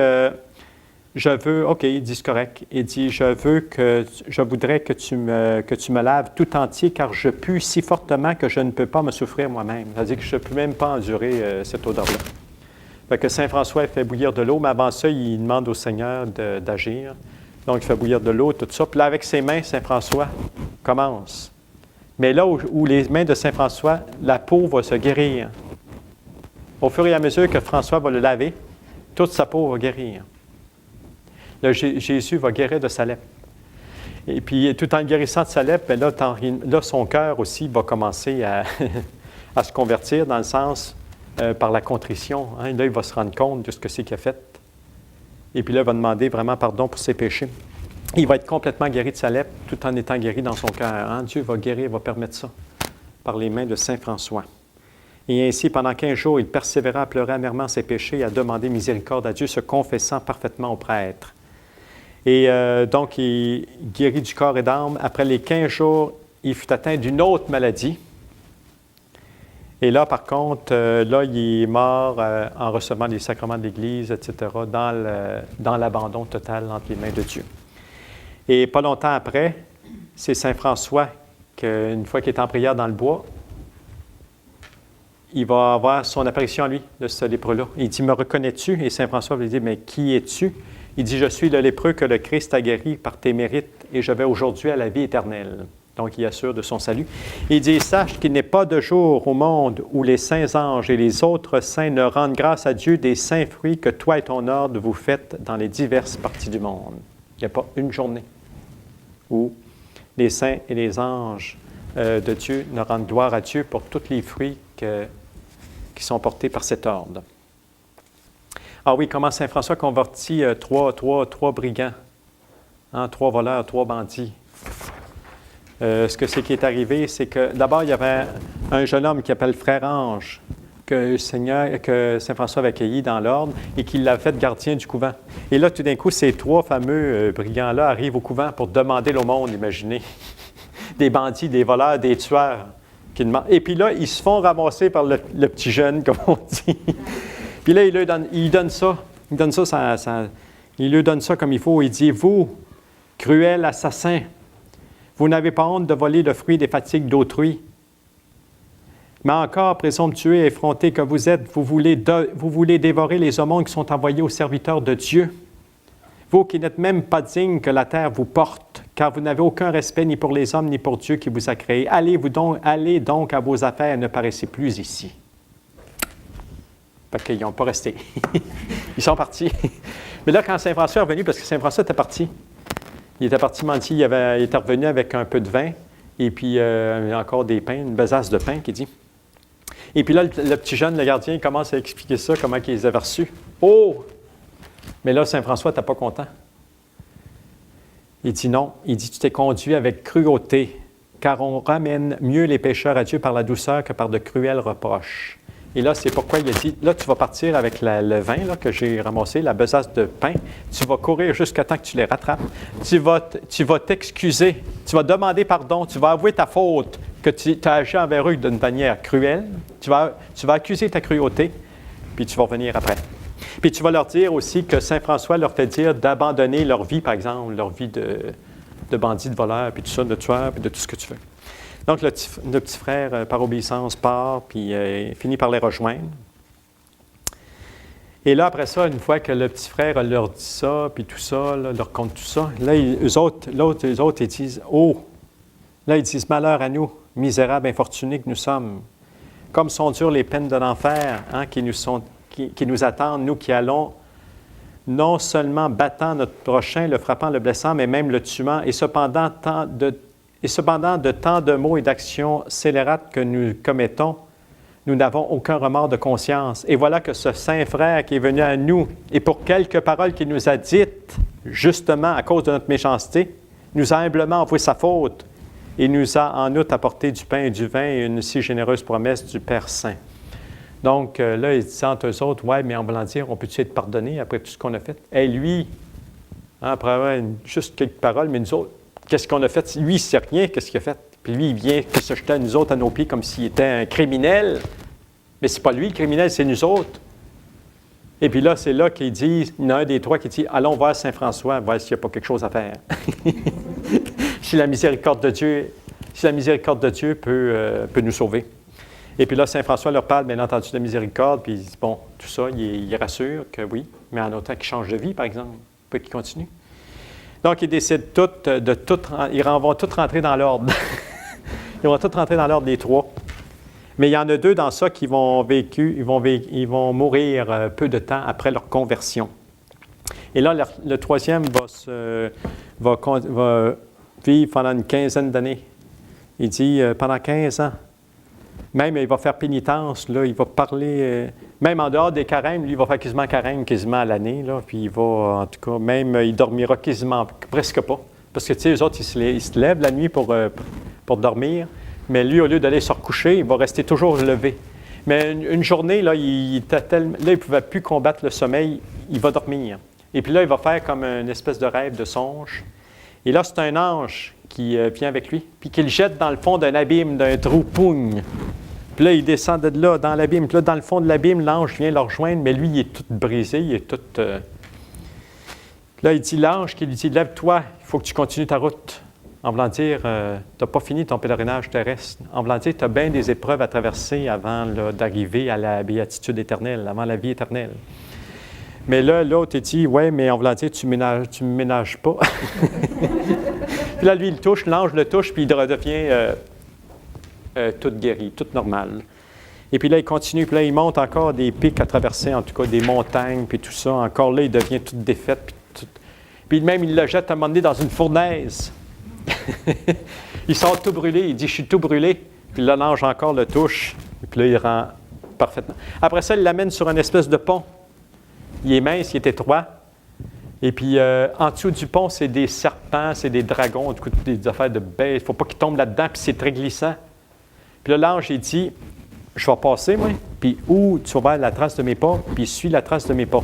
je veux, OK, il dit, c'est correct. Il dit, je voudrais que tu me laves tout entier, car je pue si fortement que je ne peux pas me souffrir moi-même. C'est-à-dire que je ne peux même pas endurer cette odeur-là. Fait que Saint François fait bouillir de l'eau, mais avant ça, il demande au Seigneur d'agir. Donc, il fait bouillir de l'eau, tout ça. Puis là, avec ses mains, Saint François commence. Mais là où les mains de Saint François, la peau va se guérir. Au fur et à mesure que François va le laver, toute sa peau va guérir. Là, Jésus va guérir de sa lèpre. Et puis, tout en guérissant de sa lèpre, bien là, son cœur aussi va commencer à se convertir dans le sens par la contrition. Hein. Là, il va se rendre compte de ce que c'est qu'il a fait. Et puis là, il va demander vraiment pardon pour ses péchés. Il va être complètement guéri de sa lèpre, tout en étant guéri dans son cœur. Hein. Dieu va guérir, va permettre ça par les mains de Saint François. Et ainsi, pendant 15 jours, il persévéra à pleurer amèrement ses péchés et à demander miséricorde à Dieu, se confessant parfaitement au prêtre. Et donc, il guérit du corps et d'âme. Après les 15 jours, il fut atteint d'une autre maladie. Et là, par contre, là, il est mort en recevant les sacrements de l'Église, etc., dans l'abandon total entre les mains de Dieu. Et pas longtemps après, c'est Saint François, qu'une fois qu'il est en prière dans le bois, il va avoir son apparition à lui, de ce lépreux-là. Il dit, me reconnais-tu? Et Saint François lui dit, mais qui es-tu? Il dit, je suis le lépreux que le Christ a guéri par tes mérites et je vais aujourd'hui à la vie éternelle. Donc, il assure de son salut. Il dit, sache qu'il n'est pas de jour au monde où les saints anges et les autres saints ne rendent grâce à Dieu des saints fruits que toi et ton ordre vous faites dans les diverses parties du monde. Il n'y a pas une journée où les saints et les anges de Dieu ne rendent gloire à Dieu pour tous les fruits qui sont portés par cet ordre. Ah oui, comment Saint François convertit trois brigands, hein, 3 voleurs, 3 bandits. Ce que c'est qui est arrivé, c'est que d'abord, il y avait un jeune homme qui s'appelle Frère Ange, que Saint François avait accueilli dans l'ordre et qui l'a fait gardien du couvent. Et là, tout d'un coup, ces 3 fameux brigands-là arrivent au couvent pour demander l'aumône, imaginez. Des bandits, des voleurs, des tueurs. Et puis là, ils se font ramasser par le petit jeune, comme on dit. Puis là, il lui donne ça. Il lui donne ça comme il faut. Il dit, vous, cruel assassin, vous n'avez pas honte de voler le fruit des fatigues d'autrui. Mais encore, présomptueux et effronté que vous êtes, vous voulez dévorer les aumônes qui sont envoyés aux serviteurs de Dieu. Vous qui n'êtes même pas dignes que la terre vous porte, car vous n'avez aucun respect ni pour les hommes ni pour Dieu qui vous a créés. Allez donc à vos affaires, ne paraissez plus ici. Fait qu'ils n'ont pas resté. Ils sont partis. Mais là, quand Saint François est revenu, parce que Saint François était parti, il était parti mentir, il était revenu avec un peu de vin, et puis encore des pains, une besace de pain, qu'il dit. Et puis là, le petit jeune, le gardien, il commence à expliquer ça, comment il les avait reçus. Oh! Mais là, Saint François n'était pas content. Il dit non. Il dit, tu t'es conduit avec cruauté, car on ramène mieux les pécheurs à Dieu par la douceur que par de cruels reproches. Et là, c'est pourquoi il a dit, là, tu vas partir avec le vin là, que j'ai ramassé, la besace de pain. Tu vas courir jusqu'à temps que tu les rattrapes. Tu vas t'excuser. Tu vas demander pardon. Tu vas avouer ta faute, que tu as agi envers eux d'une manière cruelle. Tu vas accuser ta cruauté, puis tu vas revenir après. Puis tu vas leur dire aussi que Saint François leur fait dire d'abandonner leur vie, par exemple, leur vie de bandit, de voleur, puis tout ça, de tueur, puis de tout ce que tu veux. Donc, le petit frère, par obéissance, part, puis finit par les rejoindre. Et là, après ça, une fois que le petit frère leur dit ça, puis tout ça, là, leur compte tout ça, là, eux autres, ils disent « Oh! » Là, ils disent « Malheur à nous, misérables, infortunés que nous sommes. Comme sont dures les peines de l'enfer, hein, qui nous attendent, nous qui allons non seulement battant notre prochain, le frappant, le blessant, mais même le tuant, et cependant de tant de mots et d'actions scélérates que nous commettons, nous n'avons aucun remords de conscience. Et voilà que ce saint frère qui est venu à nous, et pour quelques paroles qu'il nous a dites, justement à cause de notre méchanceté, nous a humblement avoué sa faute, et nous a en outre apporté du pain et du vin et une si généreuse promesse du Père Saint. Donc là, il dit entre eux autres, « Ouais, mais en voulant dire, on peut-tu être pardonné après tout ce qu'on a fait? » Et lui, après avoir juste quelques paroles, mais nous autres, qu'est-ce qu'on a fait? Lui, il ne sait rien, qu'est-ce qu'il a fait? Puis lui, il vient se jeter à nous autres, à nos pieds, comme s'il était un criminel. Mais ce n'est pas lui le criminel, c'est nous autres. Et puis là, c'est là qu'il dit, il y en a un des trois qui dit, « Allons voir Saint François, voir s'il n'y a pas quelque chose à faire. » Si la miséricorde de Dieu peut nous sauver. Et puis là, Saint François leur parle, bien entendu, de la miséricorde, puis il dit, bon, tout ça, il rassure que oui, mais en autant qu'il change de vie, par exemple, pas qu'il continue. Donc, ils décident ils vont tous rentrer dans l'ordre. Ils vont tous rentrer dans l'ordre, les trois. Mais il y en a deux dans ça qui ils vont mourir peu de temps après leur conversion. Et là, le troisième va vivre pendant une quinzaine d'années. Il dit, pendant 15 ans. Même, il va faire pénitence, là, il va parler, même en dehors des carêmes, lui, il va faire carême quasiment à l'année, là, puis il va, en tout cas, même, il dormira presque pas. Parce que, tu sais, eux autres, ils se lèvent la nuit pour dormir, mais lui, au lieu d'aller se recoucher, il va rester toujours levé. Mais une journée, là, il ne pouvait plus combattre le sommeil, il va dormir. Et puis là, il va faire comme une espèce de rêve, de songe. Et là, c'est un ange qui vient avec lui, puis qu'il jette dans le fond d'un abîme, d'un trou, pougne. Puis là, il descend de là, dans l'abîme. Puis là, dans le fond de l'abîme, l'ange vient le rejoindre, mais lui, il est tout brisé, il est tout... Là, il dit, l'ange qui lui dit, « Lève-toi, il faut que tu continues ta route. » En voulant dire, tu n'as pas fini ton pèlerinage terrestre. En voulant dire, tu as bien des épreuves à traverser avant d'arriver à la béatitude éternelle, avant la vie éternelle. Mais là, l'autre, il dit, « Ouais, mais en voulant dire, tu ne me ménages pas. » Puis là, lui, il touche, l'ange le touche, puis il redevient tout guéri, tout normal. Et puis là, il continue, puis là, il monte encore des pics à traverser, en tout cas des montagnes, puis tout ça. Encore là, il devient tout défait. Puis même, il le jette à un moment donné dans une fournaise. Il sort tout brûlé, il dit, « Je suis tout brûlé. » Puis là, l'ange encore le touche, et puis là, il rend parfaitement. Après ça, il l'amène sur une espèce de pont. Il est mince, il est étroit. Et puis, en dessous du pont, c'est des serpents, c'est des dragons, du coup, des affaires de bêtes. Il ne faut pas qu'ils tombent là-dedans, puis c'est très glissant. Puis là, l'ange, il dit, « Je vais passer, moi, puis où tu vas voir la trace de mes pas, puis il suit la trace de mes pas. »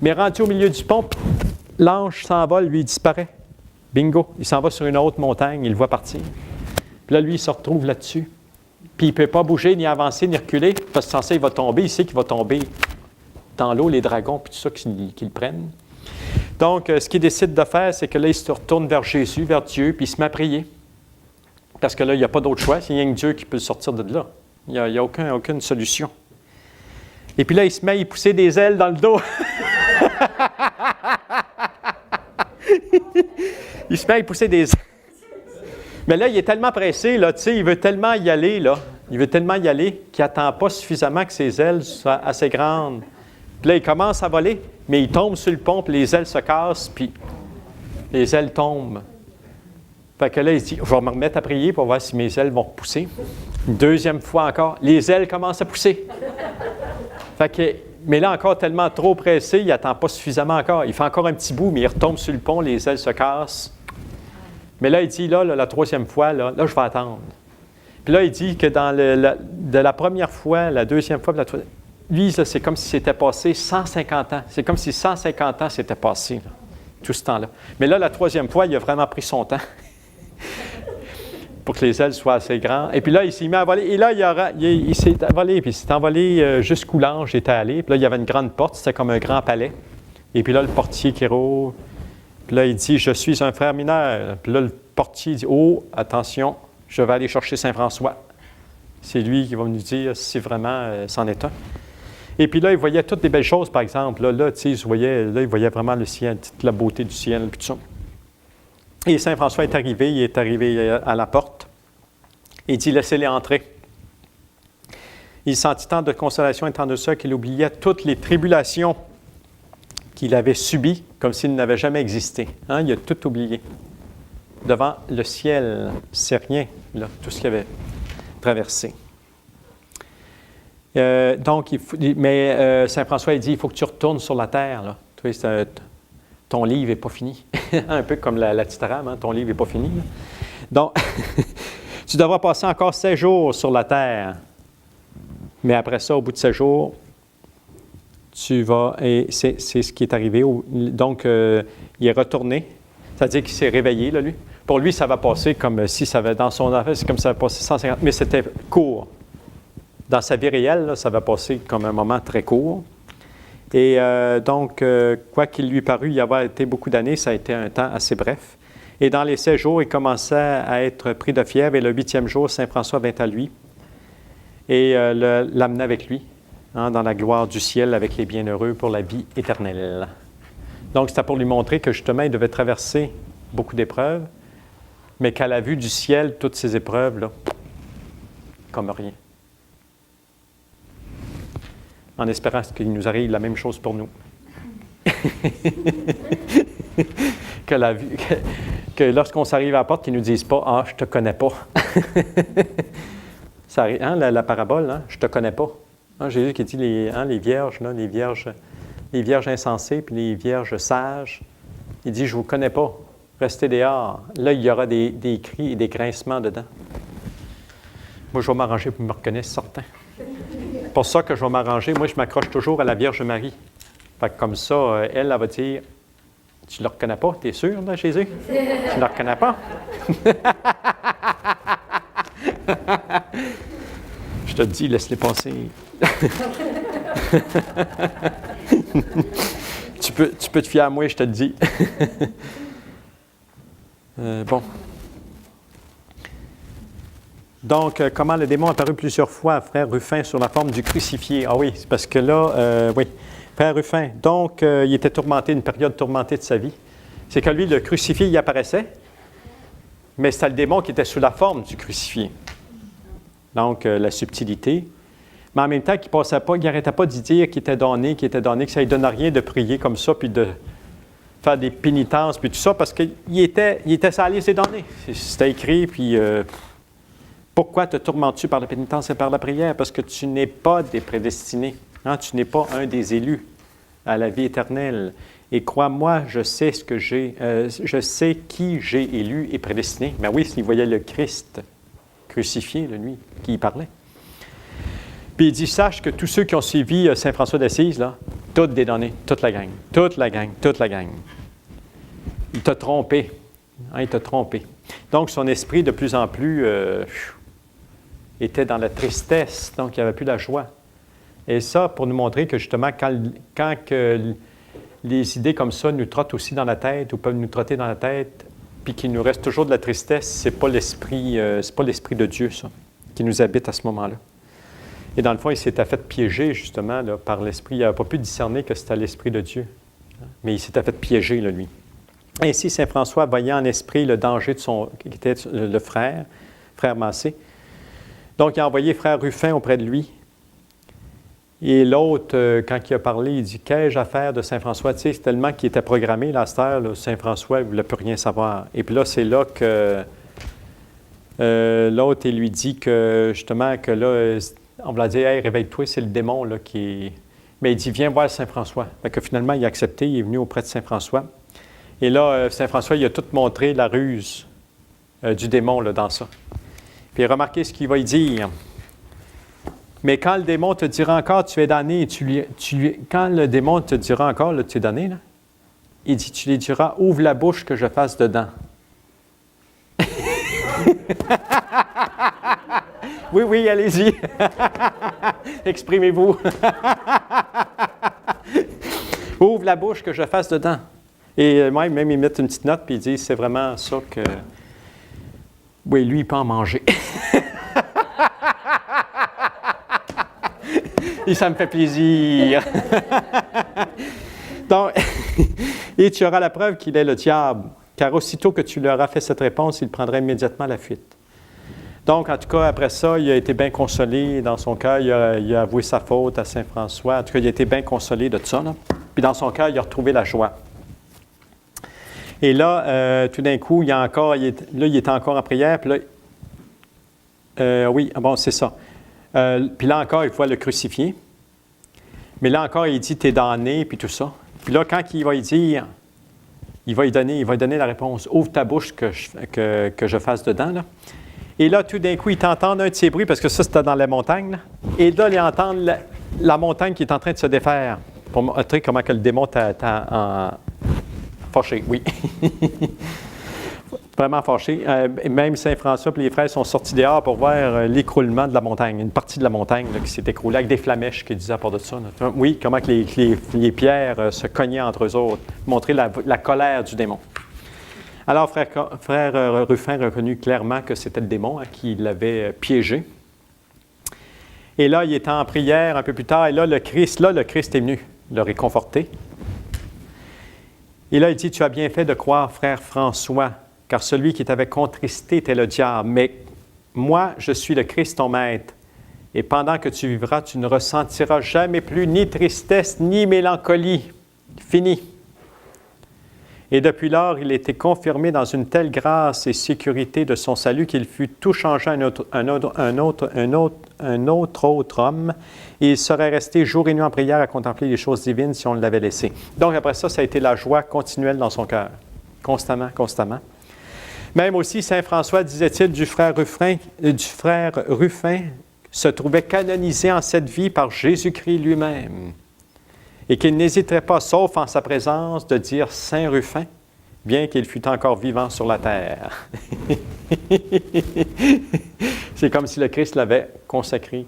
Mais rendu au milieu du pont, l'ange s'envole, lui, il disparaît. Bingo! Il s'en va sur une autre montagne, il le voit partir. Puis là, lui, il se retrouve là-dessus. Puis il ne peut pas bouger, ni avancer, ni reculer, parce que sans ça, il va tomber. Il sait qu'il va tomber dans l'eau, les dragons, puis tout ça, qui le prennent. Donc, ce qu'il décide de faire, c'est que là, il se retourne vers Jésus, vers Dieu, puis il se met à prier. Parce que là, il n'y a pas d'autre choix. C'est rien que Dieu qui peut le sortir de là. Il n'y a aucune solution. Et puis là, il se met à y pousser des ailes dans le dos. Il se met à y pousser des ailes. Mais là, il est tellement pressé, là, tu sais, il veut tellement y aller, là. Il veut tellement y aller qu'il n'attend pas suffisamment que ses ailes soient assez grandes. Puis là, il commence à voler, mais il tombe sur le pont, puis les ailes se cassent, puis les ailes tombent. Fait que là, il se dit, je vais me remettre à prier pour voir si mes ailes vont repousser. Une deuxième fois encore, les ailes commencent à pousser. Fait que, mais là, encore tellement trop pressé, il n'attend pas suffisamment encore. Il fait encore un petit bout, mais il retombe sur le pont, les ailes se cassent. Mais là, il dit, là la troisième fois, là, je vais attendre. Puis là, il dit que de la première fois, la deuxième fois, la troisième, lui, là, c'est comme si c'était passé 150 ans. C'est comme si 150 ans s'étaient passés, là, tout ce temps-là. Mais là, la troisième fois, il a vraiment pris son temps pour que les ailes soient assez grandes. Et puis là, il s'est mis à voler. Et là, il s'est envolé, puis il s'est envolé jusqu'où l'ange était allé. Puis là, il y avait une grande porte, c'était comme un grand palais. Et puis là, le portier qui roule. Puis là, il dit, « Je suis un frère mineur. » Puis là, le portier dit, « Oh, attention, je vais aller chercher Saint François. » C'est lui qui va nous dire si vraiment c'en est un. Et puis là, il voyait toutes des belles choses, par exemple. Là tu sais, il voyait vraiment le ciel, toute la beauté du ciel, puis tout ça. Et Saint François est arrivé à la porte. Il dit, laissez-les entrer. Il sentit tant de consolation et tant de ça qu'il oubliait toutes les tribulations qu'il avait subi comme s'il n'avait jamais existé. Hein? Il a tout oublié. Devant le ciel, c'est rien, là, tout ce qu'il avait traversé. Donc, Saint François il dit, il faut que tu retournes sur la terre. Là. Tu vois, ton livre n'est pas fini. Un peu comme la petite rame, hein? Ton livre n'est pas fini. Là. Donc, tu devras passer encore 7 jours sur la terre. Mais après ça, au bout de 7 jours, tu vas, et c'est ce qui est arrivé. Donc, il est retourné, c'est-à-dire qu'il s'est réveillé, là, lui. Pour lui, ça va passer comme si ça va, dans son affaire, c'est comme ça va passer 150, mais c'était court. Dans sa vie réelle, là, ça va passer comme un moment très court. Et donc, quoi qu'il lui parût y avoir été beaucoup d'années, ça a été un temps assez bref. Et dans les 7 jours, il commençait à être pris de fièvre, et le 8e jour, Saint François vint à lui et l'amena avec lui. Hein, dans la gloire du ciel avec les bienheureux pour la vie éternelle. Donc, c'était pour lui montrer que justement, il devait traverser beaucoup d'épreuves, mais qu'à la vue du ciel, toutes ces épreuves-là, comme rien. En espérant qu'il nous arrive la même chose pour nous. que lorsqu'on s'arrive à la porte, qu'ils ne nous disent pas « Ah, je ne te connais pas. » Ça arrive, hein, la parabole, hein, « Je ne te connais pas. » Hein, Jésus qui dit les vierges, là, les vierges insensées puis les vierges sages, il dit, je ne vous connais pas, restez dehors. Là, il y aura des cris et des grincements dedans. Moi, je vais m'arranger pour qu'ils me reconnaissent certains. C'est pour ça que je vais m'arranger. Moi, je m'accroche toujours à la Vierge Marie. Fait que comme ça, elle va dire, tu ne le reconnais pas, tu es sûr, là, Jésus? Tu ne le reconnais pas? Je te dis, laisse-les passer. tu peux te fier à moi, je te le dis. Bon. Donc, comment le démon a apparu plusieurs fois à Frère Ruffin sur la forme du crucifié? Ah oui, c'est parce que là, oui, Frère Ruffin, donc, il était tourmenté, une période tourmentée de sa vie. C'est que lui, le crucifié, il apparaissait, mais c'était le démon qui était sous la forme du crucifié. Donc, la subtilité. Mais en même temps, qu'il ne passait pas, il n'arrêtait pas d'y dire qu'il était donné, que ça ne lui donnait rien de prier comme ça, puis de faire des pénitences, puis tout ça, parce qu'il était sur la liste des donnés. C'était écrit, puis pourquoi te tourmentes-tu par la pénitence et par la prière? Parce que tu n'es pas des prédestinés. Hein? Tu n'es pas un des élus à la vie éternelle. Et crois-moi, je sais ce que je sais qui j'ai élu et prédestiné. Mais oui, s'il voyait le Christ crucifié, lui, qui y parlait. Puis il dit, sache que tous ceux qui ont suivi Saint François d'Assise, là, toutes des données, toute la gang. Il t'a trompé. Hein, il t'a trompé. Donc, son esprit, de plus en plus, était dans la tristesse, donc il n'y avait plus la joie. Et ça, pour nous montrer que, justement, quand les idées comme ça nous trottent aussi dans la tête, ou peuvent nous trotter dans la tête, puis qu'il nous reste toujours de la tristesse, c'est pas l'esprit de Dieu, ça, qui nous habite à ce moment-là. Et dans le fond, il s'était fait piéger, justement, là, par l'Esprit. Il n'avait pas pu discerner que c'était l'Esprit de Dieu. Mais il s'était fait piéger, là, lui. Ainsi, Saint François, voyant en esprit le danger de qui était le frère Massé. Donc, il a envoyé frère Ruffin auprès de lui. Et l'autre, quand il a parlé, il dit, qu'ai-je à faire de Saint François? Tu sais, c'est tellement qu'il était programmé, là, à cette heure, là, Saint François, il ne voulait plus rien savoir. Et puis là, c'est là que l'autre, il lui dit que, justement, que là, on va dire, hey, réveille-toi, c'est le démon là, qui est. Mais il dit, viens voir Saint François. Fait que finalement, il a accepté, il est venu auprès de Saint François. Et là, Saint François, il a tout montré la ruse du démon là, dans ça. Puis remarquez ce qu'il va y dire. Mais quand le démon te dira encore, tu es damné, quand le démon te dira encore, là, tu es damné, là, il dit, tu lui diras, ouvre la bouche que je fasse dedans. Oui, allez-y. Exprimez-vous. Ouvre la bouche que je fasse dedans. Et même ils mettent une petite note, puis ils disent, c'est vraiment ça que... Oui, lui, il peut en manger. Et ça me fait plaisir. Donc, et tu auras la preuve qu'il est le diable, car aussitôt que tu lui auras fait cette réponse, il prendra immédiatement la fuite. Donc, en tout cas, après ça, il a été bien consolé dans son cœur. Il a avoué sa faute à Saint François. En tout cas, il a été bien consolé de ça, là. Puis dans son cœur, il a retrouvé la joie. Et là, tout d'un coup, il était encore en prière. Puis là, oui, bon, c'est ça. Puis là encore, il faut le crucifier. Mais là encore, il dit, t'es damné, puis tout ça. Puis là, quand il va lui dire, il va lui donner la réponse, ouvre ta bouche que je fasse dedans, là. Et là, tout d'un coup, il t'entend un de ces bruits, parce que ça, c'était dans la montagne, là. Et là, il entend la montagne qui est en train de se défaire. Pour montrer comment que le démon t'a fâché, oui. Vraiment fâché. Même Saint-François et les frères sont sortis dehors pour voir l'écroulement de la montagne, une partie de la montagne là, qui s'est écroulée avec des flamèches qui disaient à part de ça. Là. Oui, comment que les pierres se cognaient entre eux autres, montrer la colère du démon. Alors, frère Ruffin reconnut clairement que c'était le démon qui l'avait piégé. Et là, il était en prière un peu plus tard, et là, le Christ est venu le réconforter. Et là, il dit, tu as bien fait de croire, frère François, car celui qui t'avait contristé était le diable. Mais moi, je suis le Christ, ton maître. Et pendant que tu vivras, tu ne ressentiras jamais plus ni tristesse, ni mélancolie. Fini. Et depuis lors, il était confirmé dans une telle grâce et sécurité de son salut qu'il fut tout changé un autre homme, et il serait resté jour et nuit en prière à contempler les choses divines si on l'avait laissé. Donc après ça, ça a été la joie continuelle dans son cœur, constamment, constamment. Même aussi, saint François, disait-il, du frère Ruffin, se trouvait canonisé en cette vie par Jésus-Christ lui-même, et qu'il n'hésiterait pas, sauf en sa présence, de dire Saint Ruffin, bien qu'il fût encore vivant sur la terre. C'est comme si le Christ l'avait consacré,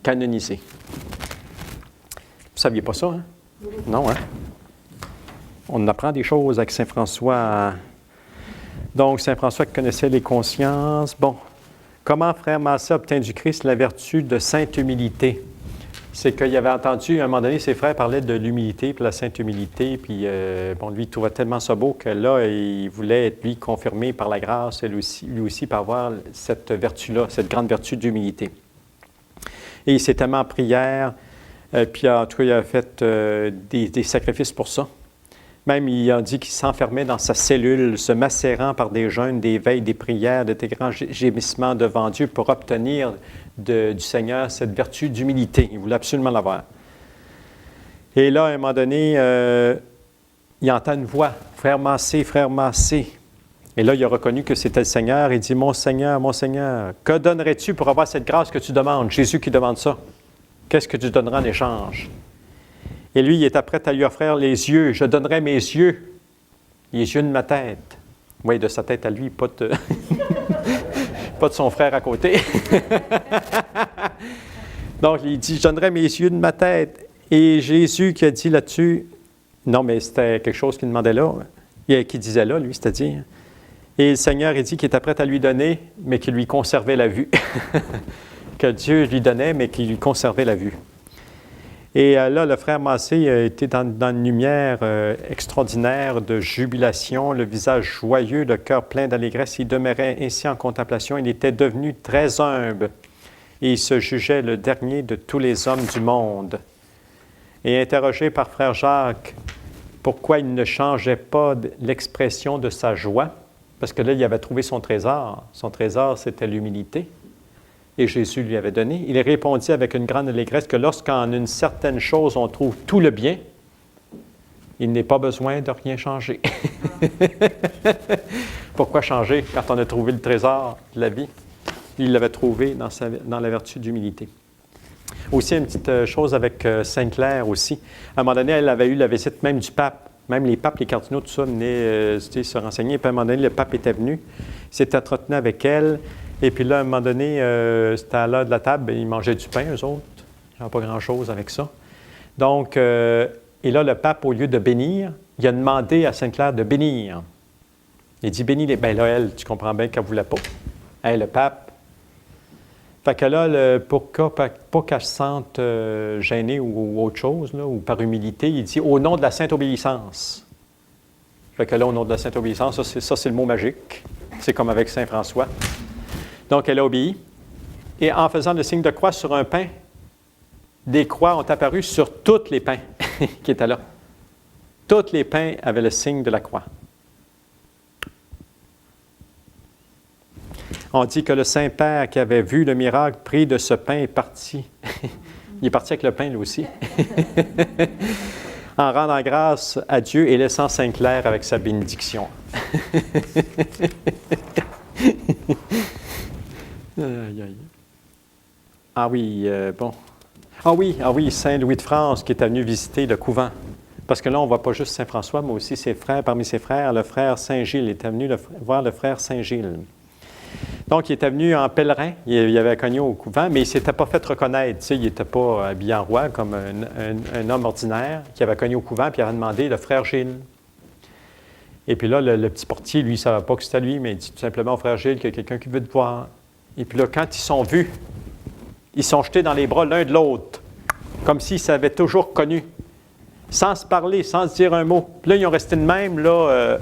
canonisé. Vous ne saviez pas ça, hein? Non, hein? On apprend des choses avec saint François. Donc, saint François qui connaissait les consciences. Bon, comment frère Massé obtint du Christ la vertu de sainte humilité? C'est qu'il avait entendu, à un moment donné, ses frères parlaient de l'humilité, puis la sainte humilité, puis bon, lui, il trouvait tellement ça beau que là, il voulait être, lui, confirmé par la grâce, lui aussi, par avoir cette vertu-là, cette grande vertu d'humilité. Et il s'est tellement en prière, puis en tout cas, il a fait des sacrifices pour ça. Même, il a dit qu'il s'enfermait dans sa cellule, se macérant par des jeûnes, des veilles, des prières, de grands gémissements devant Dieu pour obtenir du Seigneur cette vertu d'humilité. Il voulait absolument l'avoir. Et là, à un moment donné, il entend une voix, « Frère Massé, frère Massé ». Et là, il a reconnu que c'était le Seigneur. Il dit, « Mon Seigneur, que donnerais-tu pour avoir cette grâce que tu demandes? » Jésus qui demande ça. « Qu'est-ce que tu donneras en échange? » Et lui, il était prêt à lui offrir les yeux. « Je donnerai mes yeux, les yeux de ma tête. » Oui, de sa tête à lui, pas de... pas de son frère à côté. Donc, il dit, « Je donnerai mes yeux de ma tête. » Et Jésus qui a dit là-dessus, non, mais c'était quelque chose qu'il demandait là, qu'il disait là, lui, c'est-à-dire. Et le Seigneur, il dit qu'il était prêt à lui donner, mais qu'il lui conservait la vue. Que Dieu lui donnait, mais qu'il lui conservait la vue. Et là, le frère Massé était dans une lumière extraordinaire de jubilation, le visage joyeux, le cœur plein d'allégresse. Il demeurait ainsi en contemplation. Il était devenu très humble et il se jugeait le dernier de tous les hommes du monde. Et interrogé par frère Jacques, pourquoi il ne changeait pas l'expression de sa joie, parce que là, il avait trouvé son trésor. Son trésor, c'était l'humilité. Et Jésus lui avait donné. Il répondit avec une grande allégresse que lorsqu'en une certaine chose on trouve tout le bien, il n'est pas besoin de rien changer. Pourquoi changer quand on a trouvé le trésor de la vie? Il l'avait trouvé dans la vertu d'humilité. Aussi, une petite chose avec Sainte-Claire aussi. À un moment donné, elle avait eu la visite même du pape. Même les papes, les cardinaux, tout ça, venaient se renseigner. Puis à un moment donné, le pape était venu. Il s'était entretenu avec elle. Et puis là, à un moment donné, c'était à l'heure de la table, ils mangeaient du pain, eux autres. Ils n'avaient pas grand-chose avec ça. Donc, et là, le pape, au lieu de bénir, il a demandé à Sainte-Claire de bénir. Il dit, bénis les... Bien là, elle, tu comprends bien qu'elle ne voulait pas. Elle, le pape. Fait que là, pour pas qu'elle se sente gênée ou autre chose, là, ou par humilité, il dit, au nom de la sainte obéissance. Fait que là, au nom de la sainte obéissance, ça c'est le mot magique. C'est comme avec saint François. Donc, elle a obéi. Et en faisant le signe de croix sur un pain, des croix ont apparu sur tous les pains. qui était là. Tous les pains avaient le signe de la croix. On dit que le Saint-Père qui avait vu le miracle pris de ce pain est parti. Il est parti avec le pain, lui aussi. En rendant grâce à Dieu et laissant Saint-Clair avec sa bénédiction. Ah oui, bon. Ah oui, Saint Louis de France qui est venu visiter le couvent. Parce que là, on ne voit pas juste Saint François, mais aussi ses frères. Parmi ses frères, le frère Saint-Gilles. Il était venu voir le frère Saint-Gilles. Donc, il était venu en pèlerin. Il avait cogné au couvent, mais il ne s'était pas fait reconnaître. Tu sais, il n'était pas habillé en roi comme un homme ordinaire qui avait cogné au couvent puis il avait demandé le frère Gilles. Et puis là, le petit portier, lui, il ne savait pas que c'était lui, mais il dit tout simplement au frère Gilles qu'il y a quelqu'un qui veut te voir. Et puis là, quand ils sont vus, ils sont jetés dans les bras l'un de l'autre, comme s'ils s'avaient toujours connus, sans se parler, sans se dire un mot. Puis là, ils ont resté de même, là,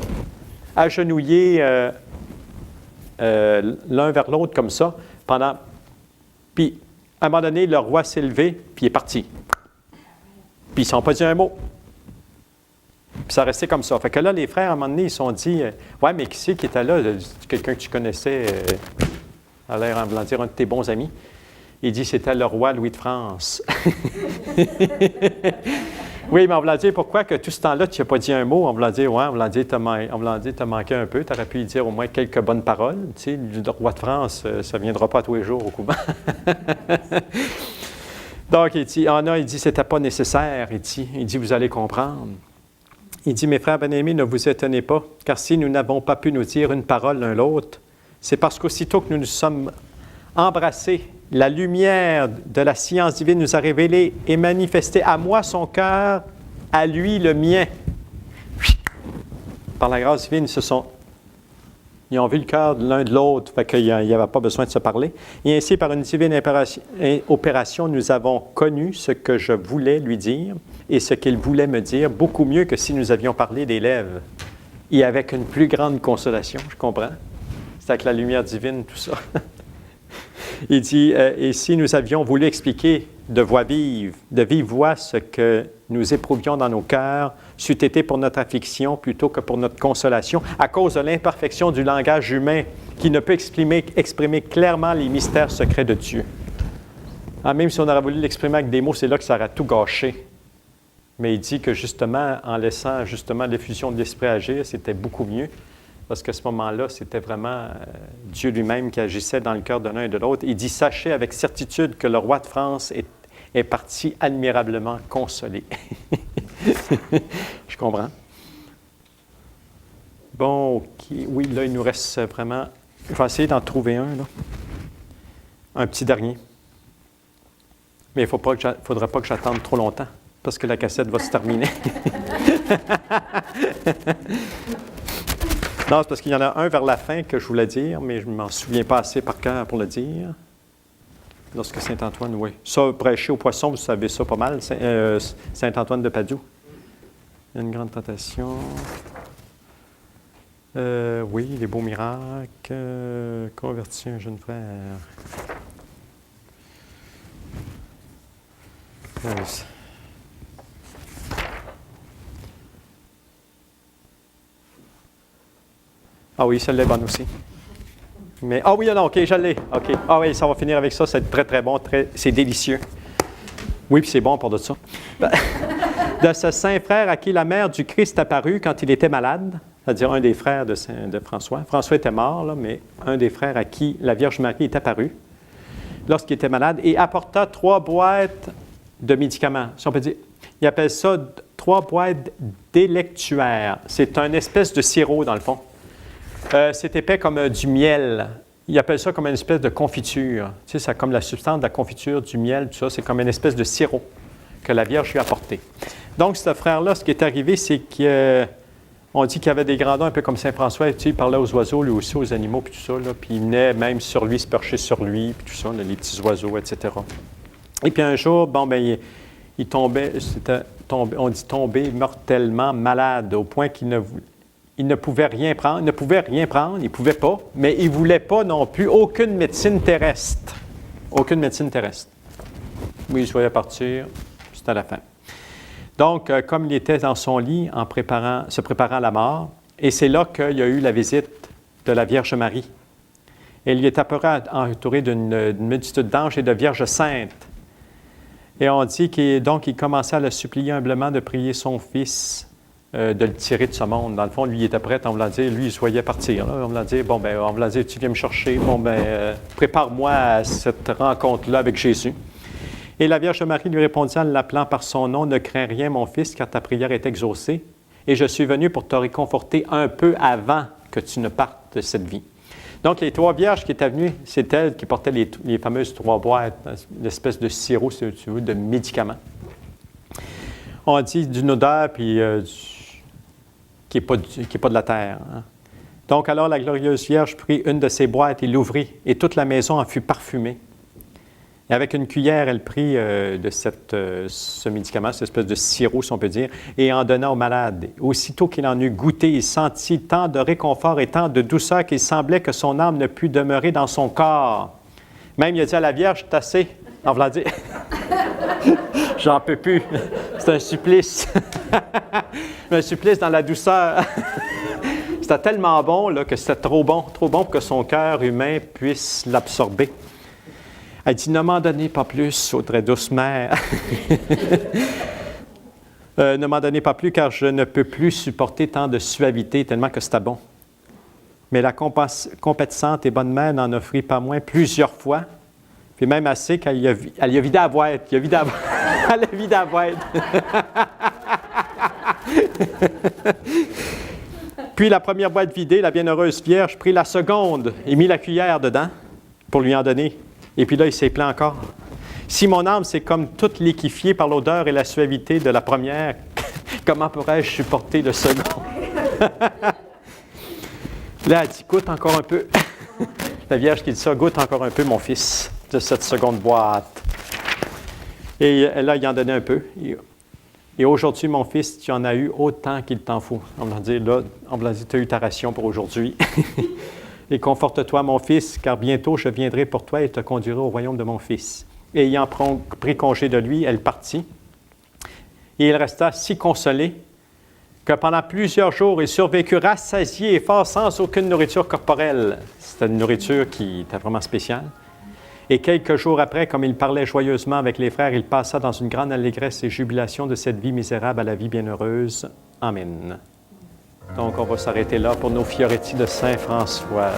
agenouillés l'un vers l'autre comme ça, pendant... Puis, à un moment donné, le roi s'est levé, puis il est parti. Puis, ils ne se sont pas dit un mot. Puis, ça restait comme ça. Fait que là, les frères, à un moment donné, ils se sont dit, « Ouais, mais qui c'est qui était là? Quelqu'un que tu connaissais, a l'air, en voulant dire, un de tes bons amis. » Il dit, « C'était le roi Louis de France. » Oui, mais on voulait dire pourquoi que tout ce temps-là, tu n'as pas dit un mot. On voulait dire, ouais, on voulait dire, tu as manqué un peu. Tu aurais pu lui dire au moins quelques bonnes paroles. Tu sais, le roi de France, ça ne viendra pas tous les jours au couvent. Donc, il dit, il dit, c'était pas nécessaire. Il dit, vous allez comprendre. Il dit, mes frères bien-aimés, ne vous étonnez pas, car si nous n'avons pas pu nous dire une parole l'un l'autre, c'est parce qu'aussitôt que nous nous sommes embrassés, la lumière de la science divine nous a révélé et manifesté à moi son cœur, à lui le mien. Par la grâce divine, ils ont vu le cœur de l'un de l'autre, fait qu'il n'y avait pas besoin de se parler. Et ainsi, par une divine opération, nous avons connu ce que je voulais lui dire et ce qu'il voulait me dire, beaucoup mieux que si nous avions parlé des lèvres. Et avec une plus grande consolation, je comprends. C'est avec la lumière divine, tout ça. Il dit, et si nous avions voulu expliquer de vive voix ce que nous éprouvions dans nos cœurs, c'eût été pour notre affliction plutôt que pour notre consolation, à cause de l'imperfection du langage humain qui ne peut exprimer clairement les mystères secrets de Dieu. Ah, même si on aurait voulu l'exprimer avec des mots, c'est là que ça aurait tout gâché. Mais il dit que justement, en laissant justement l'effusion de l'Esprit agir, c'était beaucoup mieux. Parce qu'à ce moment-là, c'était vraiment Dieu lui-même qui agissait dans le cœur de l'un et de l'autre. Il dit, sachez avec certitude que le roi de France est parti admirablement consolé. Je comprends. Bon, OK. Oui, là, il nous reste vraiment... Je vais essayer d'en trouver un, là. Un petit dernier. Mais il ne faudra pas que j'attende trop longtemps, parce que la cassette va se terminer. Non, c'est parce qu'il y en a un vers la fin que je voulais dire, mais je ne m'en souviens pas assez par cœur pour le dire. Lorsque Saint-Antoine, oui. Ça, prêcher aux poissons, vous savez ça pas mal, Saint-Antoine de Padoue. Une grande tentation. Oui, les beaux miracles. Convertir un jeune frère. Ah oui, celle-là est bonne aussi. Mais, ah oui, non, OK, je l'ai. OK. Ah oui, ça va finir avec ça. C'est très, très bon. C'est délicieux. Oui, puis c'est bon pour de ça. De ce saint frère à qui la mère du Christ apparut quand il était malade, c'est-à-dire un des frères de François. François était mort, là, mais un des frères à qui la Vierge Marie est apparue lorsqu'il était malade et apporta 3 boîtes de médicaments. Si on peut dire, il appelle ça 3 boîtes d'électuaires. C'est une espèce de sirop, dans le fond. C'est épais comme du miel. Ils appellent ça comme une espèce de confiture. Tu sais, c'est comme la substance de la confiture, du miel, tout ça. C'est comme une espèce de sirop que la Vierge lui a apporté. Donc, ce frère-là, ce qui est arrivé, c'est qu'on dit qu'il avait des grandeurs un peu comme Saint François. Tu sais, il parlait aux oiseaux, lui aussi, aux animaux, puis tout ça. Là, puis il venait même sur lui, se percher sur lui, puis tout ça, là, les petits oiseaux, etc. Et puis un jour, bon, ben, il tombait, on dit tomber mortellement malade, au point qu'il ne pouvait rien prendre, il ne pouvait pas, mais il ne voulait pas non plus aucune médecine terrestre. Aucune médecine terrestre. Oui, il se voyait partir, c'était la fin. Donc, comme il était dans son lit se préparant à la mort, et c'est là qu'il y a eu la visite de la Vierge Marie. Et il y est apparu entouré d'une multitude d'anges et de vierges saintes. Et on dit qu'il commençait à le supplier humblement de prier son fils, de le tirer de ce monde. Dans le fond, lui, il était prêt, on va dire, lui, il se voyait partir. Là. On va dire, on va dire, tu viens me chercher, prépare-moi à cette rencontre-là avec Jésus. Et la Vierge Marie lui répondit en l'appelant par son nom, « Ne crains rien, mon fils, car ta prière est exaucée, et je suis venu pour te réconforter un peu avant que tu ne partes de cette vie. » Donc, les 3 vierges qui étaient venues, c'est elles qui portaient les fameuses 3 boîtes, l'espèce de sirop, si tu veux, de médicaments. On dit d'une odeur, puis qui n'est pas de la terre. Hein. Donc, alors, la glorieuse Vierge prit une de ces boîtes et l'ouvrit, et toute la maison en fut parfumée. Et avec une cuillère, elle prit ce médicament, cette espèce de sirop, si on peut dire, et en donna au malade. Aussitôt qu'il en eut goûté, il sentit tant de réconfort et tant de douceur qu'il semblait que son âme ne put demeurer dans son corps. Même, il a dit à la Vierge, « C'est assez. » En voulant dire, « J'en peux plus. C'est un supplice. » Un supplice dans la douceur. C'était tellement bon là, que c'était trop bon pour que son cœur humain puisse l'absorber. Elle dit, « Ne m'en donnez pas plus, ô très douce mère. Ne m'en donnez pas plus, car je ne peux plus supporter tant de suavité, tellement que c'était bon. » Mais la compatissante et bonne mère n'en offrit pas moins plusieurs fois, puis même assez qu'elle y a vidé la boîte. Elle a vidé la boîte. Puis la première boîte vidée, la bienheureuse Vierge prit la seconde et mit la cuillère dedans pour lui en donner. Et puis là, il s'est plaint encore. « Si mon âme s'est comme toute liquéfiée par l'odeur et la suavité de la première, comment pourrais-je supporter le second? » Là, elle dit, « Goûte encore un peu. » La Vierge qui dit ça, « Goûte encore un peu, mon fils, de cette seconde boîte. » Et là, il en donnait un peu. Et aujourd'hui, mon fils, tu en as eu autant qu'il t'en faut. On va dire, là, tu as eu ta ration pour aujourd'hui. Et conforte-toi, mon fils, car bientôt je viendrai pour toi et te conduirai au royaume de mon fils. Et ayant pris congé de lui, elle partit. Et il resta si consolé que pendant plusieurs jours, il survécut rassasié et fort sans aucune nourriture corporelle. C'était une nourriture qui était vraiment spéciale. Et quelques jours après, comme il parlait joyeusement avec les frères, il passa dans une grande allégresse et jubilation de cette vie misérable à la vie bienheureuse. Amen. Donc, on va s'arrêter là pour nos Fioretti de Saint François.